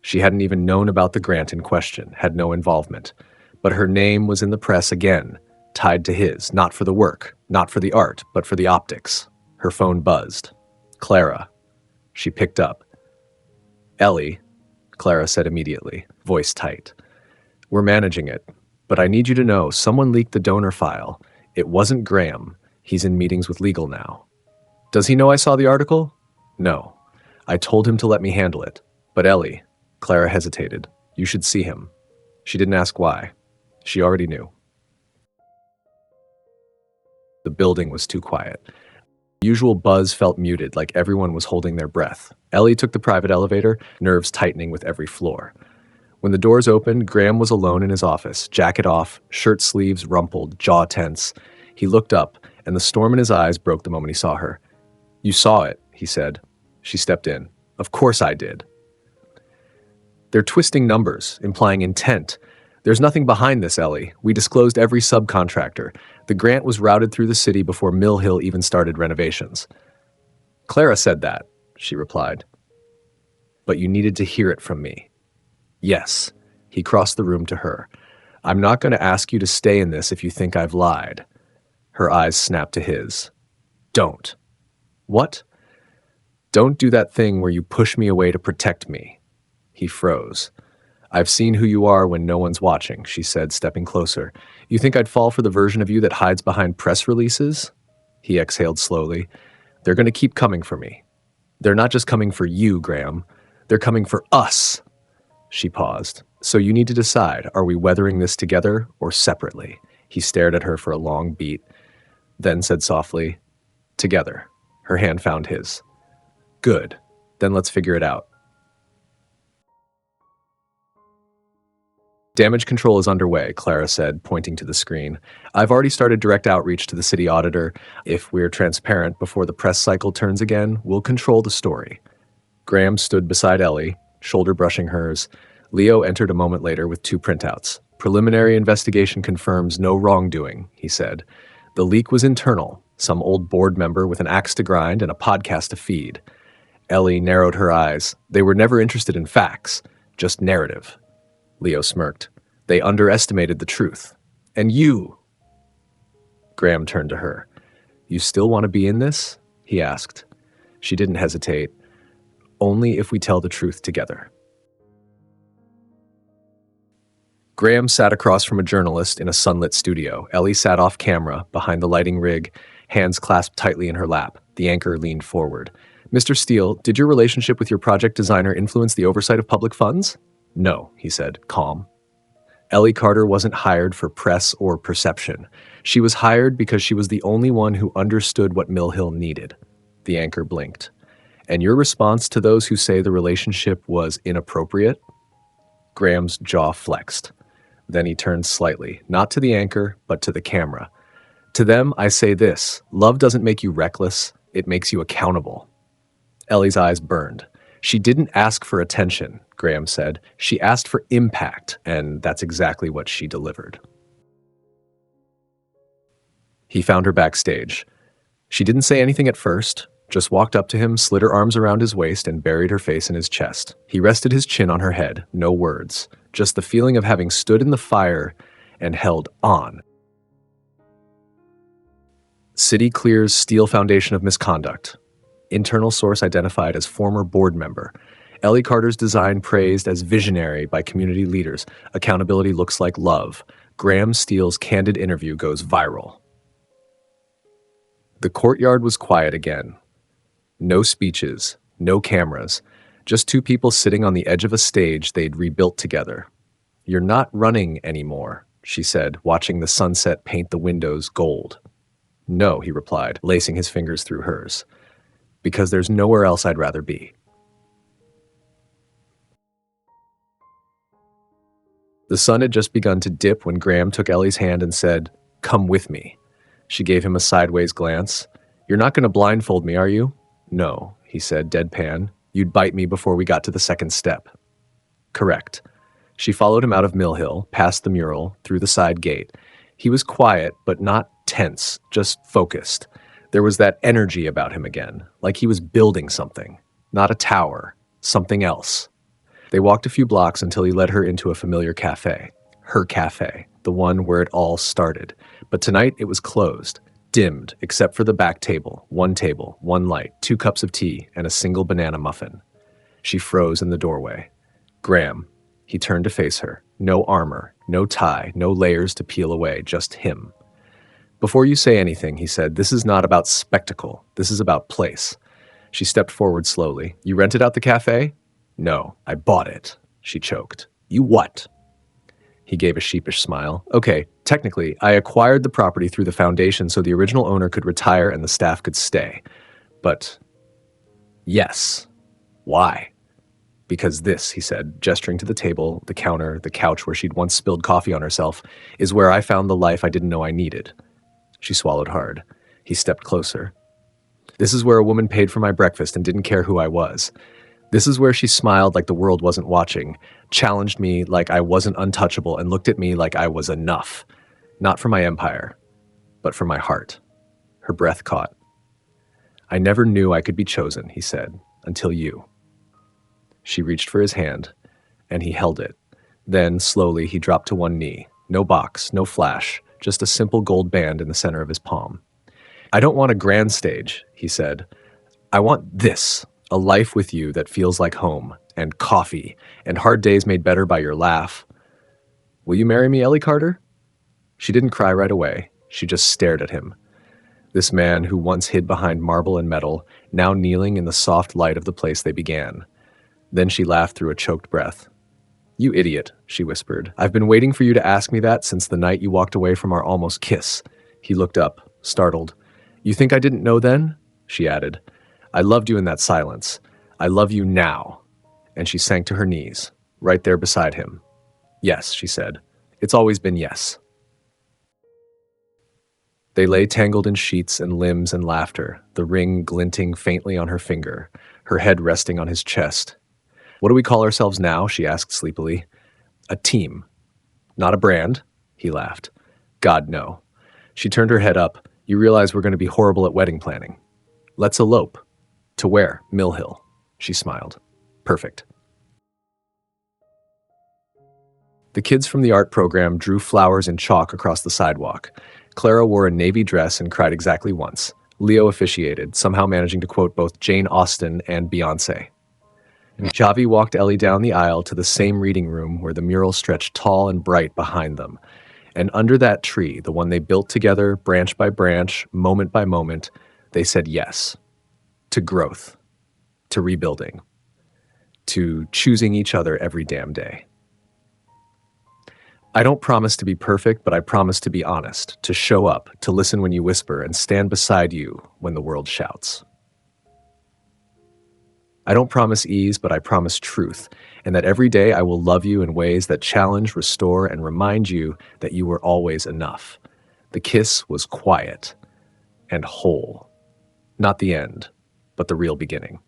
[SPEAKER 1] She hadn't even known about the grant in question, had no involvement. But her name was in the press again, tied to his, not for the work, not for the art, but for the optics. Her phone buzzed. Clara. She picked up. Ellie, Clara said immediately, voice tight. We're managing it, but I need you to know someone leaked the donor file. It wasn't Graham. He's in meetings with legal now. Does he know I saw the article? No. I told him to let me handle it. But Ellie, Clara hesitated. You should see him. She didn't ask why. She already knew. The building was too quiet. The usual buzz felt muted, like everyone was holding their breath. Ellie took the private elevator, nerves tightening with every floor. When the doors opened, Graham was alone in his office, jacket off, shirt sleeves rumpled, jaw tense. He looked up, and the storm in his eyes broke the moment he saw her. You saw it, he said. She stepped in. Of course I did. They're twisting numbers, implying intent. There's nothing behind this, Ellie. We disclosed every subcontractor. The grant was routed through the city before Mill Hill even started renovations. Clara said that, she replied. But you needed to hear it from me. Yes, he crossed the room to her. I'm not going to ask you to stay in this if you think I've lied. Her eyes snapped to his. Don't. What? Don't do that thing where you push me away to protect me. He froze. I've seen who you are when no one's watching, she said, stepping closer. You think I'd fall for the version of you that hides behind press releases? He exhaled slowly. They're going to keep coming for me. They're not just coming for you, Graham. They're coming for us. She paused. So you need to decide, are we weathering this together or separately? He stared at her for a long beat, then said softly, together. Her hand found his. Good. Then let's figure it out. Damage control is underway, Clara said, pointing to the screen. I've already started direct outreach to the city auditor. If we're transparent before the press cycle turns again, we'll control the story. Graham stood beside Ellie, shoulder brushing hers. Leo entered a moment later with 2 printouts. Preliminary investigation confirms no wrongdoing, he said. The leak was internal, some old board member with an axe to grind and a podcast to feed. Ellie narrowed her eyes. They were never interested in facts, just narrative. Leo smirked. They underestimated the truth. And you? Graham turned to her. You still want to be in this? He asked. She didn't hesitate. Only if we tell the truth together. Graham sat across from a journalist in a sunlit studio. Ellie sat off camera, behind the lighting rig, hands clasped tightly in her lap. The anchor leaned forward. Mr. Steele, did your relationship with your project designer influence the oversight of public funds? No, he said, calm. Ellie Carter wasn't hired for press or perception. She was hired because she was the only one who understood what Mill Hill needed. The anchor blinked. And your response to those who say the relationship was inappropriate? Graham's jaw flexed. Then he turned slightly, not to the anchor, but to the camera. To them, I say this: love doesn't make you reckless, it makes you accountable. Ellie's eyes burned. She didn't ask for attention, Graham said. She asked for impact, and that's exactly what she delivered. He found her backstage. She didn't say anything at first, just walked up to him, slid her arms around his waist, and buried her face in his chest. He rested his chin on her head, no words, just the feeling of having stood in the fire and held on. City clears Steele Foundation of misconduct. Internal source identified as former board member. Ellie Carter's design praised as visionary by community leaders. Accountability looks like love. Graham Steele's candid interview goes viral. The courtyard was quiet again. No speeches, no cameras, just two people sitting on the edge of a stage they'd rebuilt together. You're not running anymore, she said, watching the sunset paint the windows gold. No, he replied, lacing his fingers through hers. Because there's nowhere else I'd rather be. The sun had just begun to dip when Graham took Ellie's hand and said, "Come with me." She gave him a sideways glance. "You're not going to blindfold me, are you?" "No," he said, deadpan. "You'd bite me before we got to the second step." "Correct." She followed him out of Mill Hill, past the mural, through the side gate. He was quiet, but not tense, just focused. There was that energy about him again, like he was building something. Not a tower, something else. They walked a few blocks until he led her into a familiar cafe. Her cafe, the one where it all started. But tonight it was closed, dimmed, except for the back table, one light, 2 cups of tea, and a single banana muffin. She froze in the doorway. Graham. He turned to face her. No armor, no tie, no layers to peel away, just him. "Before you say anything," he said, "this is not about spectacle. This is about place." She stepped forward slowly. "You rented out the cafe?" "No, I bought it," she choked. "You what?" He gave a sheepish smile. "Okay, technically, I acquired the property through the foundation so the original owner could retire and the staff could stay. But, yes. Why?" "Because this," he said, gesturing to the table, the counter, the couch where she'd once spilled coffee on herself, "is where I found the life I didn't know I needed." She swallowed hard. He stepped closer. "This is where a woman paid for my breakfast and didn't care who I was. This is where she smiled like the world wasn't watching, challenged me like I wasn't untouchable, and looked at me like I was enough. Not for my empire, but for my heart." Her breath caught. "I never knew I could be chosen," he said, "until you." She reached for his hand, and he held it. Then, slowly, he dropped to one knee. No box, no flash, just a simple gold band in the center of his palm. "I don't want a grand stage," he said. "I want this, a life with you that feels like home, and coffee, and hard days made better by your laugh. Will you marry me, Ellie Carter?" She didn't cry right away. She just stared at him. This man who once hid behind marble and metal, now kneeling in the soft light of the place they began. Then she laughed through a choked breath. "You idiot," she whispered. "I've been waiting for you to ask me that since the night you walked away from our almost kiss." He looked up, startled. "You think I didn't know then?" she added. "I loved you in that silence. I love you now." And she sank to her knees, right there beside him. "Yes," she said. "It's always been yes." They lay tangled in sheets and limbs and laughter, the ring glinting faintly on her finger, her head resting on his chest. "What do we call ourselves now?" she asked sleepily. "A team." "Not a brand?" He laughed. "God, no." She turned her head up. "You realize we're going to be horrible at wedding planning." "Let's elope." "To where?" "Mill Hill." She smiled. Perfect. The kids from the art program drew flowers in chalk across the sidewalk. Clara wore a navy dress and cried exactly once. Leo officiated, somehow managing to quote both Jane Austen and Beyoncé. Javi walked Ellie down the aisle to the same reading room where the mural stretched tall and bright behind them. And under that tree, the one they built together, branch by branch, moment by moment, they said yes. To growth. To rebuilding. To choosing each other every damn day. I don't promise to be perfect, but I promise to be honest, to show up, to listen when you whisper, and stand beside you when the world shouts. I don't promise ease, but I promise truth, and that every day I will love you in ways that challenge, restore, and remind you that you were always enough. The kiss was quiet and whole. Not the end, but the real beginning.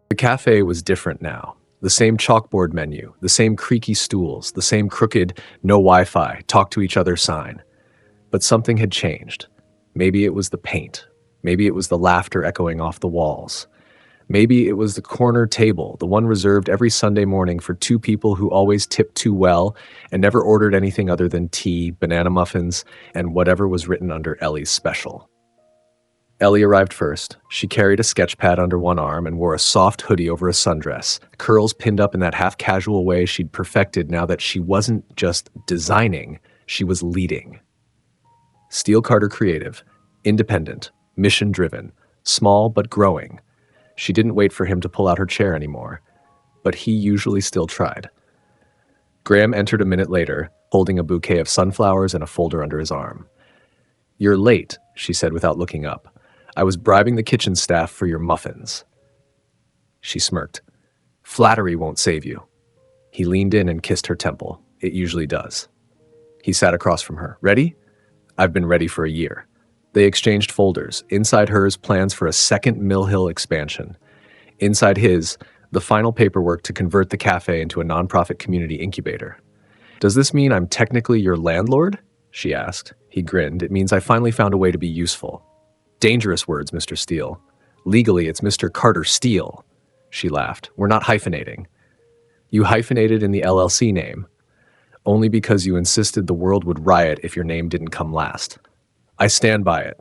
[SPEAKER 1] The cafe was different now. The same chalkboard menu, the same creaky stools, the same crooked no Wi-Fi, talk to each other sign. But something had changed. Maybe it was the paint. Maybe it was the laughter echoing off the walls. Maybe it was the corner table, the one reserved every Sunday morning for two people who always tipped too well and never ordered anything other than tea, banana muffins, and whatever was written under Ellie's special. Ellie arrived first. She carried a sketch pad under one arm and wore a soft hoodie over a sundress, curls pinned up in that half-casual way she'd perfected now that she wasn't just designing, she was leading. Steele Carter creative, independent, mission-driven, small but growing. She didn't wait for him to pull out her chair anymore, but he usually still tried. Graham entered a minute later, holding a bouquet of sunflowers and a folder under his arm. "You're late," she said without looking up. "I was bribing the kitchen staff for your muffins." She smirked. "Flattery won't save you." He leaned in and kissed her temple. It usually does. He sat across from her. "Ready?" "I've been ready for a year." They exchanged folders. Inside hers, plans for a second Mill Hill expansion. Inside his, the final paperwork to convert the cafe into a nonprofit community incubator. "Does this mean I'm technically your landlord?" she asked. He grinned. "It means I finally found a way to be useful." "Dangerous words, Mr. Steele. Legally, it's Mr. Carter Steele." She laughed. "We're not hyphenating." "You hyphenated in the LLC name. Only because you insisted the world would riot if your name didn't come last. I stand by it."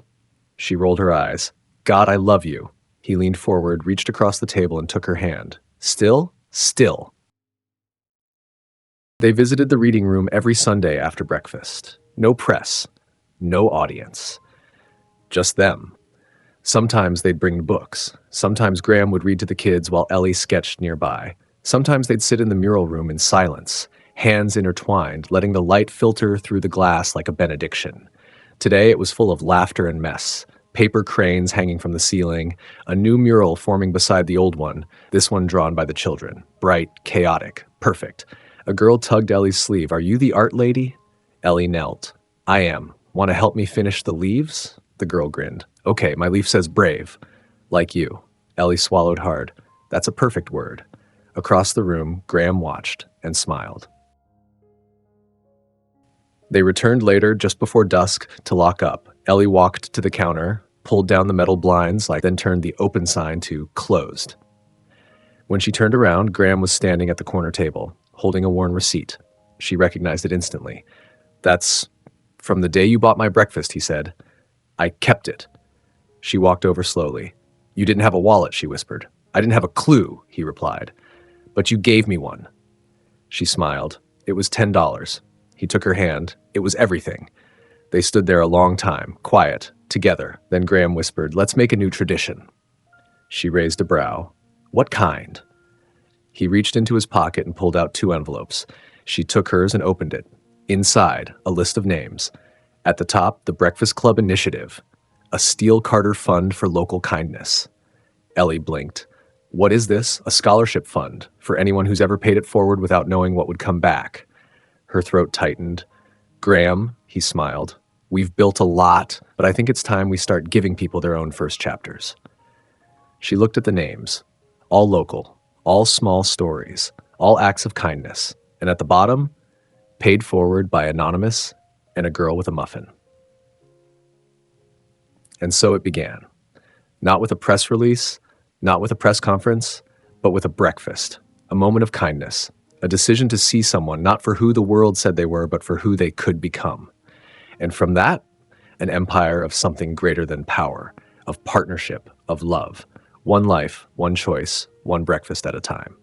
[SPEAKER 1] She rolled her eyes. "God, I love you." He leaned forward, reached across the table, and took her hand. "Still? Still." They visited the reading room every Sunday after breakfast. No press. No audience. Just them. Sometimes they'd bring books. Sometimes Graham would read to the kids while Ellie sketched nearby. Sometimes they'd sit in the mural room in silence, hands intertwined, letting the light filter through the glass like a benediction. Today it was full of laughter and mess. Paper cranes hanging from the ceiling, a new mural forming beside the old one, this one drawn by the children. Bright, chaotic, perfect. A girl tugged Ellie's sleeve. "Are you the art lady?" Ellie knelt. "I am. Want to help me finish the leaves?" The girl grinned. "Okay, my leaf says brave. Like you." Ellie swallowed hard. "That's a perfect word." Across the room, Graham watched and smiled. They returned later, just before dusk, to lock up. Ellie walked to the counter, pulled down the metal blinds, then turned the open sign to closed. When she turned around, Graham was standing at the corner table, holding a worn receipt. She recognized it instantly. "That's from the day you bought my breakfast," he said. "I kept it." She walked over slowly. "You didn't have a wallet," she whispered. "I didn't have a clue," he replied. "But you gave me one." She smiled. "It was $10. He took her hand. It was everything. They stood there a long time, quiet, together. Then Graham whispered, "Let's make a new tradition." She raised a brow. "What kind?" He reached into his pocket and pulled out 2 envelopes. She took hers and opened it. Inside, a list of names. At the top, the Breakfast Club Initiative, a Steele Carter Fund for Local Kindness. Ellie blinked. "What is this? A scholarship fund for anyone who's ever paid it forward without knowing what would come back." Her throat tightened. "Graham," he smiled, "we've built a lot, but I think it's time we start giving people their own first chapters." She looked at the names. All local, all small stories, all acts of kindness. And at the bottom, paid forward by Anonymous and a girl with a muffin. And so it began. Not with a press release, not with a press conference, but with a breakfast, a moment of kindness, a decision to see someone not for who the world said they were, but for who they could become. And from that, an empire of something greater than power, of partnership, of love. One life, one choice, one breakfast at a time.